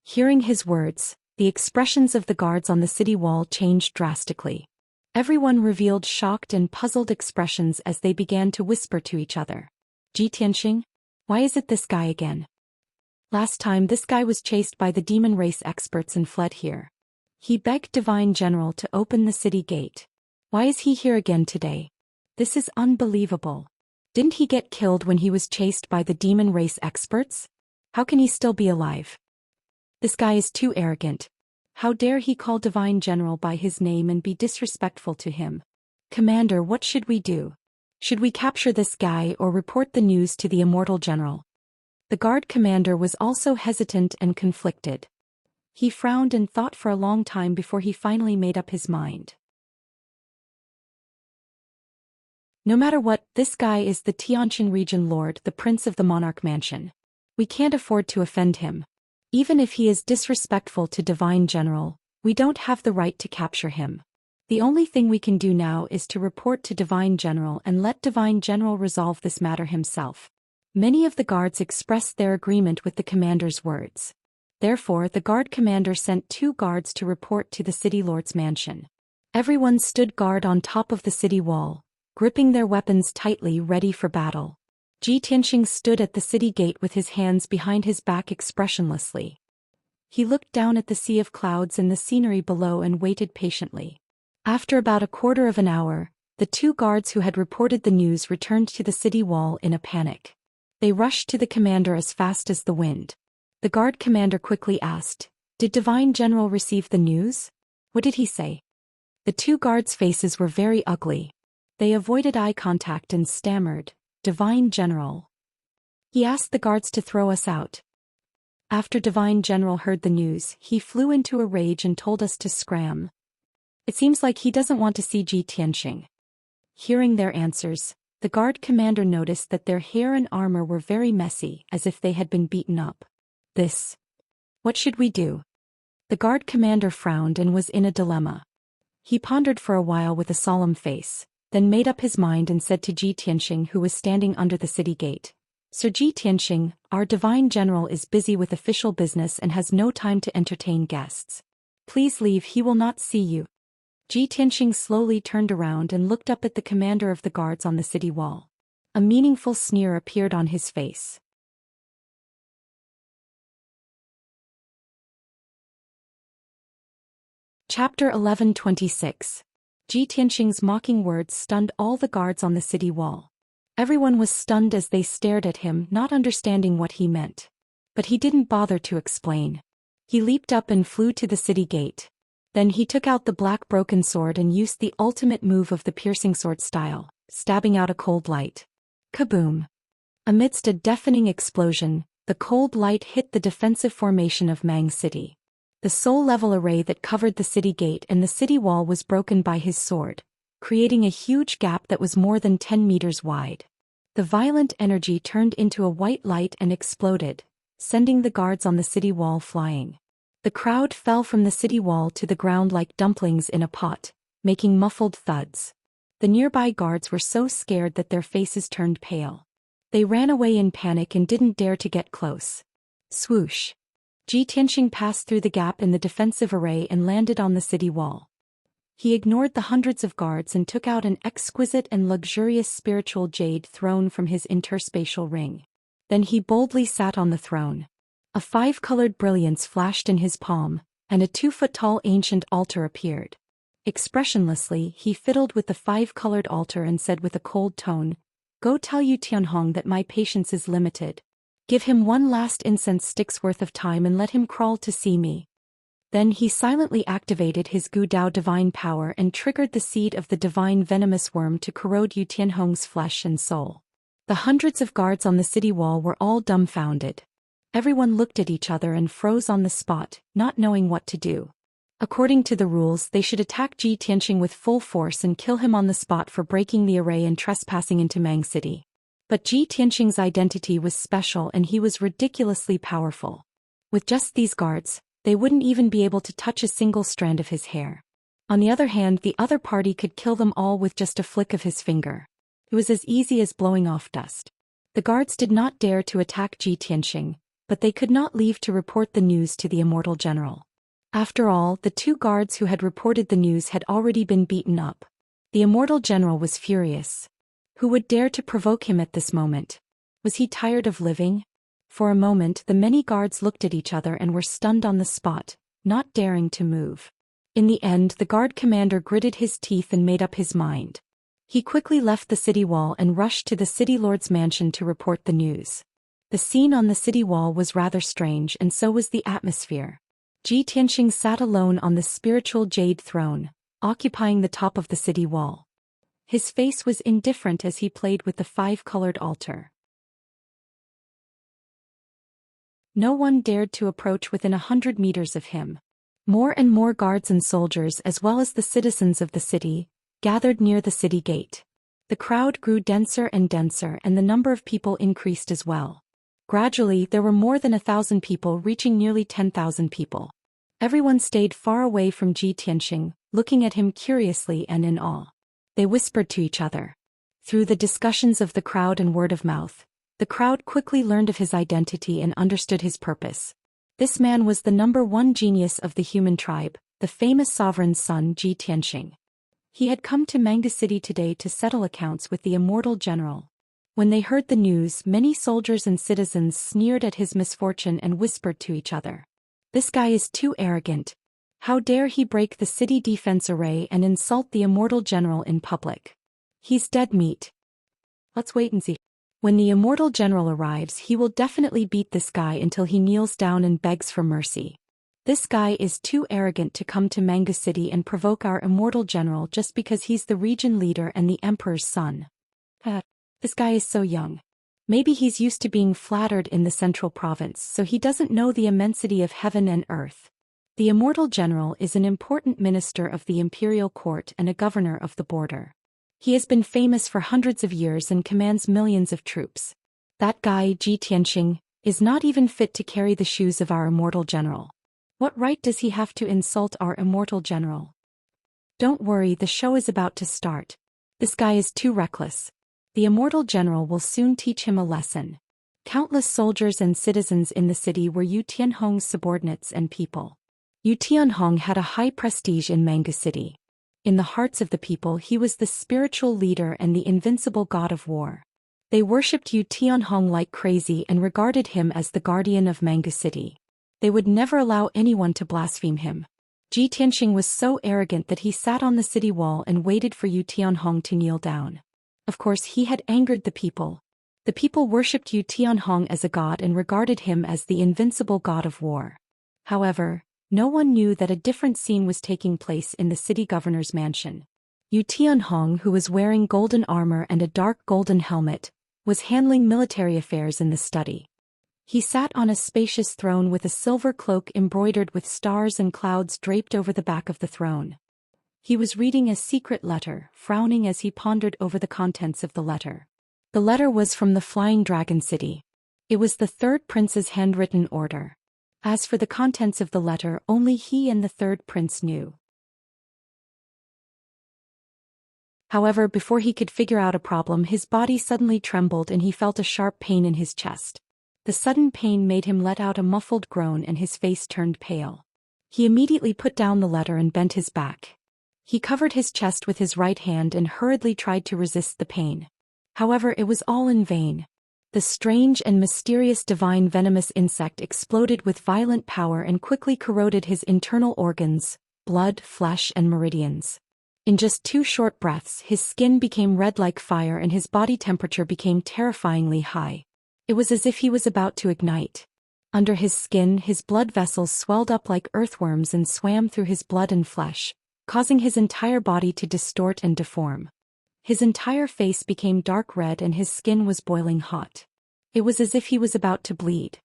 Hearing his words, the expressions of the guards on the city wall changed drastically. Everyone revealed shocked and puzzled expressions as they began to whisper to each other. "Ji Tianxing? Why is it this guy again? Last time this guy was chased by the demon race experts and fled here. He begged Divine General to open the city gate. Why is he here again today? This is unbelievable. Didn't he get killed when he was chased by the demon race experts? How can he still be alive? This guy is too arrogant. How dare he call Divine General by his name and be disrespectful to him? Commander, what should we do? Should we capture this guy or report the news to the Immortal General?" The guard commander was also hesitant and conflicted. He frowned and thought for a long time before he finally made up his mind. "No matter what, this guy is the Tianjin region lord, the prince of the monarch mansion. We can't afford to offend him. Even if he is disrespectful to Divine General, we don't have the right to capture him. The only thing we can do now is to report to Divine General and let Divine General resolve this matter himself." Many of the guards expressed their agreement with the commander's words. Therefore, the guard commander sent 2 guards to report to the city lord's mansion. Everyone stood guard on top of the city wall, gripping their weapons tightly, ready for battle. Ji Tianxing stood at the city gate with his hands behind his back expressionlessly. He looked down at the sea of clouds and the scenery below and waited patiently. After about a quarter of an hour, the 2 guards who had reported the news returned to the city wall in a panic. They rushed to the commander as fast as the wind. The guard commander quickly asked, "Did Divine General receive the news?" "What did he say?" The two guards' faces were very ugly. They avoided eye contact and stammered, "Divine General." "He asked the guards to throw us out." After Divine General heard the news, he flew into a rage and told us to scram. "It seems like he doesn't want to see Ji Tianxing." Hearing their answers, the guard commander noticed that their hair and armor were very messy, as if they had been beaten up. What should we do?" The guard commander frowned and was in a dilemma. He pondered for a while with a solemn face, then made up his mind and said to Ji Tianxing, who was standing under the city gate, "Sir Ji Tianxing, our Divine General is busy with official business and has no time to entertain guests. Please leave, he will not see you." Ji Tianxing slowly turned around and looked up at the commander of the guards on the city wall. A meaningful sneer appeared on his face. Chapter 11:26. Ji Tianxing's mocking words stunned all the guards on the city wall. Everyone was stunned as they stared at him, not understanding what he meant. But he didn't bother to explain. He leaped up and flew to the city gate. Then he took out the black broken sword and used the ultimate move of the piercing sword style, stabbing out a cold light. Kaboom! Amidst a deafening explosion, the cold light hit the defensive formation of Mang City. The soul-level array that covered the city gate and the city wall was broken by his sword, creating a huge gap that was more than 10 meters wide. The violent energy turned into a white light and exploded, sending the guards on the city wall flying. The crowd fell from the city wall to the ground like dumplings in a pot, making muffled thuds. The nearby guards were so scared that their faces turned pale. They ran away in panic and didn't dare to get close. Swoosh! Ji Tianxing passed through the gap in the defensive array and landed on the city wall. He ignored the hundreds of guards and took out an exquisite and luxurious spiritual jade throne from his interspatial ring. Then he boldly sat on the throne. A 5-colored brilliance flashed in his palm, and a 2-foot-tall ancient altar appeared. Expressionlessly, he fiddled with the 5-colored altar and said with a cold tone, "Go tell Yu Tianhong that my patience is limited. Give him one last incense stick's worth of time and let him crawl to see me." Then he silently activated his Gu Dao divine power and triggered the seed of the divine venomous worm to corrode Yu Tianhong's flesh and soul. The hundreds of guards on the city wall were all dumbfounded. Everyone looked at each other and froze on the spot, not knowing what to do. According to the rules, they should attack Ji Tianxing with full force and kill him on the spot for breaking the array and trespassing into Mang City. But Ji Tianxing's identity was special and he was ridiculously powerful. With just these guards, they wouldn't even be able to touch a single strand of his hair. On the other hand, the other party could kill them all with just a flick of his finger. It was as easy as blowing off dust. The guards did not dare to attack Ji Tianxing, but they could not leave to report the news to the Immortal General. After all, the 2 guards who had reported the news had already been beaten up. The Immortal General was furious. Who would dare to provoke him at this moment? Was he tired of living? For a moment, the many guards looked at each other and were stunned on the spot, not daring to move. In the end, the guard commander gritted his teeth and made up his mind. He quickly left the city wall and rushed to the city lord's mansion to report the news. The scene on the city wall was rather strange, and so was the atmosphere. Ji Tianxing sat alone on the spiritual jade throne, occupying the top of the city wall. His face was indifferent as he played with the 5-colored altar. No one dared to approach within 100 meters of him. More and more guards and soldiers, as well as the citizens of the city, gathered near the city gate. The crowd grew denser and denser, and the number of people increased as well. Gradually, there were more than 1,000 people, reaching nearly 10,000 people. Everyone stayed far away from Ji Tianxing, looking at him curiously and in awe. They whispered to each other. Through the discussions of the crowd and word of mouth, the crowd quickly learned of his identity and understood his purpose. This man was the #1 genius of the human tribe, the famous sovereign's son Ji Tianxing. He had come to Manga City today to settle accounts with the Immortal General. When they heard the news, many soldiers and citizens sneered at his misfortune and whispered to each other. "This guy is too arrogant. How dare he break the city defense array and insult the Immortal General in public? He's dead meat. Let's wait and see." When the Immortal General arrives, he will definitely beat this guy until he kneels down and begs for mercy. This guy is too arrogant to come to Manga City and provoke our Immortal General just because he's the region leader and the Emperor's son. This guy is so young. Maybe he's used to being flattered in the Central Province, so he doesn't know the immensity of heaven and earth. The Immortal General is an important minister of the Imperial Court and a governor of the border. He has been famous for hundreds of years and commands millions of troops. That guy, Ji Tianxing, is not even fit to carry the shoes of our Immortal General. What right does he have to insult our Immortal General? Don't worry, the show is about to start. This guy is too reckless. The Immortal General will soon teach him a lesson. Countless soldiers and citizens in the city were Yu Tianhong's subordinates and people. Yu Tianhong had a high prestige in Manga City. In the hearts of the people, he was the spiritual leader and the invincible god of war. They worshipped Yu Tianhong like crazy and regarded him as the guardian of Manga City. They would never allow anyone to blaspheme him. Ji Tianxing was so arrogant that he sat on the city wall and waited for Yu Tianhong to kneel down. Of course, he had angered the people. The people worshipped Yu Tianhong as a god and regarded him as the invincible god of war. However, no one knew that a different scene was taking place in the city governor's mansion. Yu Tianhong, who was wearing golden armor and a dark golden helmet, was handling military affairs in the study. He sat on a spacious throne with a silver cloak embroidered with stars and clouds draped over the back of the throne. He was reading a secret letter, frowning as he pondered over the contents of the letter. The letter was from the Flying Dragon City. It was the third prince's handwritten order. As for the contents of the letter, only he and the third prince knew. However, before he could figure out a problem, his body suddenly trembled and he felt a sharp pain in his chest. The sudden pain made him let out a muffled groan and his face turned pale. He immediately put down the letter and bent his back. He covered his chest with his right hand and hurriedly tried to resist the pain. However, it was all in vain. The strange and mysterious divine venomous insect exploded with violent power and quickly corroded his internal organs, blood, flesh, and meridians. In just 2 short breaths, his skin became red like fire and his body temperature became terrifyingly high. It was as if he was about to ignite. Under his skin, his blood vessels swelled up like earthworms and swam through his blood and flesh, causing his entire body to distort and deform. His entire face became dark red and his skin was boiling hot. It was as if he was about to bleed.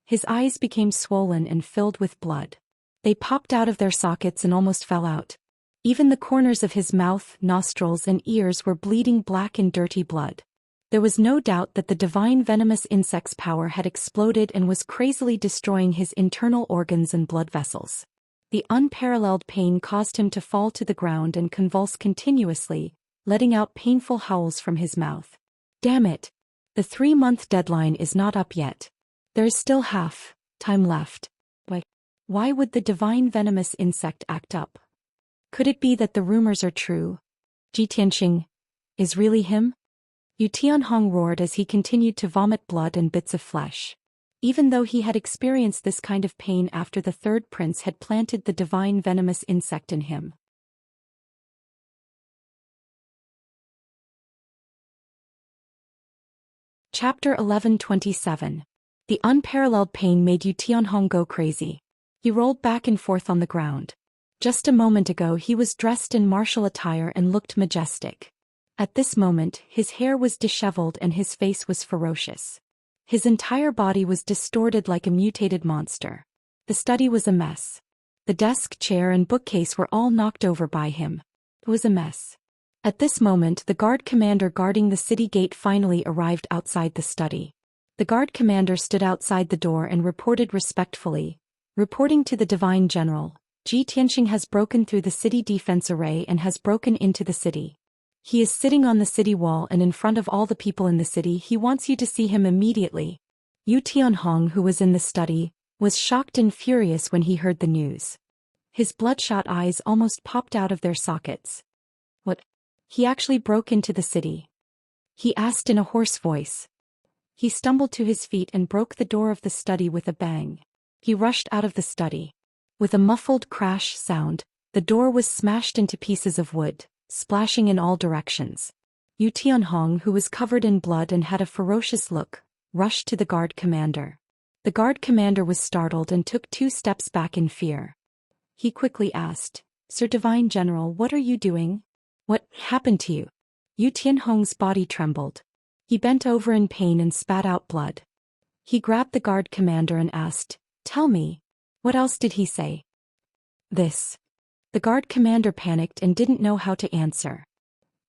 His eyes became swollen and filled with blood. They popped out of their sockets and almost fell out. Even the corners of his mouth, nostrils, and ears were bleeding black and dirty blood. There was no doubt that the divine venomous insect's power had exploded and was crazily destroying his internal organs and blood vessels. The unparalleled pain caused him to fall to the ground and convulse continuously, letting out painful howls from his mouth. Damn it! The 3-month deadline is not up yet. There is still half time left. But why would the divine venomous insect act up? Could it be that the rumors are true? Ji Tianxing is really him? Yu Tianhong roared as he continued to vomit blood and bits of flesh. Even though he had experienced this kind of pain after the third prince had planted the divine venomous insect in him. Chapter 1127. The unparalleled pain made Yu Tianhong go crazy. He rolled back and forth on the ground. Just a moment ago he was dressed in martial attire and looked majestic. At this moment, his hair was disheveled and his face was ferocious. His entire body was distorted like a mutated monster. The study was a mess. The desk, chair, and bookcase were all knocked over by him. It was a mess. At this moment, the guard commander guarding the city gate finally arrived outside the study. The guard commander stood outside the door and reported respectfully, reporting to the divine general, Ji Tianxing has broken through the city defense array and has broken into the city. He is sitting on the city wall and in front of all the people in the city. He wants you to see him immediately. Yu Tianhong, who was in the study, was shocked and furious when he heard the news. His bloodshot eyes almost popped out of their sockets. What? He actually broke into the city? He asked in a hoarse voice. He stumbled to his feet and broke the door of the study with a bang. He rushed out of the study. With a muffled crash sound, the door was smashed into pieces of wood, splashing in all directions. Yu Tianhong, who was covered in blood and had a ferocious look, rushed to the guard commander. The guard commander was startled and took 2 steps back in fear. He quickly asked, "Sir Divine General, what are you doing? What happened to you?" Yu Tianhong's body trembled. He bent over in pain and spat out blood. He grabbed the guard commander and asked, "Tell me, what else did he say?" "This." The guard commander panicked and didn't know how to answer.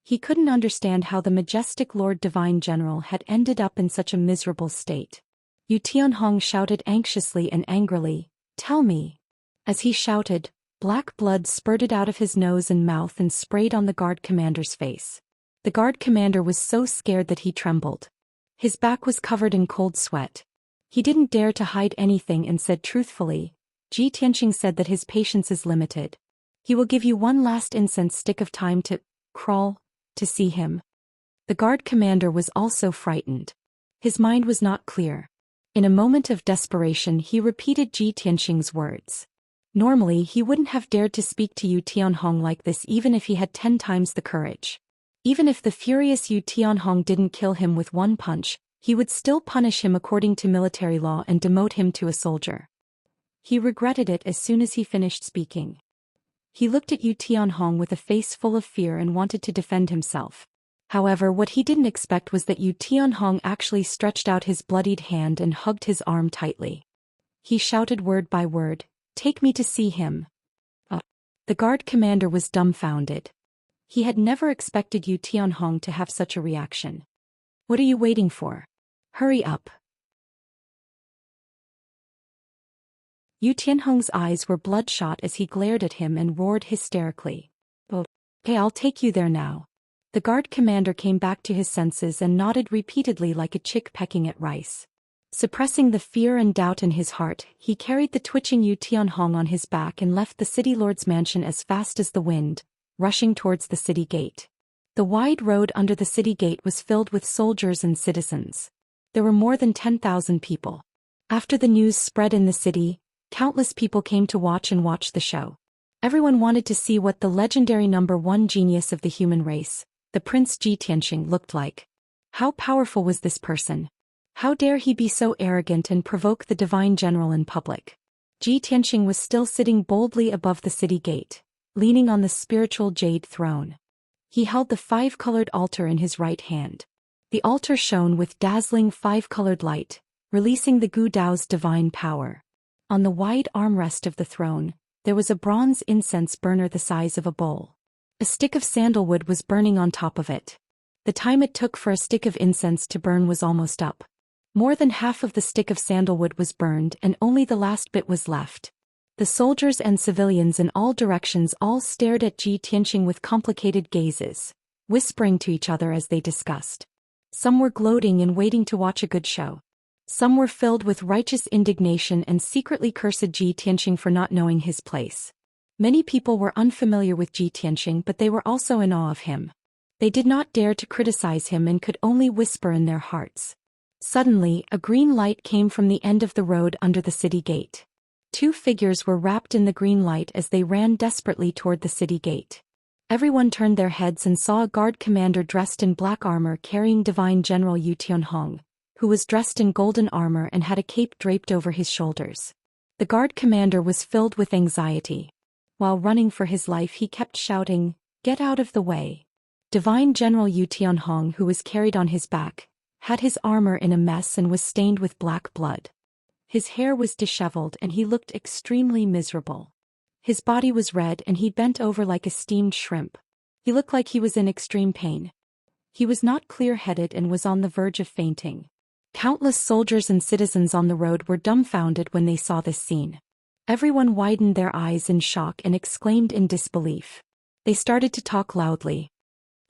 He couldn't understand how the majestic Lord Divine General had ended up in such a miserable state. Yu Tianhong shouted anxiously and angrily, "Tell me." As he shouted, black blood spurted out of his nose and mouth and sprayed on the guard commander's face. The guard commander was so scared that he trembled. His back was covered in cold sweat. He didn't dare to hide anything and said truthfully, "Ji Tianxing said that his patience is limited. He will give you one last incense stick of time to crawl to see him." The guard commander was also frightened. His mind was not clear. In a moment of desperation he repeated Ji Tianxing's words. Normally he wouldn't have dared to speak to Yu Tianhong like this even if he had 10 times the courage. Even if the furious Yu Tianhong didn't kill him with one punch, he would still punish him according to military law and demote him to a soldier. He regretted it as soon as he finished speaking. He looked at Yu Tianhong with a face full of fear and wanted to defend himself. However, what he didn't expect was that Yu Tianhong actually stretched out his bloodied hand and hugged his arm tightly. He shouted word by word, "Take me to see him." The guard commander was dumbfounded. He had never expected Yu Tianhong to have such a reaction. "What are you waiting for? Hurry up." Yu Tianhong's eyes were bloodshot as he glared at him and roared hysterically, "Okay, I'll take you there now." The guard commander came back to his senses and nodded repeatedly like a chick pecking at rice. Suppressing the fear and doubt in his heart, he carried the twitching Yu Tianhong on his back and left the city lord's mansion as fast as the wind, rushing towards the city gate. The wide road under the city gate was filled with soldiers and citizens. There were more than 10,000 people. After the news spread in the city, countless people came to watch the show. Everyone wanted to see what the legendary #1 genius of the human race, the Prince Ji Tianxing, looked like. How powerful was this person? How dare he be so arrogant and provoke the Divine General in public? Ji Tianxing was still sitting boldly above the city gate, leaning on the spiritual jade throne. He held the 5-colored altar in his right hand. The altar shone with dazzling 5-colored light, releasing the Gu Dao's divine power. On the wide armrest of the throne, there was a bronze incense burner the size of a bowl. A stick of sandalwood was burning on top of it. The time it took for a stick of incense to burn was almost up. More than half of the stick of sandalwood was burned and only the last bit was left. The soldiers and civilians in all directions all stared at Ji Tianxing with complicated gazes, whispering to each other as they discussed. Some were gloating and waiting to watch a good show. Some were filled with righteous indignation and secretly cursed Ji Tianxing for not knowing his place. Many people were unfamiliar with Ji Tianxing, but they were also in awe of him. They did not dare to criticize him and could only whisper in their hearts. Suddenly, a green light came from the end of the road under the city gate. 2 figures were wrapped in the green light as they ran desperately toward the city gate. Everyone turned their heads and saw a guard commander dressed in black armor carrying Divine General Yu Tianhong, who was dressed in golden armor and had a cape draped over his shoulders. The guard commander was filled with anxiety. While running for his life, he kept shouting, "Get out of the way." Divine General Yu Tianhong, who was carried on his back, had his armor in a mess and was stained with black blood. His hair was disheveled and he looked extremely miserable. His body was red and he bent over like a steamed shrimp. He looked like he was in extreme pain. He was not clear-headed and was on the verge of fainting. Countless soldiers and citizens on the road were dumbfounded when they saw this scene. Everyone widened their eyes in shock and exclaimed in disbelief. They started to talk loudly.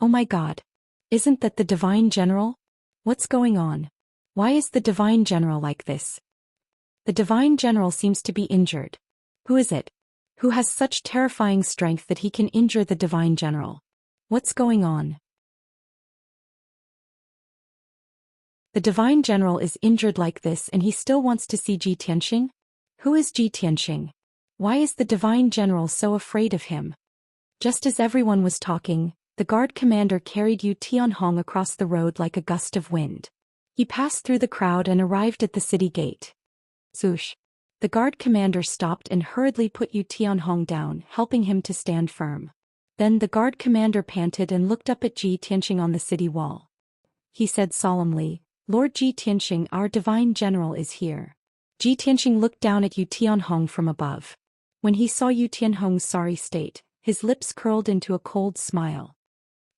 "Oh my God! Isn't that the Divine General? What's going on? Why is the Divine General like this? The Divine General seems to be injured. Who is it? Who has such terrifying strength that he can injure the Divine General? What's going on? The Divine General is injured like this and he still wants to see Ji Tianxing? Who is Ji Tianxing? Why is the Divine General so afraid of him?" Just as everyone was talking, the guard commander carried Yu Tianhong across the road like a gust of wind. He passed through the crowd and arrived at the city gate. Zhoosh! The guard commander stopped and hurriedly put Yu Tianhong down, helping him to stand firm. Then the guard commander panted and looked up at Ji Tianxing on the city wall. He said solemnly, "Lord Ji Tianxing, our divine general is here." Ji Tianxing looked down at Yu Tianhong from above. When he saw Yu Tianhong's sorry state, his lips curled into a cold smile.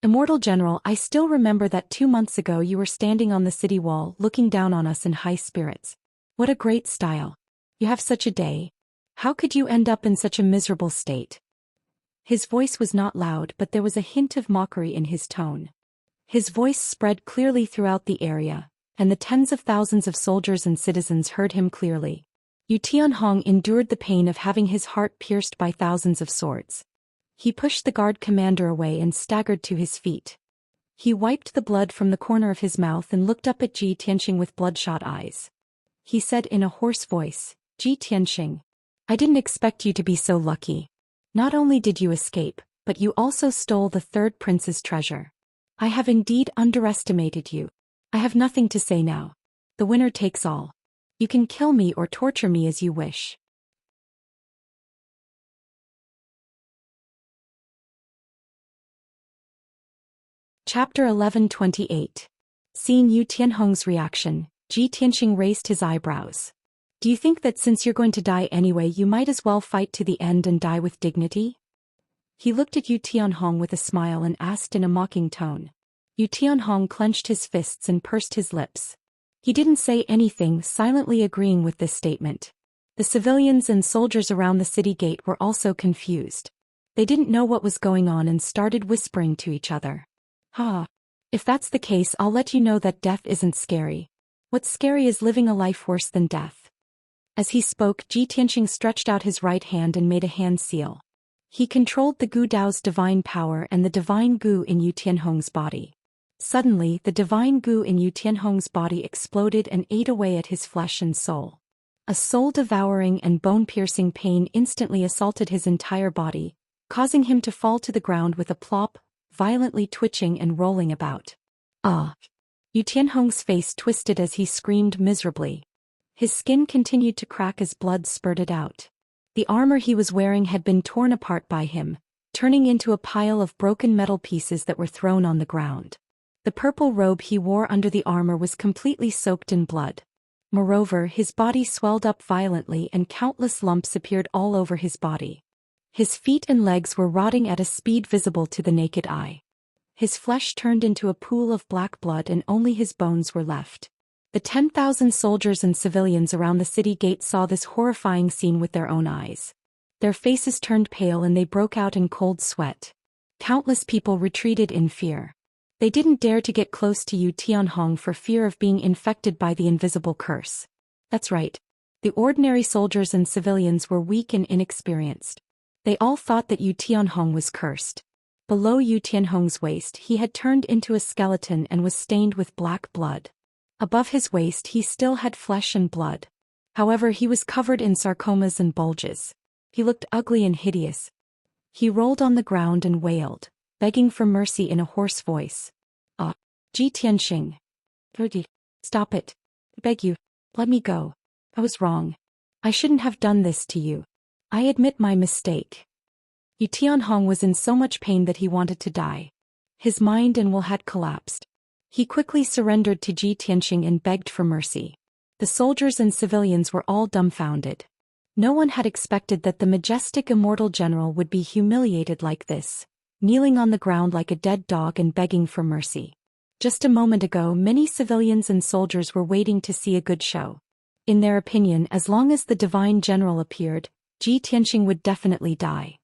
"Immortal General, I still remember that 2 months ago you were standing on the city wall looking down on us in high spirits. What a great style. You have such a day. How could you end up in such a miserable state?" His voice was not loud, but there was a hint of mockery in his tone. His voice spread clearly throughout the area, and the tens of thousands of soldiers and citizens heard him clearly. Yu Tianhong endured the pain of having his heart pierced by thousands of swords. He pushed the guard commander away and staggered to his feet. He wiped the blood from the corner of his mouth and looked up at Ji Tianxing with bloodshot eyes. He said in a hoarse voice, "Ji Tianxing, I didn't expect you to be so lucky. Not only did you escape, but you also stole the third prince's treasure. I have indeed underestimated you. I have nothing to say now. The winner takes all. You can kill me or torture me as you wish." Chapter 11:28. Seeing Yu Tianhong's reaction, Ji Tianxing raised his eyebrows. "Do you think that since you're going to die anyway you might as well fight to the end and die with dignity?" He looked at Yu Tianhong with a smile and asked in a mocking tone. Yu Tianhong clenched his fists and pursed his lips. He didn't say anything, silently agreeing with this statement. The civilians and soldiers around the city gate were also confused. They didn't know what was going on and started whispering to each other. "Ha! If that's the case, I'll let you know that death isn't scary. What's scary is living a life worse than death." As he spoke, Ji Tianxing stretched out his right hand and made a hand seal. He controlled the Gu Dao's divine power and the divine Gu in Yu Tianhong's body. Suddenly, the divine Gu in Yu Tianhong's body exploded and ate away at his flesh and soul. A soul-devouring and bone-piercing pain instantly assaulted his entire body, causing him to fall to the ground with a plop, violently twitching and rolling about. "Ah!" Yu Tianhong's face twisted as he screamed miserably. His skin continued to crack as blood spurted out. The armor he was wearing had been torn apart by him, turning into a pile of broken metal pieces that were thrown on the ground. The purple robe he wore under the armor was completely soaked in blood. Moreover, his body swelled up violently and countless lumps appeared all over his body. His feet and legs were rotting at a speed visible to the naked eye. His flesh turned into a pool of black blood and only his bones were left. The 10,000 soldiers and civilians around the city gate saw this horrifying scene with their own eyes. Their faces turned pale and they broke out in cold sweat. Countless people retreated in fear. They didn't dare to get close to Yu Tianhong for fear of being infected by the invisible curse. That's right. The ordinary soldiers and civilians were weak and inexperienced. They all thought that Yu Tianhong was cursed. Below Yu Tianhong's waist he had turned into a skeleton and was stained with black blood. Above his waist he still had flesh and blood. However, he was covered in sarcomas and bulges. He looked ugly and hideous. He rolled on the ground and wailed, begging for mercy in a hoarse voice. "Ah, Ji Tianxing. Stop it. I beg you, let me go. I was wrong. I shouldn't have done this to you. I admit my mistake." Yu Tianhong was in so much pain that he wanted to die. His mind and will had collapsed. He quickly surrendered to Ji Tianxing and begged for mercy. The soldiers and civilians were all dumbfounded. No one had expected that the majestic immortal general would be humiliated like this, kneeling on the ground like a dead dog and begging for mercy. Just a moment ago, many civilians and soldiers were waiting to see a good show. In their opinion, as long as the divine general appeared, Ji Tianxing would definitely die.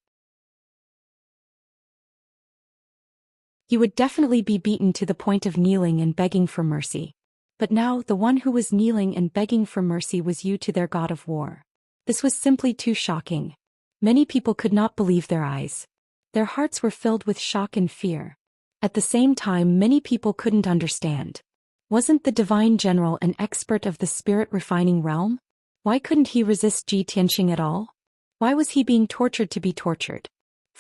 He would definitely be beaten to the point of kneeling and begging for mercy. But now, the one who was kneeling and begging for mercy was you to their god of war. This was simply too shocking. Many people could not believe their eyes. Their hearts were filled with shock and fear. At the same time, many people couldn't understand. Wasn't the divine general an expert of the spirit-refining realm? Why couldn't he resist Ji Tianxing at all? Why was he being tortured to be tortured?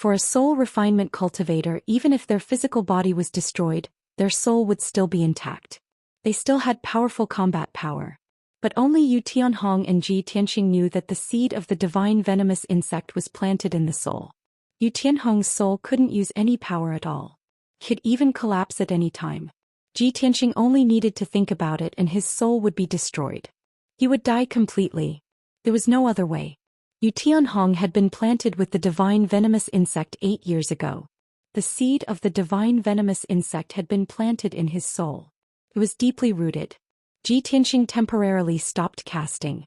For a soul refinement cultivator, even if their physical body was destroyed, their soul would still be intact. They still had powerful combat power. But only Yu Tianhong and Ji Tianxing knew that the seed of the divine venomous insect was planted in the soul. Yu Tianhong's soul couldn't use any power at all. Could even collapse at any time. Ji Tianxing only needed to think about it and his soul would be destroyed. He would die completely. There was no other way. Yu Tianhong had been planted with the divine venomous insect 8 years ago. The seed of the divine venomous insect had been planted in his soul. It was deeply rooted. Ji Tianxing temporarily stopped casting.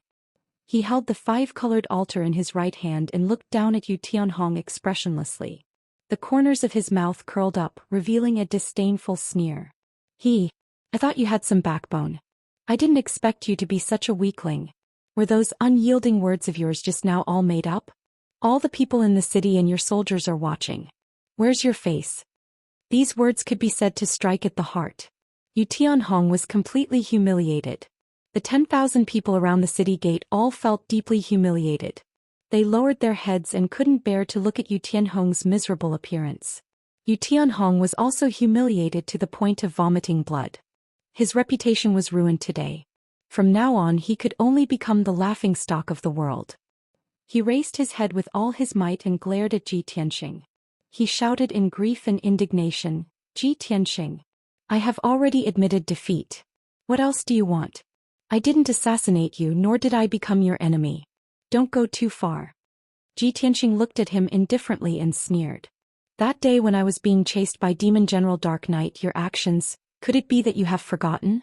He held the 5-colored altar in his right hand and looked down at Yu Tianhong expressionlessly. The corners of his mouth curled up, revealing a disdainful sneer. I thought you had some backbone. I didn't expect you to be such a weakling. Were those unyielding words of yours just now all made up? All the people in the city and your soldiers are watching. Where's your face? These words could be said to strike at the heart. Yu Tianhong was completely humiliated. The 10,000 people around the city gate all felt deeply humiliated. They lowered their heads and couldn't bear to look at Yu Tianhong's miserable appearance. Yu Tianhong was also humiliated to the point of vomiting blood. His reputation was ruined today. From now on he could only become the laughingstock of the world. He raised his head with all his might and glared at Ji Tianxing. He shouted in grief and indignation, "Ji Tianxing, I have already admitted defeat. What else do you want? I didn't assassinate you nor did I become your enemy. Don't go too far." Ji Tianxing looked at him indifferently and sneered. "That day when I was being chased by Demon General Dark Knight, your actions, could it be that you have forgotten?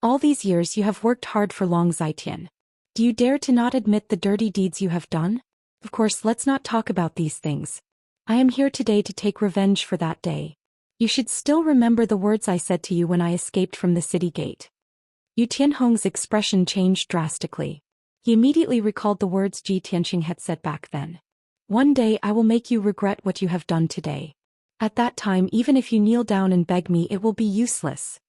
All these years you have worked hard for Long Zitian. Do you dare to not admit the dirty deeds you have done? Of course, let's not talk about these things. I am here today to take revenge for that day. You should still remember the words I said to you when I escaped from the city gate." Yu Tianhong's expression changed drastically. He immediately recalled the words Ji Tianxing had said back then. "One day I will make you regret what you have done today. At that time, even if you kneel down and beg me, it will be useless."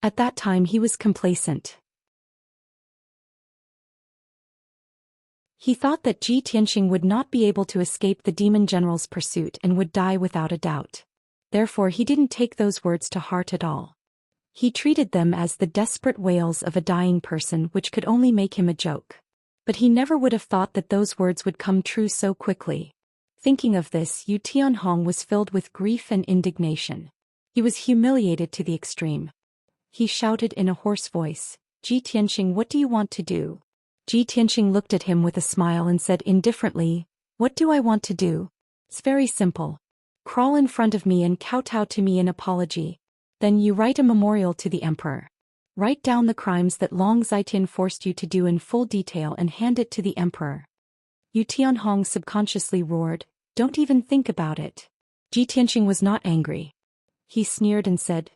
At that time he was complacent. He thought that Ji Tianxing would not be able to escape the demon general's pursuit and would die without a doubt. Therefore he didn't take those words to heart at all. He treated them as the desperate wails of a dying person, which could only make him a joke. But he never would have thought that those words would come true so quickly. Thinking of this, Yu Tianhong was filled with grief and indignation. He was humiliated to the extreme. He shouted in a hoarse voice, "Ji Tianxing, what do you want to do?" Ji Tianxing looked at him with a smile and said indifferently, "What do I want to do? It's very simple. Crawl in front of me and kowtow to me in apology. Then you write a memorial to the emperor. Write down the crimes that Long Zitian forced you to do in full detail and hand it to the emperor." Yu Tianhong subconsciously roared, "Don't even think about it." Ji Tianxing was not angry. He sneered and said,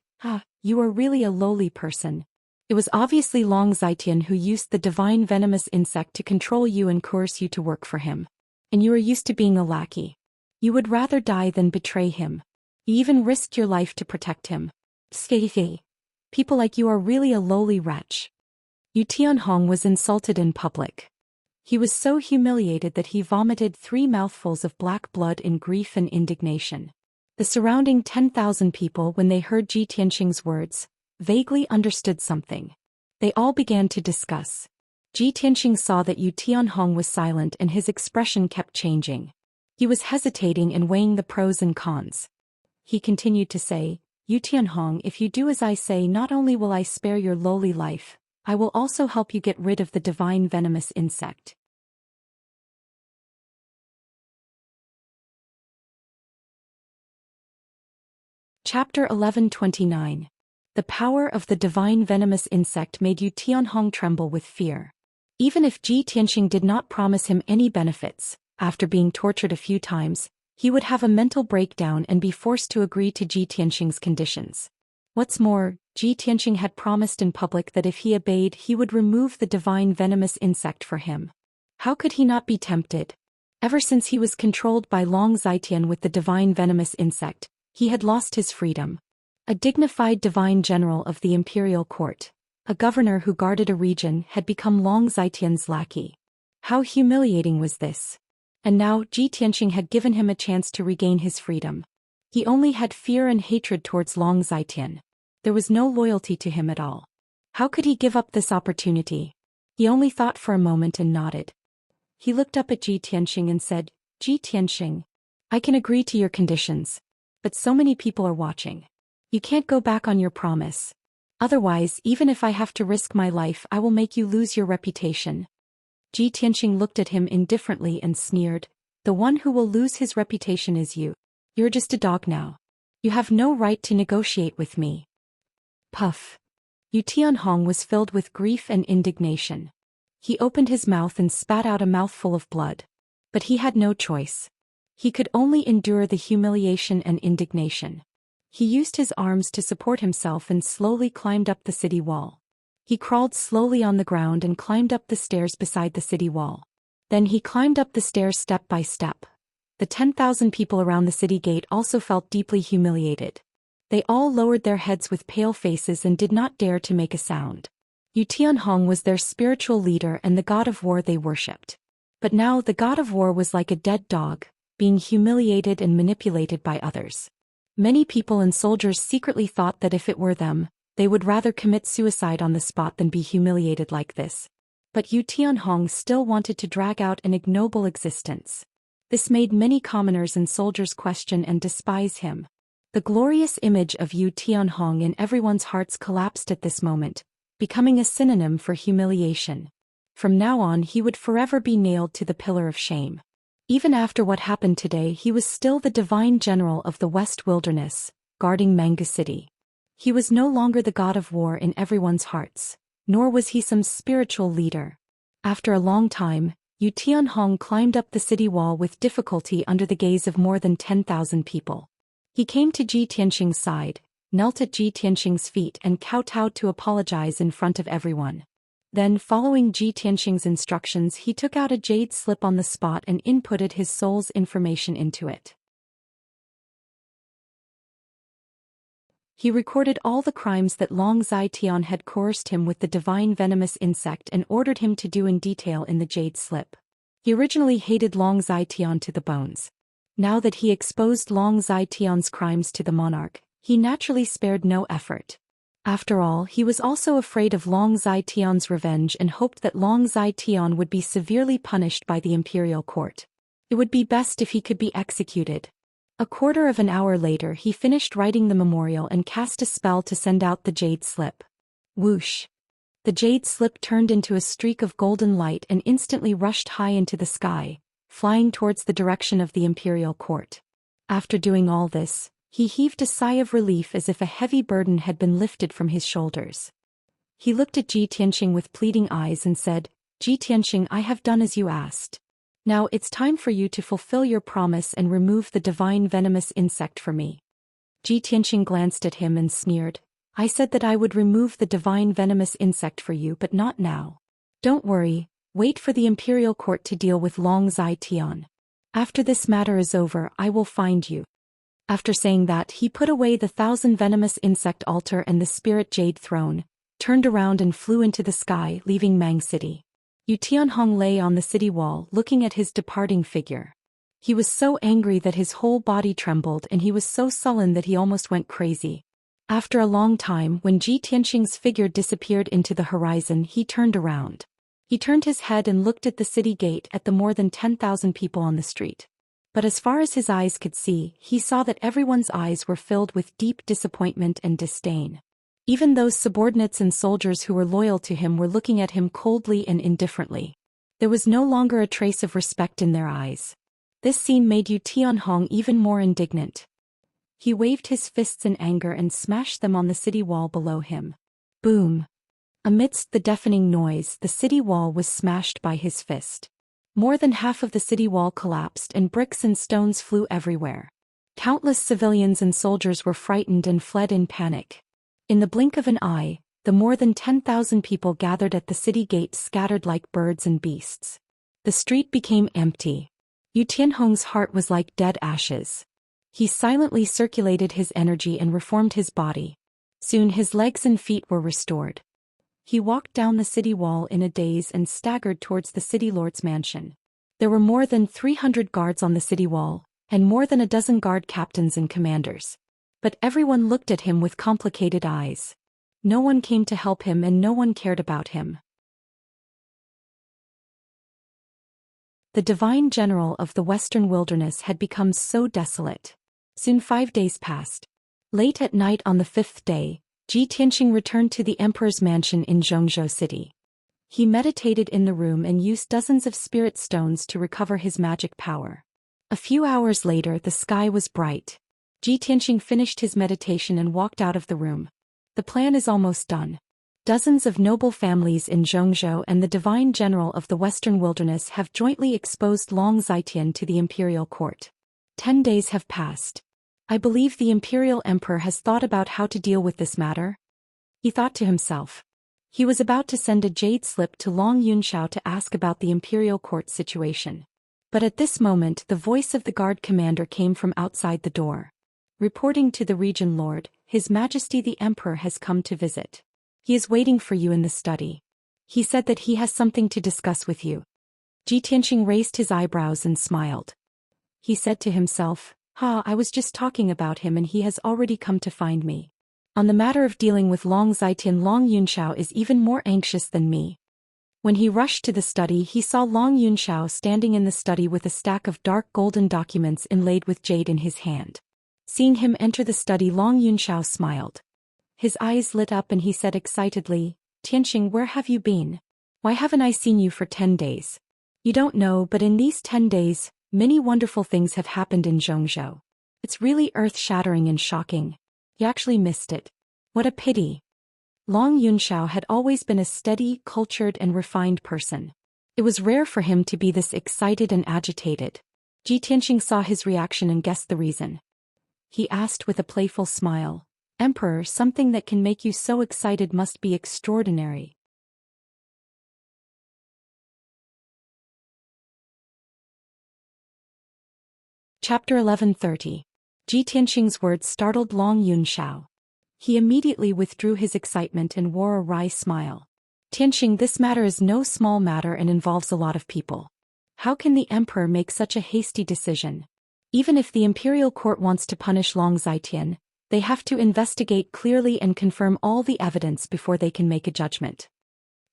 "You are really a lowly person. It was obviously Long Zitian who used the divine venomous insect to control you and coerce you to work for him. And you are used to being a lackey. You would rather die than betray him. You even risked your life to protect him. Pskeithy. People like you are really a lowly wretch." Yu Tianhong was insulted in public. He was so humiliated that he vomited 3 mouthfuls of black blood in grief and indignation. The surrounding 10,000 people, when they heard Ji Tianxing's words, vaguely understood something. They all began to discuss. Ji Tianxing saw that Yu Tianhong was silent and his expression kept changing. He was hesitating and weighing the pros and cons. He continued to say, "Yu Tianhong, if you do as I say, not only will I spare your lowly life, I will also help you get rid of the divine venomous insect." Chapter 1129. The power of the divine venomous insect made Yu Tianhong tremble with fear. Even if Ji Tianxing did not promise him any benefits, after being tortured a few times, he would have a mental breakdown and be forced to agree to Ji Tianxing's conditions. What's more, Ji Tianxing had promised in public that if he obeyed, he would remove the divine venomous insect for him. How could he not be tempted? Ever since he was controlled by Long Zitian with the divine venomous insect, he had lost his freedom. A dignified divine general of the imperial court, a governor who guarded a region, had become Long Zitian's lackey. How humiliating was this? And now Ji Tianxing had given him a chance to regain his freedom. He only had fear and hatred towards Long Zitian. There was no loyalty to him at all. How could he give up this opportunity? He only thought for a moment and nodded. He looked up at Ji Tianxing and said, Ji Tianxing, I can agree to your conditions. But so many people are watching. You can't go back on your promise. Otherwise, even if I have to risk my life, I will make you lose your reputation. Ji Tianxing looked at him indifferently and sneered, the one who will lose his reputation is you. You're just a dog now. You have no right to negotiate with me. Puff. Yu Tianhong was filled with grief and indignation. He opened his mouth and spat out a mouthful of blood. But he had no choice. He could only endure the humiliation and indignation. He used his arms to support himself and slowly climbed up the city wall. He crawled slowly on the ground and climbed up the stairs beside the city wall. Then he climbed up the stairs step by step. The 10,000 people around the city gate also felt deeply humiliated. They all lowered their heads with pale faces and did not dare to make a sound. Yu Tianhong was their spiritual leader and the god of war they worshipped. But now the god of war was like a dead dog, being humiliated and manipulated by others. Many people and soldiers secretly thought that if it were them, they would rather commit suicide on the spot than be humiliated like this. But Yu Tianhong still wanted to drag out an ignoble existence. This made many commoners and soldiers question and despise him. The glorious image of Yu Tianhong in everyone's hearts collapsed at this moment, becoming a synonym for humiliation. From now on he would forever be nailed to the pillar of shame. Even after what happened today, he was still the divine general of the West Wilderness, guarding Mangu City. He was no longer the god of war in everyone's hearts, nor was he some spiritual leader. After a long time, Yu Tianhong climbed up the city wall with difficulty under the gaze of more than 10,000 people. He came to Ji Tianxing's side, knelt at Ji Tianxing's feet and kowtowed to apologize in front of everyone. Then, following Ji Tianxing's instructions, he took out a jade slip on the spot and inputted his soul's information into it. He recorded all the crimes that Long Zitian had coerced him with the divine venomous insect and ordered him to do in detail in the jade slip. He originally hated Long Zitian to the bones. Now that he exposed Long Zitian's crimes to the monarch, he naturally spared no effort. After all, he was also afraid of Long Zitian's revenge and hoped that Long Zitian would be severely punished by the imperial court. It would be best if he could be executed. A quarter of an hour later he finished writing the memorial and cast a spell to send out the jade slip. Whoosh! The jade slip turned into a streak of golden light and instantly rushed high into the sky, flying towards the direction of the imperial court. After doing all this, he heaved a sigh of relief as if a heavy burden had been lifted from his shoulders. He looked at Ji Tianxing with pleading eyes and said, Ji Tianxing, I have done as you asked. Now it's time for you to fulfill your promise and remove the divine venomous insect for me. Ji Tianxing glanced at him and sneered, I said that I would remove the divine venomous insect for you, but not now. Don't worry, wait for the imperial court to deal with Long Zitian. After this matter is over, I will find you. After saying that, he put away the 1,000 venomous insect altar and the spirit jade throne, turned around and flew into the sky, leaving Mang City. Yu Tianhong lay on the city wall looking at his departing figure. He was so angry that his whole body trembled and he was so sullen that he almost went crazy. After a long time, when Ji Tianxing's figure disappeared into the horizon, he turned around. He turned his head and looked at the city gate at the more than 10,000 people on the street. But as far as his eyes could see, he saw that everyone's eyes were filled with deep disappointment and disdain. Even those subordinates and soldiers who were loyal to him were looking at him coldly and indifferently. There was no longer a trace of respect in their eyes. This scene made Yu Tianhong even more indignant. He waved his fists in anger and smashed them on the city wall below him. Boom! Amidst the deafening noise, the city wall was smashed by his fist. More than half of the city wall collapsed and bricks and stones flew everywhere. Countless civilians and soldiers were frightened and fled in panic. In the blink of an eye, the more than 10,000 people gathered at the city gate scattered like birds and beasts. The street became empty. Yu Tianhong's heart was like dead ashes. He silently circulated his energy and reformed his body. Soon his legs and feet were restored. He walked down the city wall in a daze and staggered towards the city lord's mansion. There were more than 300 guards on the city wall, and more than a dozen guard captains and commanders. But everyone looked at him with complicated eyes. No one came to help him and no one cared about him. The divine general of the western wilderness had become so desolate. Soon 5 days passed. Late at night on the 5th day, Xianxia returned to the emperor's mansion in Zhongzhou city. He meditated in the room and used dozens of spirit stones to recover his magic power. A few hours later the sky was bright. Xianxia finished his meditation and walked out of the room. The plan is almost done. Dozens of noble families in Zhongzhou and the divine general of the western wilderness have jointly exposed Long Xian to the imperial court. 10 days have passed. I believe the imperial emperor has thought about how to deal with this matter. He thought to himself. He was about to send a jade slip to Long Yunxiao to ask about the imperial court situation. But at this moment the voice of the guard commander came from outside the door. Reporting to the region lord, His Majesty the Emperor has come to visit. He is waiting for you in the study. He said that he has something to discuss with you. Xianxia raised his eyebrows and smiled. He said to himself, I was just talking about him and he has already come to find me. On the matter of dealing with Long Xian, Long Yunxiao is even more anxious than me. When he rushed to the study he saw Long Yunxiao standing in the study with a stack of dark golden documents inlaid with jade in his hand. Seeing him enter the study, Long Yunxiao smiled. His eyes lit up and he said excitedly, Xianxia, where have you been? Why haven't I seen you for 10 days? You don't know, but in these 10 days, many wonderful things have happened in Zhongzhou. It's really earth-shattering and shocking. You actually missed it. What a pity. Long Yunxiao had always been a steady, cultured and refined person. It was rare for him to be this excited and agitated. Xianxia saw his reaction and guessed the reason. He asked with a playful smile, Emperor, something that can make you so excited must be extraordinary. Chapter 1130. Xianxia's words startled Long Yunxiao. He immediately withdrew his excitement and wore a wry smile. Xianxia, this matter is no small matter and involves a lot of people. How can the emperor make such a hasty decision? Even if the imperial court wants to punish Long Xian, they have to investigate clearly and confirm all the evidence before they can make a judgment.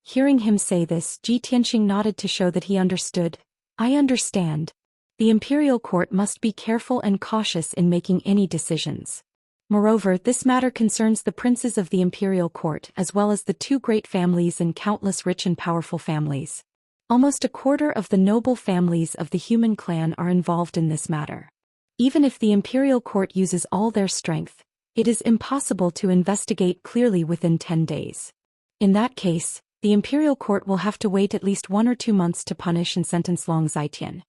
Hearing him say this, Xianxia nodded to show that he understood. I understand. The imperial court must be careful and cautious in making any decisions. Moreover, this matter concerns the princes of the imperial court as well as the 2 great families and countless rich and powerful families. Almost a quarter of the noble families of the human clan are involved in this matter. Even if the imperial court uses all their strength, it is impossible to investigate clearly within 10 days. In that case, the imperial court will have to wait at least 1 or 2 months to punish and sentence Long Xian.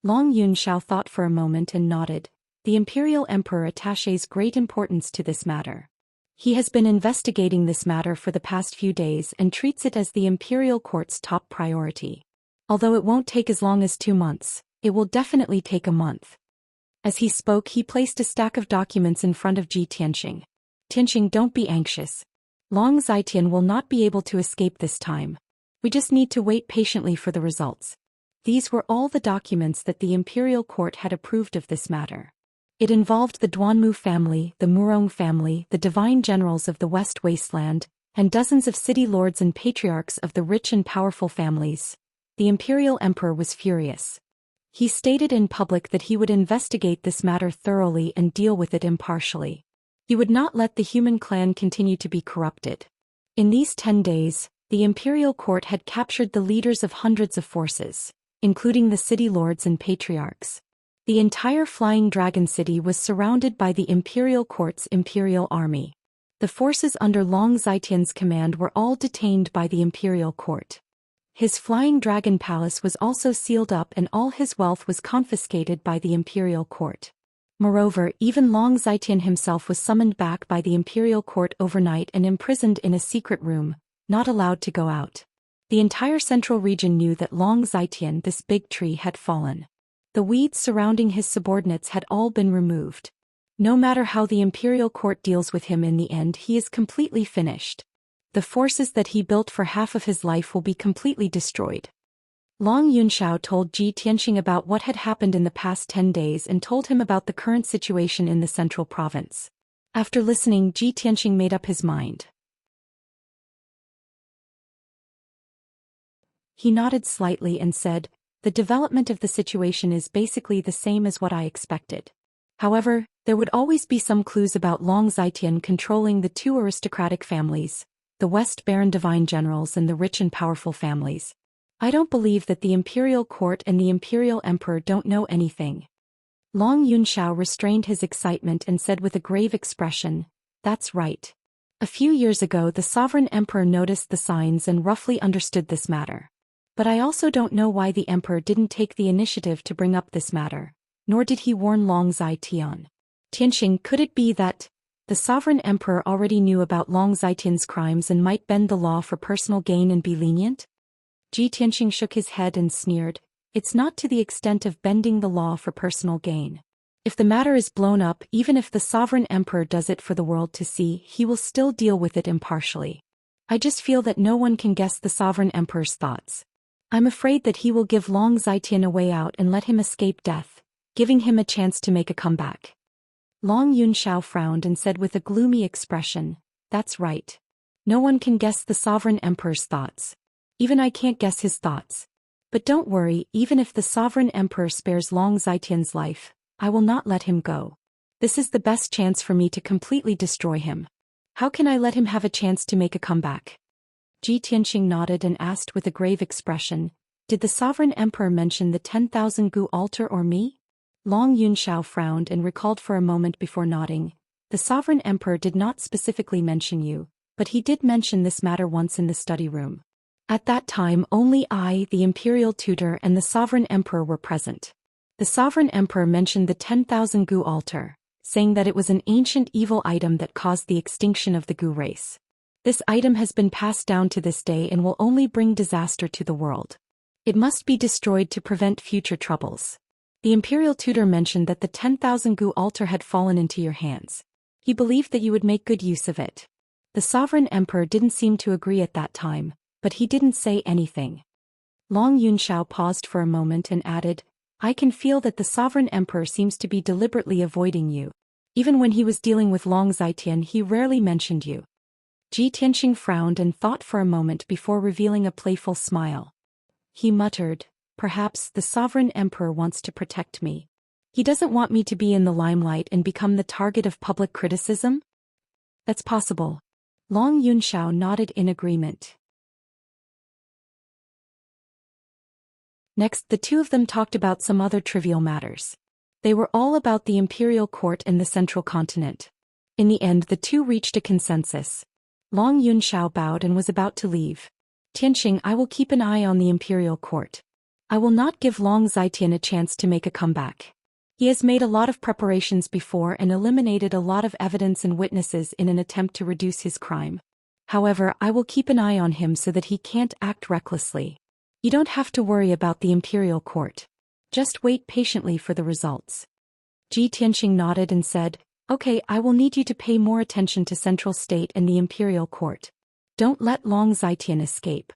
Long Yunxiao thought for a moment and nodded. The imperial emperor attaches great importance to this matter. He has been investigating this matter for the past few days and treats it as the imperial court's top priority. Although it won't take as long as 2 months, it will definitely take a month. As he spoke, he placed a stack of documents in front of Xianxia. Xianxia, don't be anxious. Long Xian will not be able to escape this time. We just need to wait patiently for the results. These were all the documents that the imperial court had approved of this matter. It involved the Duanmu family, the Murong family, the divine generals of the West Wasteland, and dozens of city lords and patriarchs of the rich and powerful families. The imperial emperor was furious. He stated in public that he would investigate this matter thoroughly and deal with it impartially. He would not let the human clan continue to be corrupted. In these 10 days, the imperial court had captured the leaders of hundreds of forces, including the city lords and patriarchs. The entire Flying Dragon City was surrounded by the imperial court's imperial army. The forces under Long Xian's command were all detained by the imperial court. His Flying Dragon Palace was also sealed up and all his wealth was confiscated by the imperial court. Moreover, even Long Xian himself was summoned back by the imperial court overnight and imprisoned in a secret room, not allowed to go out. The entire central region knew that Long Xian, this big tree, had fallen. The weeds surrounding his subordinates had all been removed. No matter how the imperial court deals with him in the end, he is completely finished. The forces that he built for half of his life will be completely destroyed. Long Yunxiao told Ji Tianxing about what had happened in the past 10 days and told him about the current situation in the central province. After listening, Ji Tianxing made up his mind. He nodded slightly and said, "The development of the situation is basically the same as what I expected. However, there would always be some clues about Long Zitian controlling the two aristocratic families, the West Baron divine generals and the rich and powerful families. I don't believe that the imperial court and the imperial emperor don't know anything." Long Yunxiao restrained his excitement and said with a grave expression, "That's right. A few years ago the sovereign emperor noticed the signs and roughly understood this matter. But I also don't know why the emperor didn't take the initiative to bring up this matter, nor did he warn Long Zitian. Tianxing, could it be that the sovereign emperor already knew about Long Zitian's crimes and might bend the law for personal gain and be lenient?" Ji Tianxing shook his head and sneered, "It's not to the extent of bending the law for personal gain. If the matter is blown up, even if the sovereign emperor does it for the world to see, he will still deal with it impartially. I just feel that no one can guess the sovereign emperor's thoughts. I'm afraid that he will give Long Zitian a way out and let him escape death, giving him a chance to make a comeback." Long Yunxiao frowned and said with a gloomy expression, "That's right. No one can guess the sovereign emperor's thoughts. Even I can't guess his thoughts. But don't worry, even if the sovereign emperor spares Long Zitian's life, I will not let him go. This is the best chance for me to completely destroy him. How can I let him have a chance to make a comeback?" Ji Tianxing nodded and asked with a grave expression, "Did the sovereign emperor mention the 10,000 gu altar or me?" Long Yunxiao frowned and recalled for a moment before nodding. "The sovereign emperor did not specifically mention you, but he did mention this matter once in the study room. At that time only I, the imperial tutor and the sovereign emperor were present. The sovereign emperor mentioned the 10,000 gu altar, saying that it was an ancient evil item that caused the extinction of the gu race. This item has been passed down to this day and will only bring disaster to the world. It must be destroyed to prevent future troubles. The imperial tutor mentioned that the 10,000 gu altar had fallen into your hands. He believed that you would make good use of it. The sovereign emperor didn't seem to agree at that time, but he didn't say anything." Long Yunxiao paused for a moment and added, "I can feel that the sovereign emperor seems to be deliberately avoiding you. Even when he was dealing with Long Zitian, he rarely mentioned you." Ji Tianxing frowned and thought for a moment before revealing a playful smile. He muttered, "Perhaps the sovereign emperor wants to protect me. He doesn't want me to be in the limelight and become the target of public criticism?" "That's possible." Long Yunxiao nodded in agreement. Next, the two of them talked about some other trivial matters. They were all about the imperial court and the central continent. In the end, the two reached a consensus. Long Yunxiao bowed and was about to leave. "Tianxing, I will keep an eye on the imperial court. I will not give Long Zitian a chance to make a comeback. He has made a lot of preparations before and eliminated a lot of evidence and witnesses in an attempt to reduce his crime. However, I will keep an eye on him so that he can't act recklessly. You don't have to worry about the imperial court. Just wait patiently for the results." Ji Tianxing nodded and said, "Okay, I will need you to pay more attention to Central State and the imperial court. Don't let Long Zitian escape."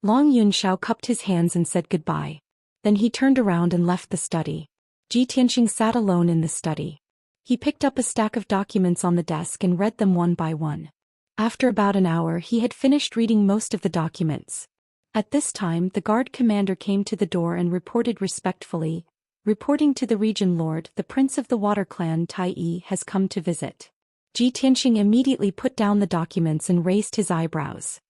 Long Yunxiao cupped his hands and said goodbye. Then he turned around and left the study. Ji Tianxing sat alone in the study. He picked up a stack of documents on the desk and read them one by one. After about an hour, he had finished reading most of the documents. At this time, the guard commander came to the door and reported respectfully, "Reporting to the region lord, the prince of the water clan Tai Yi has come to visit." Ji Tianxing immediately put down the documents and raised his eyebrows.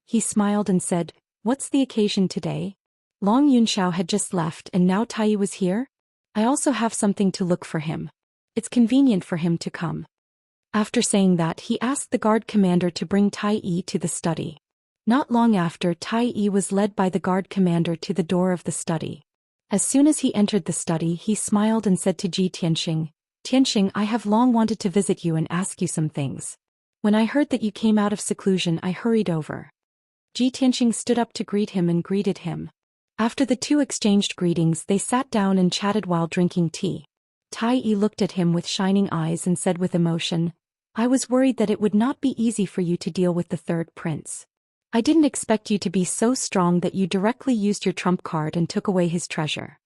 He smiled and said, "What's the occasion today?" Long Yunxiao had just left and now Tai Yi was here? "I also have something to look for him. It's convenient for him to come." After saying that, he asked the guard commander to bring Tai Yi to the study. Not long after, Tai Yi was led by the guard commander to the door of the study. As soon as he entered the study, he smiled and said to Ji Tianxing, "Tianxing, I have long wanted to visit you and ask you some things. When I heard that you came out of seclusion, I hurried over." Ji Tianxing stood up to greet him and greeted him. After the two exchanged greetings, they sat down and chatted while drinking tea. Tai Yi looked at him with shining eyes and said with emotion, "I was worried that it would not be easy for you to deal with the third prince. I didn't expect you to be so strong that you directly used your trump card and took away his treasure.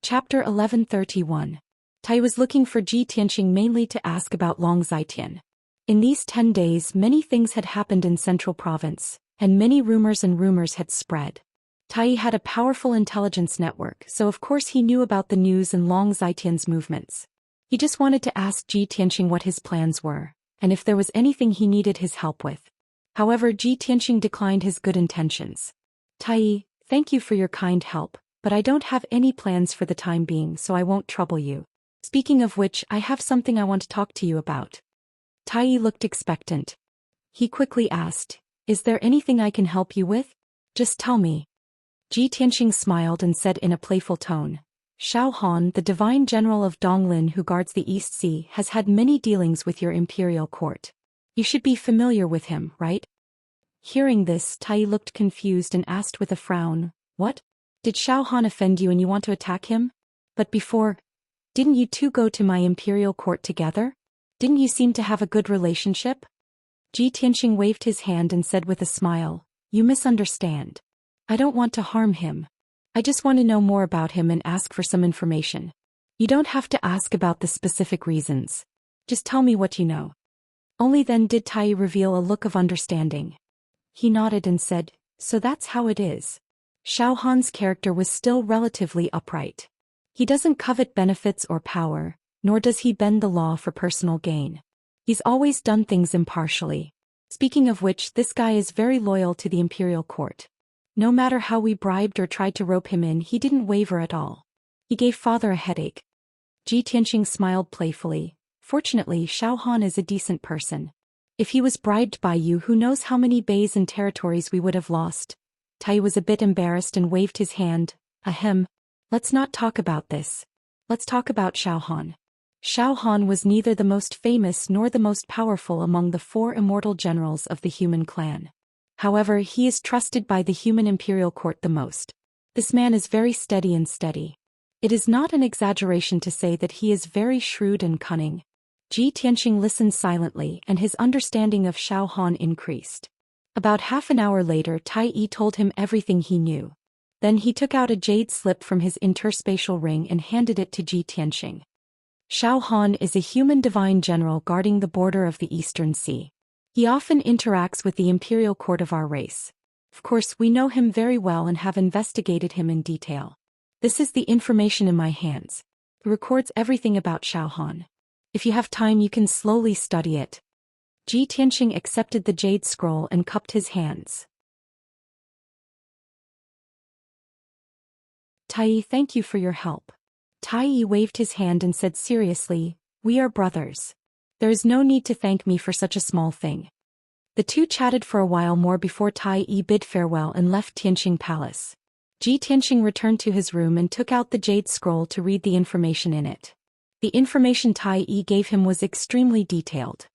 Chapter 1131. Tai was looking for Ji Tianxing mainly to ask about Long Zitian. In these 10 days many things had happened in Central Province, and many rumors had spread. Tai had a powerful intelligence network, so of course he knew about the news and Long Zitian's movements. He just wanted to ask Ji Tianxing what his plans were, and if there was anything he needed his help with. However, Ji Tianxing declined his good intentions. Tai, thank you for your kind help, but I don't have any plans for the time being, so I won't trouble you. Speaking of which, I have something I want to talk to you about. Tai looked expectant. He quickly asked, is there anything I can help you with? Just tell me. Ji Tianxing smiled and said in a playful tone, Xiao Han, the divine general of Donglin who guards the East Sea, has had many dealings with your imperial court. You should be familiar with him, right? Hearing this, Tai looked confused and asked with a frown, what? Did Xiao Han offend you and you want to attack him? But before, didn't you two go to my imperial court together? Didn't you seem to have a good relationship? Ji Tianxing waved his hand and said with a smile, you misunderstand. I don't want to harm him. I just want to know more about him and ask for some information. You don't have to ask about the specific reasons. Just tell me what you know. Only then did Tai reveal a look of understanding. He nodded and said, so that's how it is. Xiao Han's character was still relatively upright. He doesn't covet benefits or power, nor does he bend the law for personal gain. He's always done things impartially. Speaking of which, this guy is very loyal to the imperial court. No matter how we bribed or tried to rope him in, he didn't waver at all. He gave father a headache. Ji Tianxing smiled playfully. Fortunately, Xiao Han is a decent person. If he was bribed by you, who knows how many bays and territories we would have lost. Tai was a bit embarrassed and waved his hand. Ahem. Let's not talk about this. Let's talk about Xiao Han. Xiao Han was neither the most famous nor the most powerful among the 4 immortal generals of the human clan. However, he is trusted by the human imperial court the most. This man is very steady. It is not an exaggeration to say that he is very shrewd and cunning. Ji Tianxing listened silently and his understanding of Xiao Han increased. About half an hour later, Tai told him everything he knew. Then he took out a jade slip from his interspatial ring and handed it to Ji Tianxing. Xiao Han is a human divine general guarding the border of the Eastern Sea. He often interacts with the imperial court of our race. Of course, we know him very well and have investigated him in detail. This is the information in my hands. It records everything about Xiao Han. If you have time, you can slowly study it. Ji Tianxing accepted the jade scroll and cupped his hands. Tai, thank you for your help. Tai waved his hand and said seriously, we are brothers. There is no need to thank me for such a small thing. The two chatted for a while more before Tai bid farewell and left Tianxing Palace. Ji Tianxing returned to his room and took out the jade scroll to read the information in it. The information Tai gave him was extremely detailed.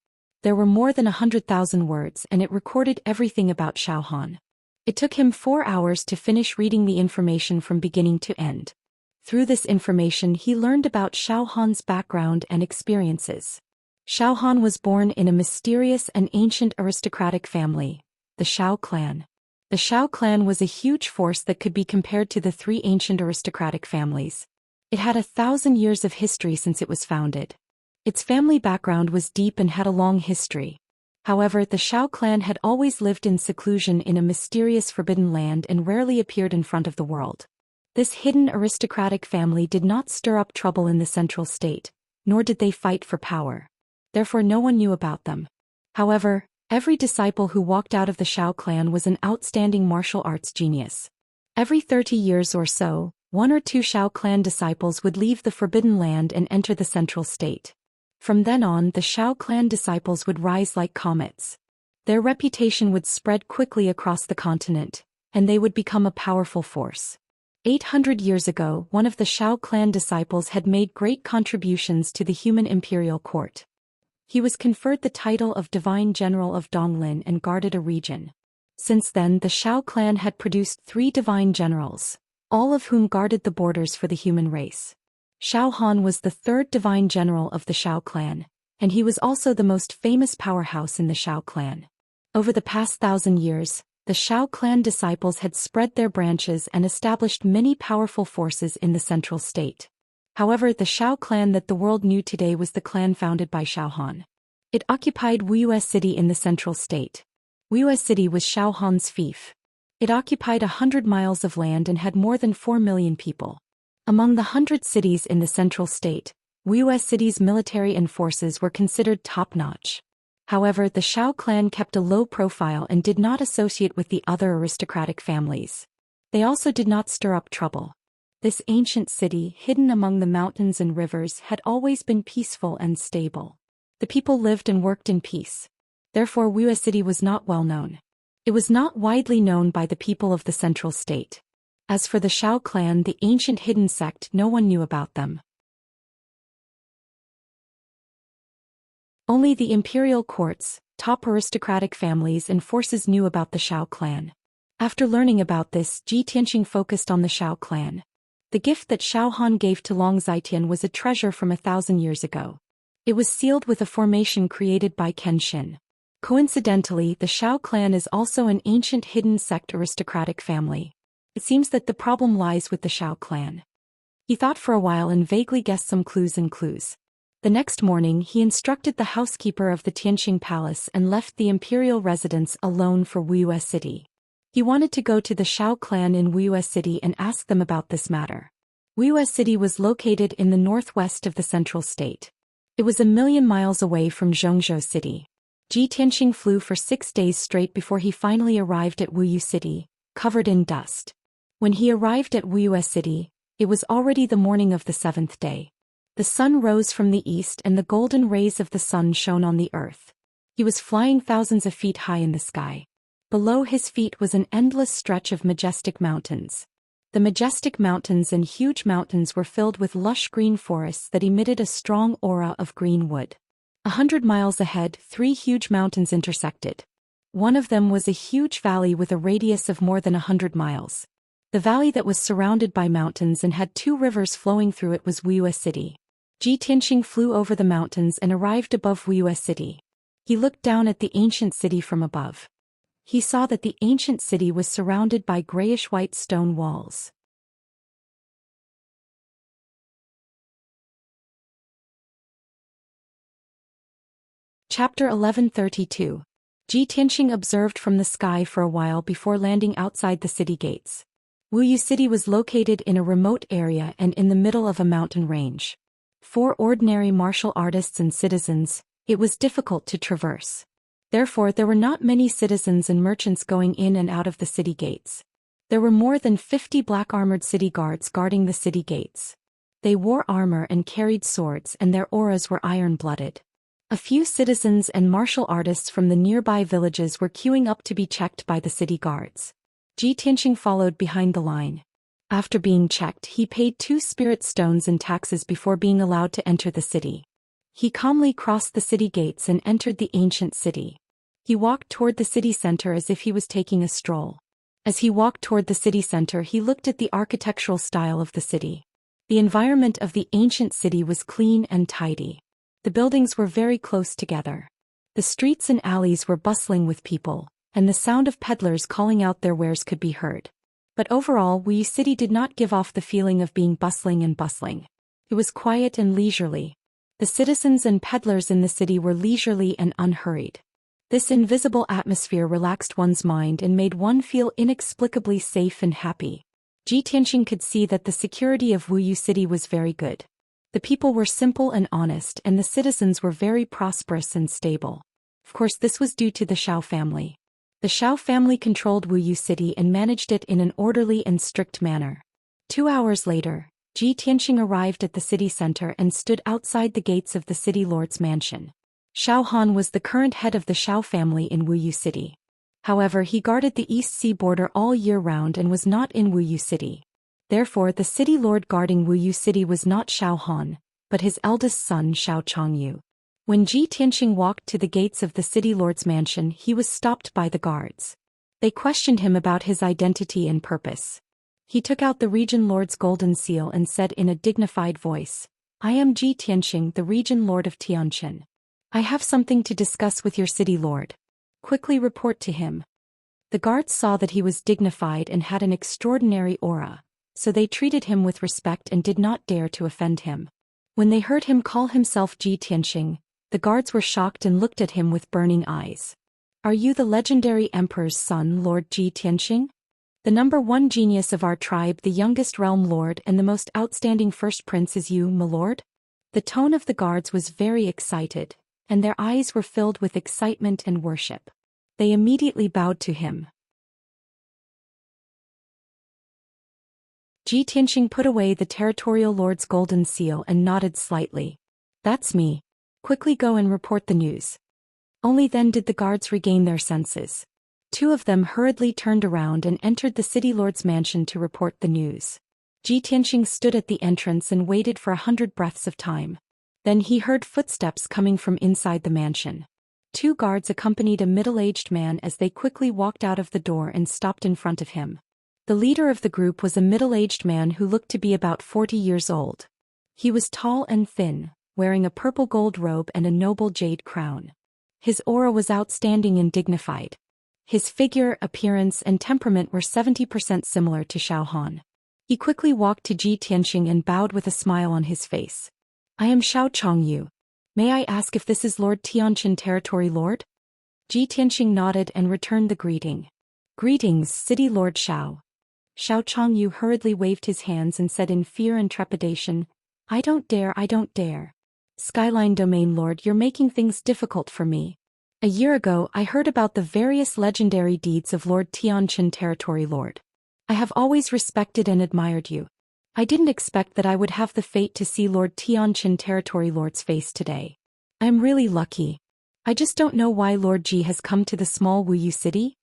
There were more than 100,000 words and it recorded everything about Xiao Han. It took him 4 hours to finish reading the information from beginning to end. Through this information he learned about Xiao Han's background and experiences. Xiao Han was born in a mysterious and ancient aristocratic family, the Xiao clan. The Xiao clan was a huge force that could be compared to the 3 ancient aristocratic families. It had 1,000 years of history since it was founded. Its family background was deep and had a long history. However, the Xiao clan had always lived in seclusion in a mysterious forbidden land and rarely appeared in front of the world. This hidden aristocratic family did not stir up trouble in the central state, nor did they fight for power. Therefore no one knew about them. However, every disciple who walked out of the Xiao clan was an outstanding martial arts genius. Every 30 years or so, 1 or 2 Xiao clan disciples would leave the forbidden land and enter the central state. From then on, the Xiao clan disciples would rise like comets. Their reputation would spread quickly across the continent, and they would become a powerful force. 800 years ago, one of the Xiao clan disciples had made great contributions to the human imperial court. He was conferred the title of Divine General of Donglin and guarded a region. Since then, the Xiao clan had produced 3 divine generals, all of whom guarded the borders for the human race. Xiao Han was the third divine general of the Xiao clan, and he was also the most famous powerhouse in the Xiao clan. Over the past 1,000 years, the Xiao clan disciples had spread their branches and established many powerful forces in the central state. However, the Xiao clan that the world knew today was the clan founded by Xiao Han. It occupied Wuxia city in the central state. Wuxia city was Xiao Han's fief. It occupied 100 miles of land and had more than 4 million people. Among the 100 cities in the central state, Wuxia city's military and forces were considered top-notch. However, the Xiao clan kept a low profile and did not associate with the other aristocratic families. They also did not stir up trouble. This ancient city, hidden among the mountains and rivers, had always been peaceful and stable. The people lived and worked in peace. Therefore, Wuxia city was not well known. It was not widely known by the people of the central state. As for the Xiao clan, the ancient hidden sect, no one knew about them. Only the imperial courts, top aristocratic families and forces knew about the Xiao clan. After learning about this, Ji Tianqing focused on the Xiao clan. The gift that Xiao Han gave to Long Zitian was a treasure from 1,000 years ago. It was sealed with a formation created by Kenshin. Coincidentally, the Xiao clan is also an ancient hidden sect aristocratic family. It seems that the problem lies with the Xiao clan. He thought for a while and vaguely guessed some clues. The next morning, he instructed the housekeeper of the Tianqing Palace and left the imperial residence alone for Wuxia city. He wanted to go to the Xiao clan in Wuxia city and ask them about this matter. Wuxia city was located in the northwest of the central state. It was 1,000,000 miles away from Zhou city. Ji Tianqing flew for 6 days straight before he finally arrived at Wuxia city, covered in dust. When he arrived at Wuxia city, it was already the morning of the 7th day. The sun rose from the east and the golden rays of the sun shone on the earth. He was flying thousands of feet high in the sky. Below his feet was an endless stretch of majestic mountains. The majestic mountains and huge mountains were filled with lush green forests that emitted a strong aura of green wood. 100 miles ahead, 3 huge mountains intersected. One of them was a huge valley with a radius of more than 100 miles. The valley that was surrounded by mountains and had 2 rivers flowing through it was Wuxia city. Ji Tianqing flew over the mountains and arrived above Wuxia city. He looked down at the ancient city from above. He saw that the ancient city was surrounded by grayish-white stone walls. Chapter 1132. Ji Tianqing observed from the sky for a while before landing outside the city gates. Wuxia city was located in a remote area and in the middle of a mountain range. For ordinary martial artists and citizens, it was difficult to traverse. Therefore, there were not many citizens and merchants going in and out of the city gates. There were more than 50 black-armored city guards guarding the city gates. They wore armor and carried swords, and their auras were iron-blooded. A few citizens and martial artists from the nearby villages were queuing up to be checked by the city guards. Ji Tianqing followed behind the line. After being checked, he paid 2 spirit stones in taxes before being allowed to enter the city. He calmly crossed the city gates and entered the ancient city. He walked toward the city center as if he was taking a stroll. As he walked toward the city center, he looked at the architectural style of the city. The environment of the ancient city was clean and tidy. The buildings were very close together. The streets and alleys were bustling with people, and the sound of peddlers calling out their wares could be heard. But overall, Wuxia city did not give off the feeling of being bustling. It was quiet and leisurely. The citizens and peddlers in the city were leisurely and unhurried. This invisible atmosphere relaxed one's mind and made one feel inexplicably safe and happy. Ji Tianqing could see that the security of Wuxia city was very good. The people were simple and honest, and the citizens were very prosperous and stable. Of course, this was due to the Xiao family. The Xiao family controlled Wuxia city and managed it in an orderly and strict manner. 2 hours later, Ji Tianqing arrived at the city center and stood outside the gates of the city lord's mansion. Xiao Han was the current head of the Xiao family in Wuxia city. However, he guarded the East Sea border all year round and was not in Wuxia city. Therefore, the city lord guarding Wuxia city was not Xiao Han, but his eldest son Xiao Changyu. When Ji Tianqing walked to the gates of the city lord's mansion, he was stopped by the guards. They questioned him about his identity and purpose. He took out the Region Lord's golden seal and said in a dignified voice, "I am Ji Tianxing, the Region Lord of Tianquan. I have something to discuss with your city lord. Quickly report to him." The guards saw that he was dignified and had an extraordinary aura, so they treated him with respect and did not dare to offend him. When they heard him call himself Ji Tianxing, the guards were shocked and looked at him with burning eyes. "Are you the legendary emperor's son, Lord Ji Tianxing? The #1 genius of our tribe, the youngest realm lord and the most outstanding first prince is you, my lord?" The tone of the guards was very excited, and their eyes were filled with excitement and worship. They immediately bowed to him. Ji Tianxing put away the territorial lord's golden seal and nodded slightly. "That's me. Quickly go and report the news." Only then did the guards regain their senses. Two of them hurriedly turned around and entered the city lord's mansion to report the news. Ji Tianxing stood at the entrance and waited for 100 breaths of time. Then he heard footsteps coming from inside the mansion. Two guards accompanied a middle-aged man as they quickly walked out of the door and stopped in front of him. The leader of the group was a middle-aged man who looked to be about 40 years old. He was tall and thin, wearing a purple gold robe and a noble jade crown. His aura was outstanding and dignified. His figure, appearance, and temperament were 70% similar to Xiao Han. He quickly walked to Ji Tianxing and bowed with a smile on his face. "I am Xiao Chongyu. May I ask if this is Lord Tianquan Territory Lord?" Ji Tianxing nodded and returned the greeting. "Greetings, City Lord Xiao." Xiao Chongyu hurriedly waved his hands and said in fear and trepidation, I don't dare. Skyline Domain Lord, you're making things difficult for me. A year ago I heard about the various legendary deeds of Lord Tianquan Territory Lord. I have always respected and admired you. I didn't expect that I would have the fate to see Lord Tianquan Territory Lord's face today. I am really lucky. I just don't know why Lord Ji has come to the small Wuyu city.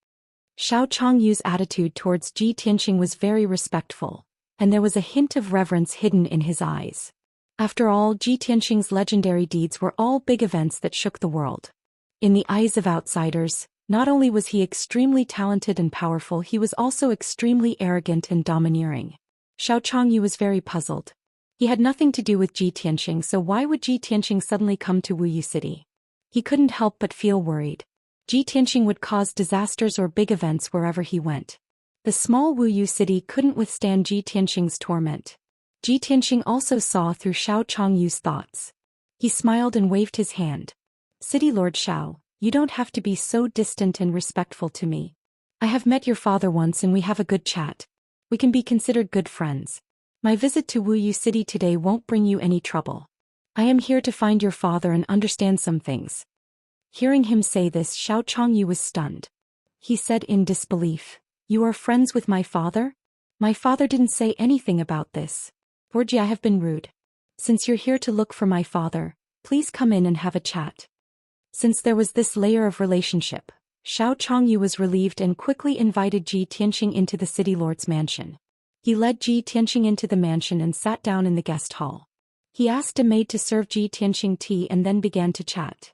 Xiao Chongyu's attitude towards Ji Tianxing was very respectful, and there was a hint of reverence hidden in his eyes. After all, Ji Tianxing's legendary deeds were all big events that shook the world. In the eyes of outsiders, not only was he extremely talented and powerful, he was also extremely arrogant and domineering. Xiao Chongyu was very puzzled. He had nothing to do with Ji Tianxing, so why would Ji Tianxing suddenly come to Wuyu City? He couldn't help but feel worried. Ji Tianxing would cause disasters or big events wherever he went. The small Wuyu city couldn't withstand Ji Tianxing's torment. Ji Tianxing also saw through Xiao Chongyu's thoughts. He smiled and waved his hand. City Lord Xiao, you don't have to be so distant and respectful to me. I have met your father once and we have a good chat. We can be considered good friends. My visit to Wuyu City today won't bring you any trouble. I am here to find your father and understand some things. Hearing him say this, Xiao Chongyu was stunned. He said in disbelief, You are friends with my father? My father didn't say anything about this. Lord Ji, I have been rude. Since you're here to look for my father, please come in and have a chat. Since there was this layer of relationship, Xiao Chongyu was relieved and quickly invited Ji Tianxing into the city lord's mansion. He led Ji Tianxing into the mansion and sat down in the guest hall. He asked a maid to serve Ji Tianxing tea and then began to chat.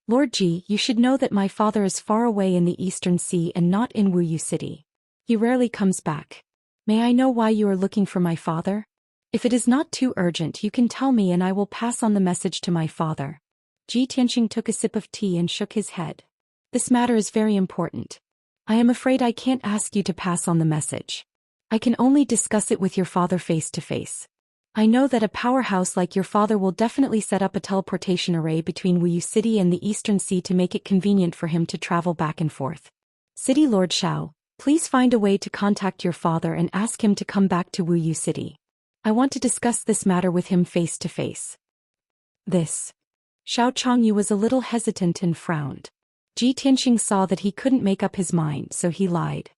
Lord Ji, you should know that my father is far away in the Eastern Sea and not in Wuyu City. He rarely comes back. May I know why you are looking for my father? If it is not too urgent, you can tell me and I will pass on the message to my father. Ji Tianxing took a sip of tea and shook his head. This matter is very important. I am afraid I can't ask you to pass on the message. I can only discuss it with your father face to face. I know that a powerhouse like your father will definitely set up a teleportation array between Wuyu City and the Eastern Sea to make it convenient for him to travel back and forth. City Lord Xiao, please find a way to contact your father and ask him to come back to Wuyu City. I want to discuss this matter with him face to face. This. Xiao Chongyu was a little hesitant and frowned. Ji Tianxing saw that he couldn't make up his mind, so he lied.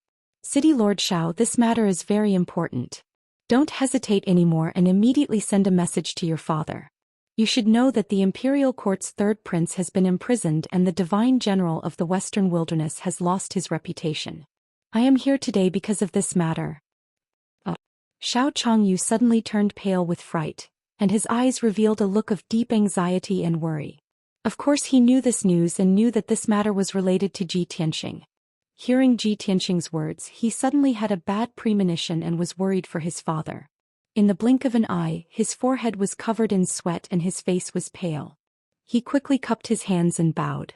City Lord Xiao, this matter is very important. Don't hesitate anymore and immediately send a message to your father. You should know that the Imperial Court's third prince has been imprisoned and the divine general of the Western Wilderness has lost his reputation. I am here today because of this matter. Xiao Chongyu suddenly turned pale with fright, and his eyes revealed a look of deep anxiety and worry. Of course he knew this news and knew that this matter was related to Ji Tianxing. Hearing Ji Tianxing's words, he suddenly had a bad premonition and was worried for his father. In the blink of an eye, his forehead was covered in sweat and his face was pale. He quickly cupped his hands and bowed.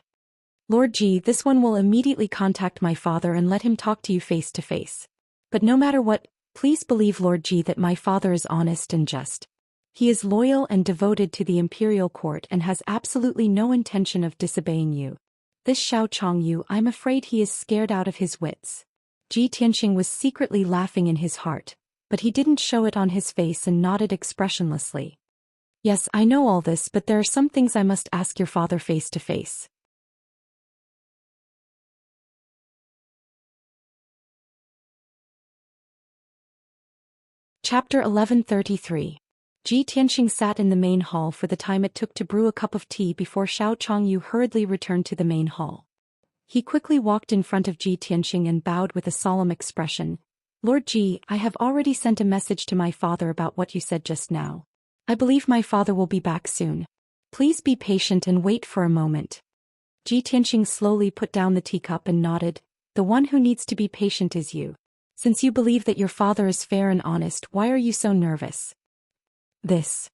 Lord Ji, this one will immediately contact my father and let him talk to you face to face. But no matter what, please believe Lord Ji that my father is honest and just. He is loyal and devoted to the imperial court and has absolutely no intention of disobeying you. This Xiao Changyu, I'm afraid he is scared out of his wits. Ji Tianxing was secretly laughing in his heart, but he didn't show it on his face and nodded expressionlessly. Yes, I know all this, but there are some things I must ask your father face to face. Chapter 1133. Ji Tianxing sat in the main hall for the time it took to brew a cup of tea before Xiao Changyu hurriedly returned to the main hall. He quickly walked in front of Ji Tianxing and bowed with a solemn expression. Lord Ji, I have already sent a message to my father about what you said just now. I believe my father will be back soon. Please be patient and wait for a moment. Ji Tianxing slowly put down the teacup and nodded. The one who needs to be patient is you. Since you believe that your father is fair and honest, why are you so nervous? This.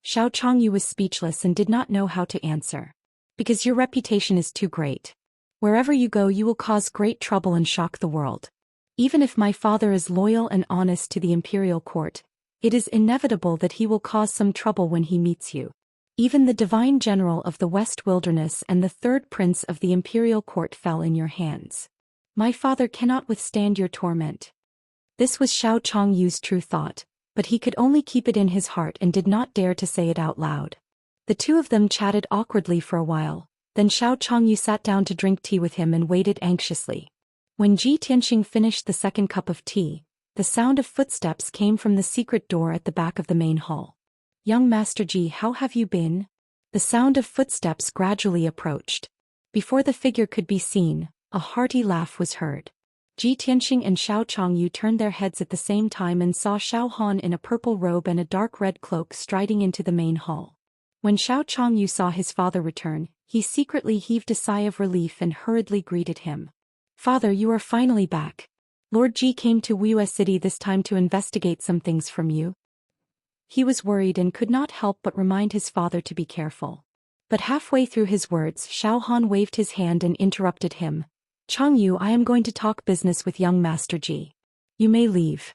Xiao Changyu was speechless and did not know how to answer. Because your reputation is too great. Wherever you go you will cause great trouble and shock the world. Even if my father is loyal and honest to the imperial court, it is inevitable that he will cause some trouble when he meets you. Even the divine general of the West Wilderness and the third prince of the imperial court fell in your hands. My father cannot withstand your torment. This was Xiao Changyu's true thought, but he could only keep it in his heart and did not dare to say it out loud. The two of them chatted awkwardly for a while, then Xiao Changyu sat down to drink tea with him and waited anxiously. When Ji Tianxing finished the second cup of tea, the sound of footsteps came from the secret door at the back of the main hall. Young Master Ji, how have you been? The sound of footsteps gradually approached. Before the figure could be seen, a hearty laugh was heard. Ji Tianxing and Xiao Changyu turned their heads at the same time and saw Xiao Han in a purple robe and a dark red cloak striding into the main hall. When Xiao Changyu saw his father return, he secretly heaved a sigh of relief and hurriedly greeted him. Father, you are finally back. Lord Ji came to Wuxia City this time to investigate some things from you. He was worried and could not help but remind his father to be careful. But halfway through his words, Xiao Han waved his hand and interrupted him. Changyu, I am going to talk business with young Master Ji. You may leave.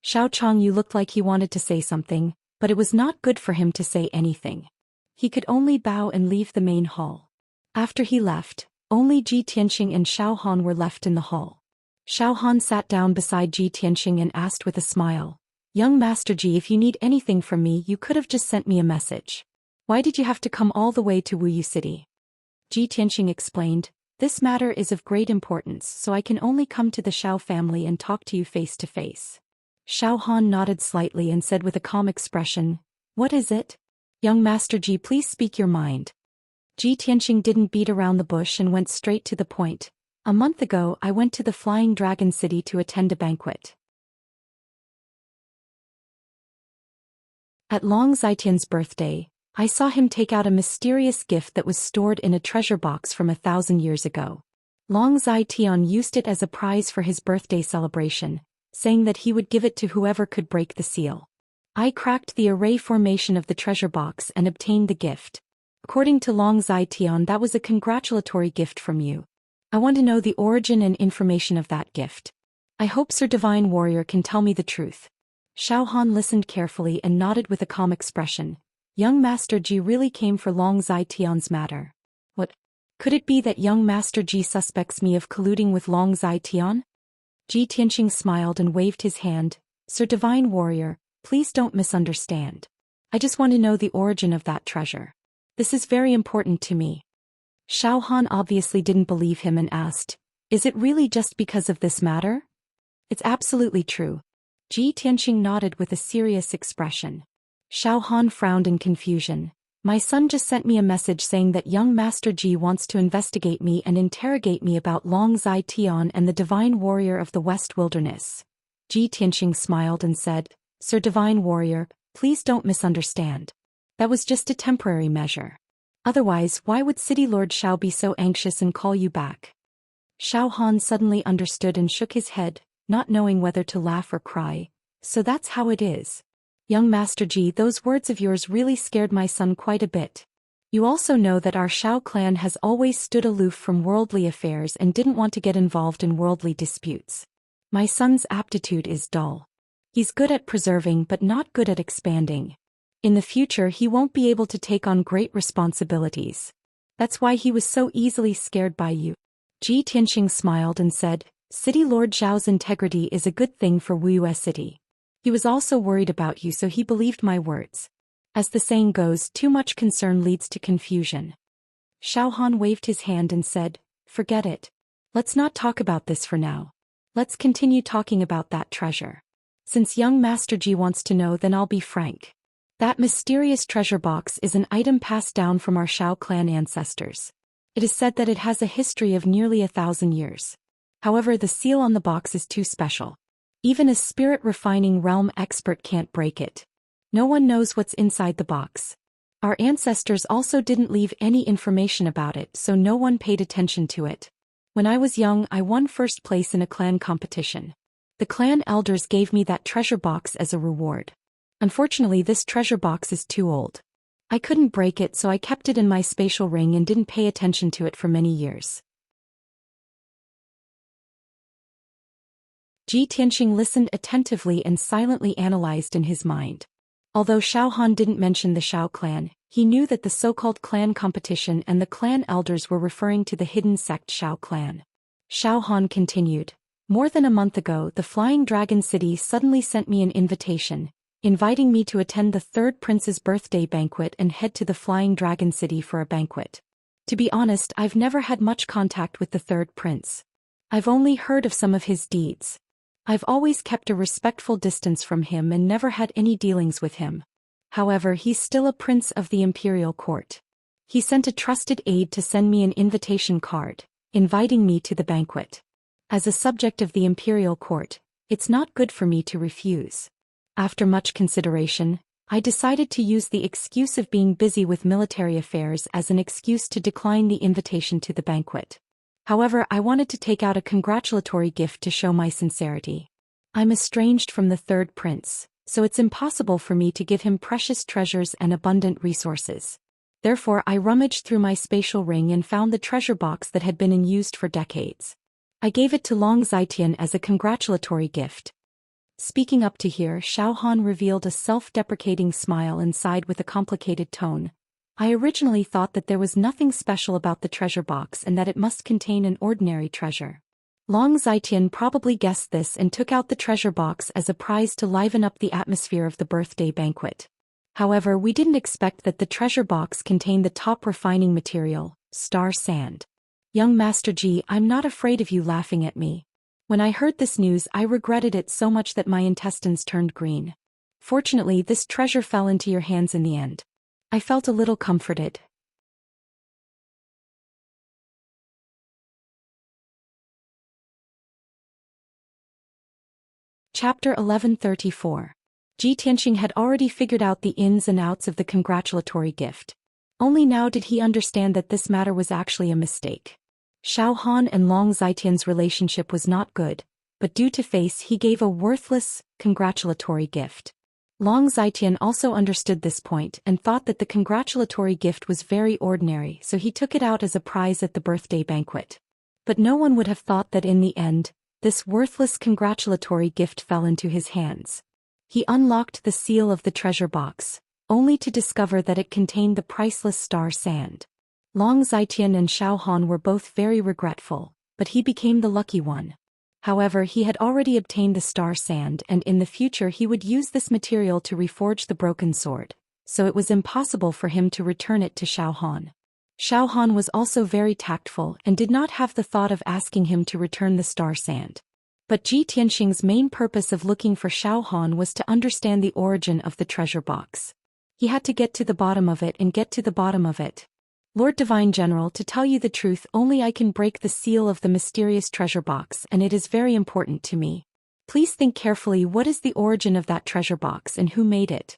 Xiao Changyu looked like he wanted to say something, but it was not good for him to say anything. He could only bow and leave the main hall. After he left, only Ji Tianxing and Xiao Han were left in the hall. Xiao Han sat down beside Ji Tianxing and asked with a smile, Young Master Ji, if you need anything from me you could have just sent me a message. Why did you have to come all the way to Wuxia City? Ji Tianxing explained, This matter is of great importance, so I can only come to the Xiao family and talk to you face to face. Xiao Han nodded slightly and said with a calm expression, What is it? Young Master Ji, please speak your mind. Ji Tianxing didn't beat around the bush and went straight to the point. A month ago I went to the Flying Dragon City to attend a banquet. At Long Zitian's birthday, I saw him take out a mysterious gift that was stored in a treasure box from 1,000 years ago. Long Zitian used it as a prize for his birthday celebration, saying that he would give it to whoever could break the seal. I cracked the array formation of the treasure box and obtained the gift. According to Long Zitian, that was a congratulatory gift from you. I want to know the origin and information of that gift. I hope Sir Divine Warrior can tell me the truth. Xiao Han listened carefully and nodded with a calm expression. Young Master Ji really came for Long Zitian's matter. What? Could it be that young Master Ji suspects me of colluding with Long Zitian? Ji Tianxing smiled and waved his hand. Sir Divine Warrior, please don't misunderstand. I just want to know the origin of that treasure. This is very important to me. Xiao Han obviously didn't believe him and asked, Is it really just because of this matter? It's absolutely true. Ji Tianxing nodded with a serious expression. Xiao Han frowned in confusion. My son just sent me a message saying that young Master Ji wants to investigate me and interrogate me about Long Zitian and the Divine Warrior of the West Wilderness. Ji Tianxing smiled and said, Sir Divine Warrior, please don't misunderstand. That was just a temporary measure. Otherwise, why would City Lord Xiao be so anxious and call you back? Xiao Han suddenly understood and shook his head, not knowing whether to laugh or cry. So that's how it is. Young Master Ji, those words of yours really scared my son quite a bit. You also know that our Xiao clan has always stood aloof from worldly affairs and didn't want to get involved in worldly disputes. My son's aptitude is dull. He's good at preserving but not good at expanding. In the future he won't be able to take on great responsibilities. That's why he was so easily scared by you. Ji Tianxing smiled and said, City Lord Zhao's integrity is a good thing for Wuyue City. He was also worried about you, so he believed my words. As the saying goes, too much concern leads to confusion. Xiao Han waved his hand and said, Forget it. Let's not talk about this for now. Let's continue talking about that treasure. Since young Master Ji wants to know, then I'll be frank. That mysterious treasure box is an item passed down from our Xiao clan ancestors. It is said that it has a history of nearly 1,000 years. However, the seal on the box is too special. Even a spirit-refining realm expert can't break it. No one knows what's inside the box. Our ancestors also didn't leave any information about it, so no one paid attention to it. When I was young, I won first place in a clan competition. The clan elders gave me that treasure box as a reward. Unfortunately, this treasure box is too old. I couldn't break it, so I kept it in my spatial ring and didn't pay attention to it for many years. Ji Tianxing listened attentively and silently analyzed in his mind. Although Xiao Han didn't mention the Xiao clan, he knew that the so-called clan competition and the clan elders were referring to the hidden sect Xiao clan. Xiao Han continued, More than a month ago, the Flying Dragon City suddenly sent me an invitation, inviting me to attend the third prince's birthday banquet and head to the Flying Dragon City for a banquet. To be honest, I've never had much contact with the third prince. I've only heard of some of his deeds. I've always kept a respectful distance from him and never had any dealings with him. However, he's still a prince of the imperial court. He sent a trusted aide to send me an invitation card, inviting me to the banquet. As a subject of the imperial court, it's not good for me to refuse. After much consideration, I decided to use the excuse of being busy with military affairs as an excuse to decline the invitation to the banquet. However, I wanted to take out a congratulatory gift to show my sincerity. I'm estranged from the third prince, so it's impossible for me to give him precious treasures and abundant resources. Therefore, I rummaged through my spatial ring and found the treasure box that had been unused for decades. I gave it to Long Zitian as a congratulatory gift. Speaking up to here, Xiao Han revealed a self-deprecating smile and sighed with a complicated tone. I originally thought that there was nothing special about the treasure box and that it must contain an ordinary treasure. Long Zitian probably guessed this and took out the treasure box as a prize to liven up the atmosphere of the birthday banquet. However, we didn't expect that the treasure box contained the top refining material, star sand. Young Master Ji, I'm not afraid of you laughing at me. When I heard this news, I regretted it so much that my intestines turned green. Fortunately, this treasure fell into your hands in the end. I felt a little comforted. Chapter 1134. Ji Tianxing had already figured out the ins and outs of the congratulatory gift. Only now did he understand that this matter was actually a mistake. Xiao Han and Long Zitian's relationship was not good, but due to face he gave a worthless, congratulatory gift. Long Zitian also understood this point and thought that the congratulatory gift was very ordinary, so he took it out as a prize at the birthday banquet. But no one would have thought that in the end, this worthless congratulatory gift fell into his hands. He unlocked the seal of the treasure box, only to discover that it contained the priceless star sand. Long Zitian and Xiao Han were both very regretful, but he became the lucky one. However, he had already obtained the star sand and in the future he would use this material to reforge the broken sword, so it was impossible for him to return it to Xiao Han. Xiao Han was also very tactful and did not have the thought of asking him to return the star sand. But Ji Tianxing's main purpose of looking for Xiao Han was to understand the origin of the treasure box. He had to get to the bottom of it and get to the bottom of it. Lord Divine General, to tell you the truth, only I can break the seal of the mysterious treasure box and it is very important to me. Please think carefully, what is the origin of that treasure box and who made it?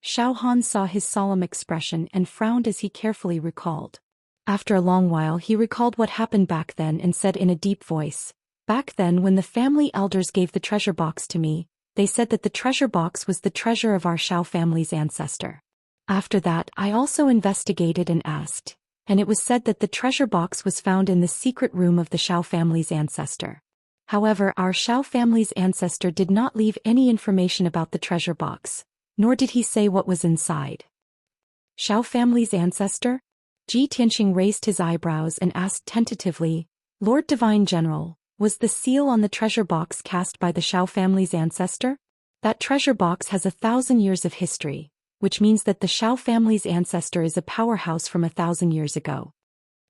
Xiao Han saw his solemn expression and frowned as he carefully recalled. After a long while he recalled what happened back then and said in a deep voice, "Back then when the family elders gave the treasure box to me, they said that the treasure box was the treasure of our Xiao family's ancestor. After that I also investigated and asked, and it was said that the treasure box was found in the secret room of the Xiao family's ancestor. However, our Xiao family's ancestor did not leave any information about the treasure box, nor did he say what was inside." Xiao family's ancestor? Ji Tianxing raised his eyebrows and asked tentatively, "Lord Divine General, was the seal on the treasure box cast by the Xiao family's ancestor? That treasure box has 1,000 years of history, which means that the Xiao family's ancestor is a powerhouse from 1,000 years ago."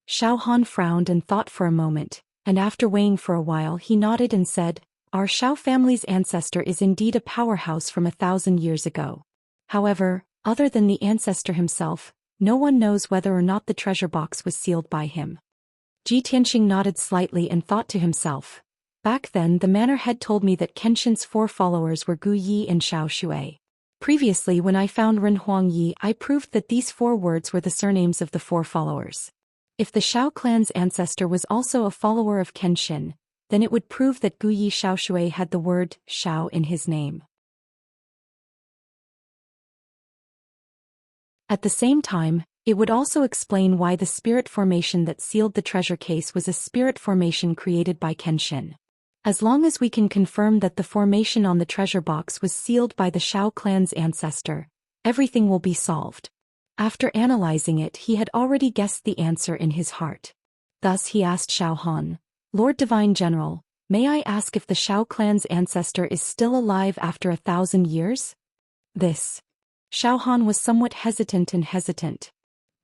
Xiao Han frowned and thought for a moment, and after weighing for a while he nodded and said, "Our Xiao family's ancestor is indeed a powerhouse from 1,000 years ago. However, other than the ancestor himself, no one knows whether or not the treasure box was sealed by him." Ji Tianxing nodded slightly and thought to himself, "Back then the manor head told me that Kenshin's 4 followers were Gu Yi and Xiao Shui. Previously when I found Ren Huang Yi I proved that these 4 words were the surnames of the 4 followers. If the Xiao clan's ancestor was also a follower of Kenshin, then it would prove that Gu Yi Xiao Shui had the word Xiao in his name. At the same time, it would also explain why the spirit formation that sealed the treasure case was a spirit formation created by Kenshin. As long as we can confirm that the formation on the treasure box was sealed by the Xiao clan's ancestor, everything will be solved." After analyzing it he had already guessed the answer in his heart. Thus he asked Xiao Han, "Lord Divine General, may I ask if the Xiao clan's ancestor is still alive after 1,000 years? This. Xiao Han was somewhat hesitant.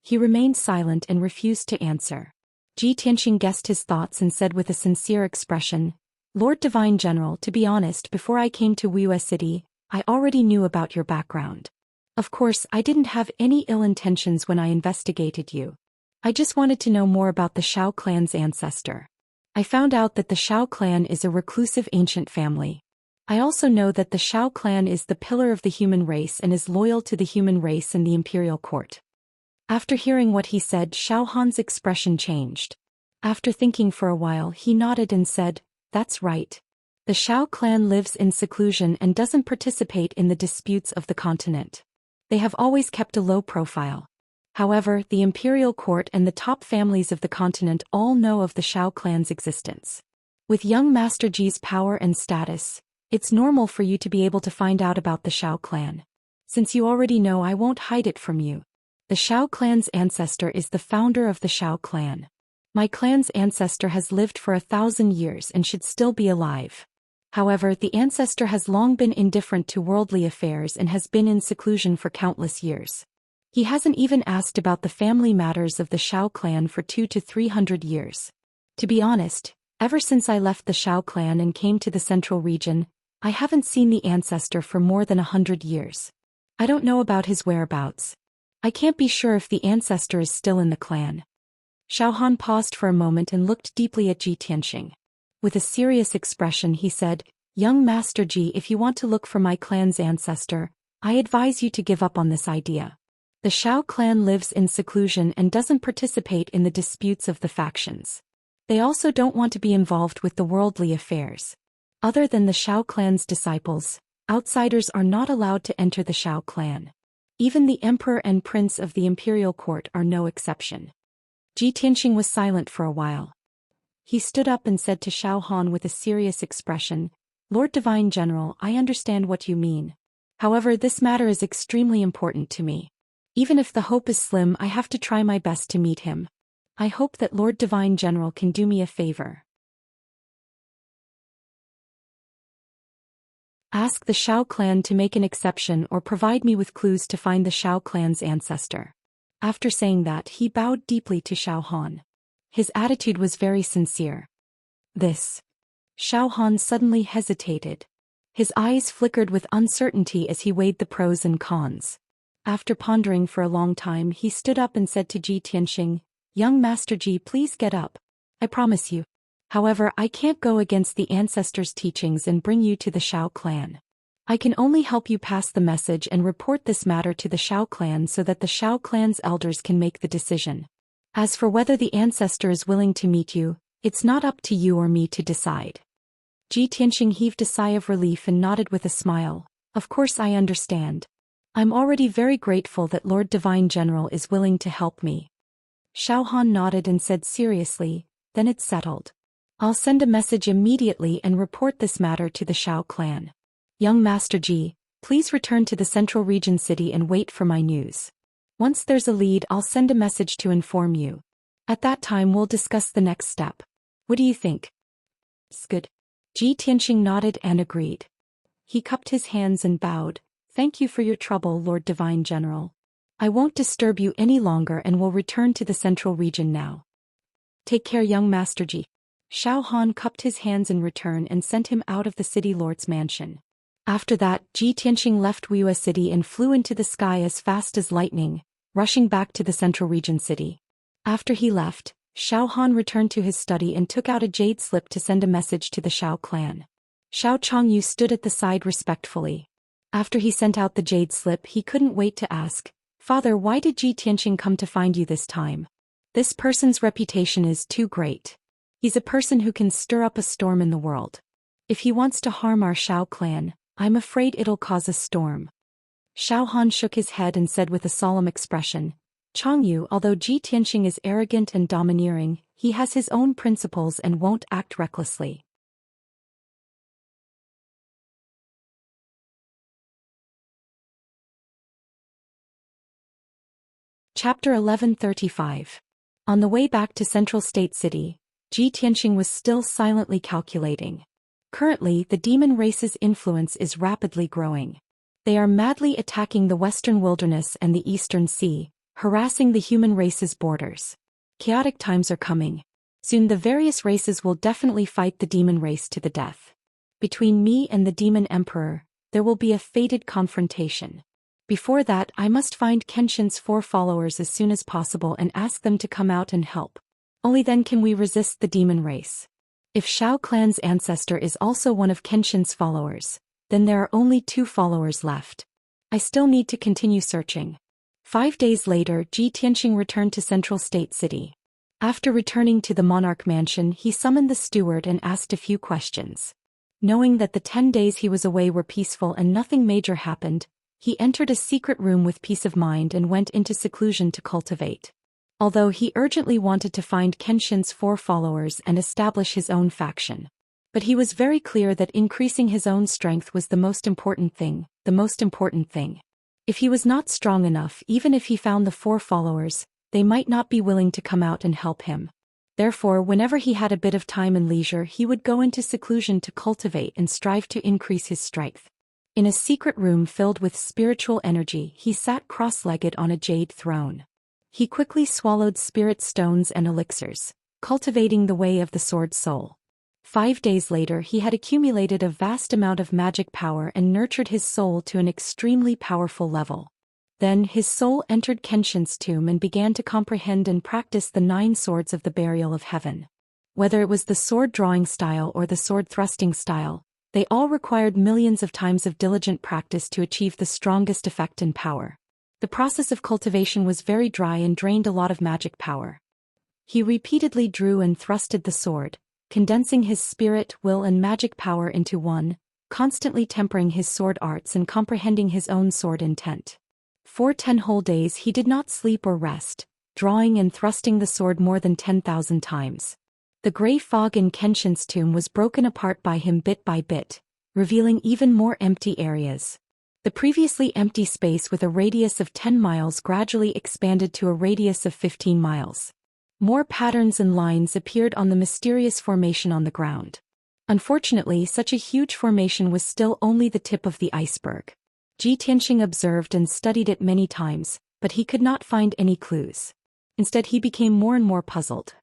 He remained silent and refused to answer. Ji Tianxing guessed his thoughts and said with a sincere expression, "Lord Divine General, to be honest, before I came to Wuxia City, I already knew about your background. Of course, I didn't have any ill intentions when I investigated you. I just wanted to know more about the Xiao clan's ancestor. I found out that the Xiao clan is a reclusive ancient family. I also know that the Xiao clan is the pillar of the human race and is loyal to the human race and the imperial court." After hearing what he said, Xiao Han's expression changed. After thinking for a while he nodded and said, "That's right. The Xiao clan lives in seclusion and doesn't participate in the disputes of the continent. They have always kept a low profile. However, the imperial court and the top families of the continent all know of the Xiao clan's existence. With young Master Ji's power and status, it's normal for you to be able to find out about the Xiao clan. Since you already know, I won't hide it from you. The Xiao clan's ancestor is the founder of the Xiao clan. My clan's ancestor has lived for 1,000 years and should still be alive. However, the ancestor has long been indifferent to worldly affairs and has been in seclusion for countless years. He hasn't even asked about the family matters of the Xiao clan for 200 to 300 years. To be honest, ever since I left the Xiao clan and came to the central region, I haven't seen the ancestor for more than 100 years. I don't know about his whereabouts. I can't be sure if the ancestor is still in the clan." Xiao Han paused for a moment and looked deeply at Ji Tianxing. With a serious expression he said, "Young Master Ji, if you want to look for my clan's ancestor, I advise you to give up on this idea. The Xiao clan lives in seclusion and doesn't participate in the disputes of the factions. They also don't want to be involved with the worldly affairs. Other than the Xiao clan's disciples, outsiders are not allowed to enter the Xiao clan. Even the emperor and prince of the imperial court are no exception." Ji Tianxing was silent for a while. He stood up and said to Xiao Han with a serious expression, "Lord Divine General, I understand what you mean. However, this matter is extremely important to me. Even if the hope is slim, I have to try my best to meet him. I hope that Lord Divine General can do me a favor. Ask the Xiao clan to make an exception or provide me with clues to find the Xiao clan's ancestor." After saying that, he bowed deeply to Xiao Han. His attitude was very sincere. "This." Xiao Han suddenly hesitated. His eyes flickered with uncertainty as he weighed the pros and cons. After pondering for a long time, he stood up and said to Ji Tianxing, "Young Master Ji, please get up. I promise you. However, I can't go against the ancestors' teachings and bring you to the Xiao clan. I can only help you pass the message and report this matter to the Xiao clan so that the Xiao clan's elders can make the decision. As for whether the ancestor is willing to meet you, it's not up to you or me to decide. Ji Tianxing heaved a sigh of relief and nodded with a smile. Of course I understand. I'm already very grateful that Lord Divine General is willing to help me. Xiao Han nodded and said seriously, then it's settled. I'll send a message immediately and report this matter to the Xiao clan. Young Master Ji, please return to the central region city and wait for my news. Once there's a lead, I'll send a message to inform you. At that time we'll discuss the next step. What do you think? It's good. Ji Tianxing nodded and agreed. He cupped his hands and bowed. Thank you for your trouble, Lord Divine General. I won't disturb you any longer and will return to the central region now. Take care, young Master Ji. Xiao Han cupped his hands in return and sent him out of the city lord's mansion. After that, Ji Tianxing left Wuxia city and flew into the sky as fast as lightning, rushing back to the central region city. After he left, Xiao Han returned to his study and took out a jade slip to send a message to the Xiao clan. Xiao Chongyu stood at the side respectfully. After he sent out the jade slip, he couldn't wait to ask, Father, why did Ji Tianxing come to find you this time? This person's reputation is too great. He's a person who can stir up a storm in the world. If he wants to harm our Xiao clan, I'm afraid it'll cause a storm. Xiao Han shook his head and said with a solemn expression, Chongyu, although Ji Tianxing is arrogant and domineering, he has his own principles and won't act recklessly. Chapter 1135. On the way back to Central State City, Ji Tianxing was still silently calculating. Currently, the demon race's influence is rapidly growing. They are madly attacking the Western Wilderness and the Eastern Sea, harassing the human race's borders. Chaotic times are coming. Soon the various races will definitely fight the demon race to the death. Between me and the demon emperor, there will be a fated confrontation. Before that, I must find Kenshin's 4 followers as soon as possible and ask them to come out and help. Only then can we resist the demon race. If Xiao clan's ancestor is also one of Kenshin's followers, then there are only 2 followers left. I still need to continue searching. 5 days later, Ji Tianxing returned to Central State City. After returning to the monarch mansion, he summoned the steward and asked a few questions. Knowing that the 10 days he was away were peaceful and nothing major happened, he entered a secret room with peace of mind and went into seclusion to cultivate. Although he urgently wanted to find Kenshin's 4 followers and establish his own faction. But he was very clear that increasing his own strength was the most important thing. If he was not strong enough, even if he found the 4 followers, they might not be willing to come out and help him. Therefore, whenever he had a bit of time and leisure, he would go into seclusion to cultivate and strive to increase his strength. In a secret room filled with spiritual energy, he sat cross-legged on a jade throne. He quickly swallowed spirit stones and elixirs, cultivating the way of the sword soul. 5 days later, he had accumulated a vast amount of magic power and nurtured his soul to an extremely powerful level. Then his soul entered Kenshin's tomb and began to comprehend and practice the 9 swords of the burial of heaven. Whether it was the sword drawing style or the sword thrusting style, they all required millions of times of diligent practice to achieve the strongest effect and power. The process of cultivation was very dry and drained a lot of magic power. He repeatedly drew and thrusted the sword, condensing his spirit, will and magic power into one, constantly tempering his sword arts and comprehending his own sword intent. For 10 whole days he did not sleep or rest, drawing and thrusting the sword more than 10,000 times. The gray fog in Kenshin's tomb was broken apart by him bit by bit, revealing even more empty areas. The previously empty space with a radius of 10 miles gradually expanded to a radius of 15 miles. More patterns and lines appeared on the mysterious formation on the ground. Unfortunately, such a huge formation was still only the tip of the iceberg. Ji Tianxing observed and studied it many times, but he could not find any clues. Instead, he became more and more puzzled.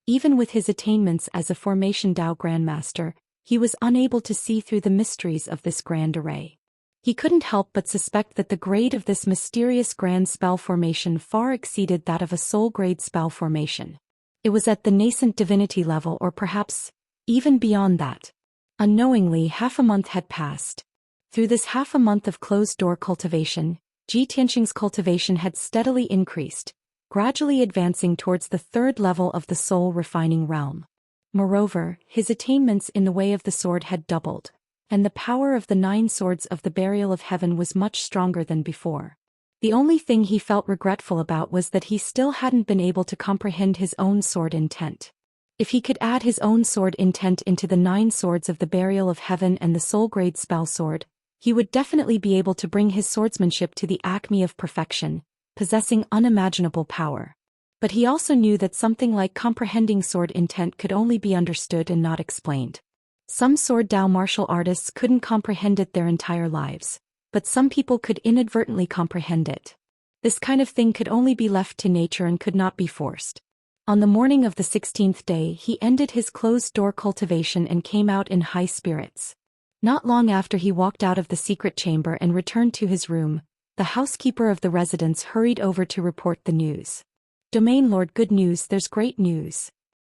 Even with his attainments as a Formation Dao Grandmaster, he was unable to see through the mysteries of this grand array. He couldn't help but suspect that the grade of this mysterious grand spell formation far exceeded that of a soul-grade spell formation. It was at the nascent divinity level or perhaps even beyond that. Unknowingly, half a month had passed. Through this half a month of closed-door cultivation, Ji Tianxing's cultivation had steadily increased, gradually advancing towards the third level of the soul-refining realm. Moreover, his attainments in the way of the sword had doubled, and the power of the 9 swords of the burial of heaven was much stronger than before. The only thing he felt regretful about was that he still hadn't been able to comprehend his own sword intent. If he could add his own sword intent into the 9 swords of the burial of heaven and the soul-grade spell sword, he would definitely be able to bring his swordsmanship to the acme of perfection, possessing unimaginable power. But he also knew that something like comprehending sword intent could only be understood and not explained. Some sword Dao martial artists couldn't comprehend it their entire lives, but some people could inadvertently comprehend it. This kind of thing could only be left to nature and could not be forced. On the morning of the 16th day he ended his closed-door cultivation and came out in high spirits. Not long after he walked out of the secret chamber and returned to his room, the housekeeper of the residence hurried over to report the news. "Domain Lord, good news, there's great news."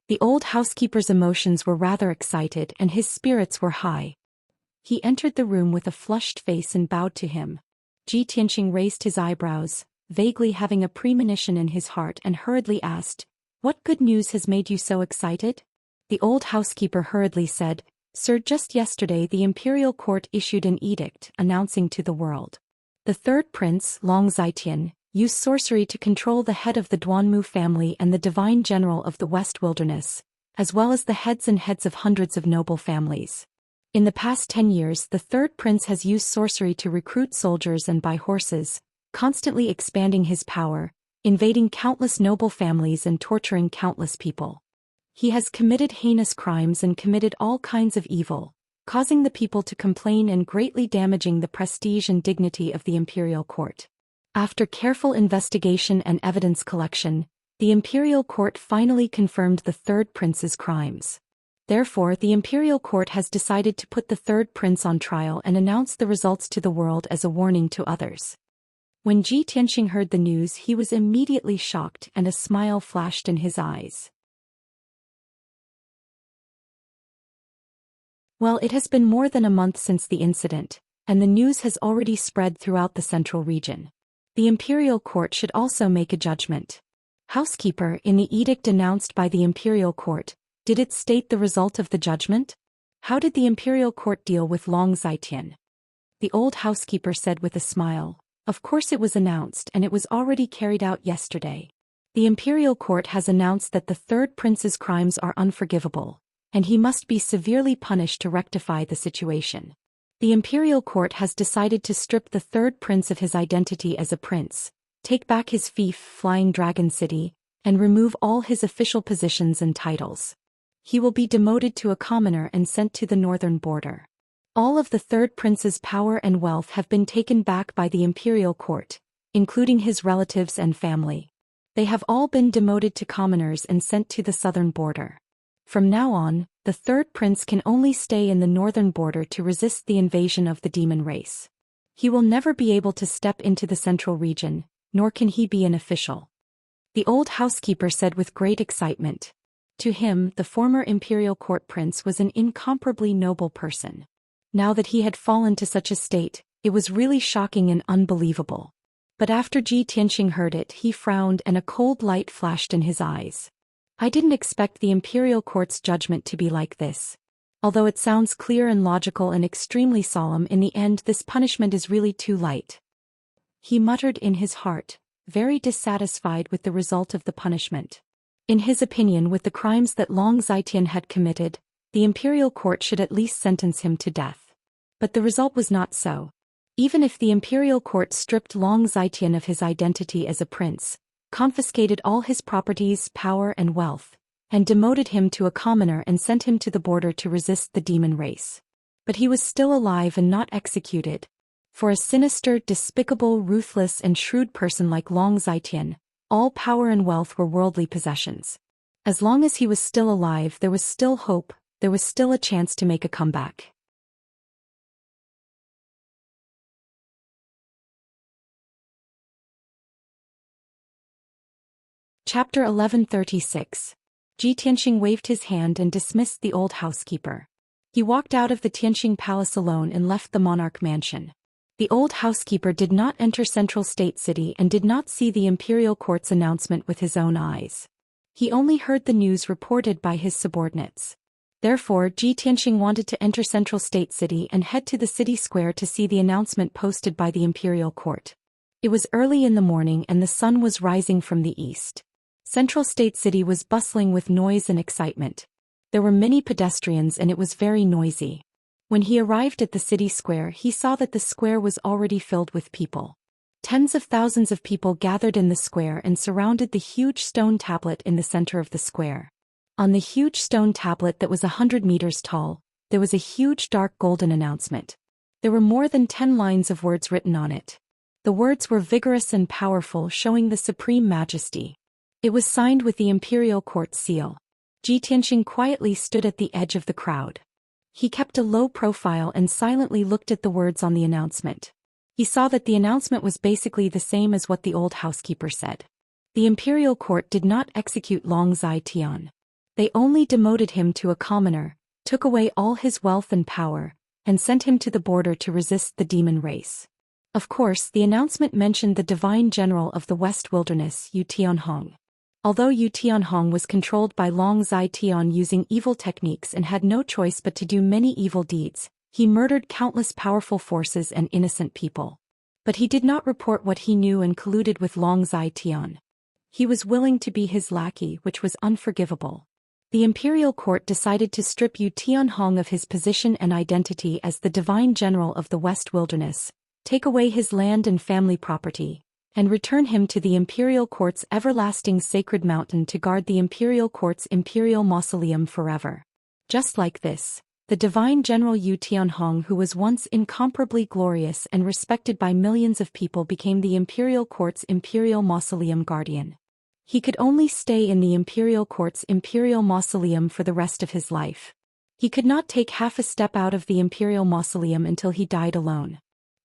The old housekeeper's emotions were rather excited and his spirits were high. He entered the room with a flushed face and bowed to him. Ji Tianxing raised his eyebrows, vaguely having a premonition in his heart, and hurriedly asked, "What good news has made you so excited?" The old housekeeper hurriedly said, "Sir, just yesterday the imperial court issued an edict announcing to the world. The third prince, Long Zitian, used sorcery to control the head of the Duanmu family and the divine general of the West Wilderness, as well as the heads of hundreds of noble families. In the past 10 years the third prince has used sorcery to recruit soldiers and buy horses, constantly expanding his power, invading countless noble families and torturing countless people. He has committed heinous crimes and committed all kinds of evil, causing the people to complain and greatly damaging the prestige and dignity of the imperial court. After careful investigation and evidence collection, the imperial court finally confirmed the third prince's crimes. Therefore, the imperial court has decided to put the third prince on trial and announce the results to the world as a warning to others." When Ji Tianxing heard the news, he was immediately shocked and a smile flashed in his eyes. Well, it has been more than a month since the incident, and the news has already spread throughout the central region. The imperial court should also make a judgment. Housekeeper, in the edict announced by the imperial court, did it state the result of the judgment? How did the imperial court deal with Long Zitian? The old housekeeper said with a smile, "Of course it was announced and it was already carried out yesterday. The imperial court has announced that the third prince's crimes are unforgivable, and he must be severely punished to rectify the situation. The imperial court has decided to strip the third prince of his identity as a prince, take back his fief, Flying Dragon City, and remove all his official positions and titles. He will be demoted to a commoner and sent to the northern border. All of the third prince's power and wealth have been taken back by the imperial court, including his relatives and family. They have all been demoted to commoners and sent to the southern border. From now on, the third prince can only stay in the northern border to resist the invasion of the demon race. He will never be able to step into the central region, nor can he be an official." The old housekeeper said with great excitement. To him, the former imperial court prince was an incomparably noble person. Now that he had fallen to such a state, it was really shocking and unbelievable. But after Ji Tianxing heard it, he frowned and a cold light flashed in his eyes. "I didn't expect the imperial court's judgment to be like this. Although it sounds clear and logical and extremely solemn, in the end this punishment is really too light." He muttered in his heart, very dissatisfied with the result of the punishment. In his opinion, with the crimes that Long Zitian had committed, the imperial court should at least sentence him to death. But the result was not so. Even if the imperial court stripped Long Zitian of his identity as a prince, confiscated all his properties, power and wealth, and demoted him to a commoner and sent him to the border to resist the demon race. But he was still alive and not executed. For a sinister, despicable, ruthless and shrewd person like Long Zitian, all power and wealth were worldly possessions. As long as he was still alive, there was still hope, there was still a chance to make a comeback. Chapter 1136. Ji Tianxing waved his hand and dismissed the old housekeeper. He walked out of the Tianxing palace alone and left the monarch mansion. The old housekeeper did not enter Central State City and did not see the imperial court's announcement with his own eyes. He only heard the news reported by his subordinates. Therefore, Ji Tianxing wanted to enter Central State City and head to the city square to see the announcement posted by the imperial court. It was early in the morning and the sun was rising from the east. Central State City was bustling with noise and excitement. There were many pedestrians and it was very noisy. When he arrived at the city square, he saw that the square was already filled with people. Tens of thousands of people gathered in the square and surrounded the huge stone tablet in the center of the square. On the huge stone tablet that was 100 meters tall, there was a huge dark golden announcement. There were more than 10 lines of words written on it. The words were vigorous and powerful, showing the supreme majesty. It was signed with the imperial court seal. Ji Tianxing quietly stood at the edge of the crowd. He kept a low profile and silently looked at the words on the announcement. He saw that the announcement was basically the same as what the old housekeeper said. The imperial court did not execute Long Zai Tian. They only demoted him to a commoner, took away all his wealth and power, and sent him to the border to resist the demon race. Of course, the announcement mentioned the divine general of the West Wilderness, Yu Tianhong. Although Yu Tianhong was controlled by Long Zai Tian using evil techniques and had no choice but to do many evil deeds, he murdered countless powerful forces and innocent people. But he did not report what he knew and colluded with Long Zai Tian. He was willing to be his lackey, which was unforgivable. The imperial court decided to strip Yu Tianhong of his position and identity as the divine general of the West Wilderness, take away his land and family property, and return him to the imperial court's everlasting sacred mountain to guard the imperial court's imperial mausoleum forever. Just like this, the divine general Yu Tianhong, who was once incomparably glorious and respected by millions of people, became the imperial court's imperial mausoleum guardian. He could only stay in the imperial court's imperial mausoleum for the rest of his life. He could not take half a step out of the imperial mausoleum until he died alone.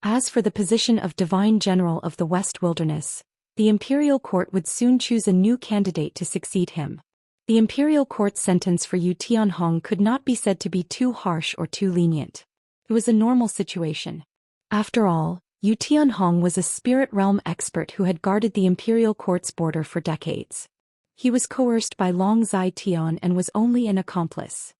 As for the position of divine general of the West Wilderness, the imperial court would soon choose a new candidate to succeed him. The imperial court's sentence for Yu Tianhong could not be said to be too harsh or too lenient. It was a normal situation. After all, Yu Tianhong was a spirit realm expert who had guarded the imperial court's border for decades. He was coerced by Long Zai Tian and was only an accomplice.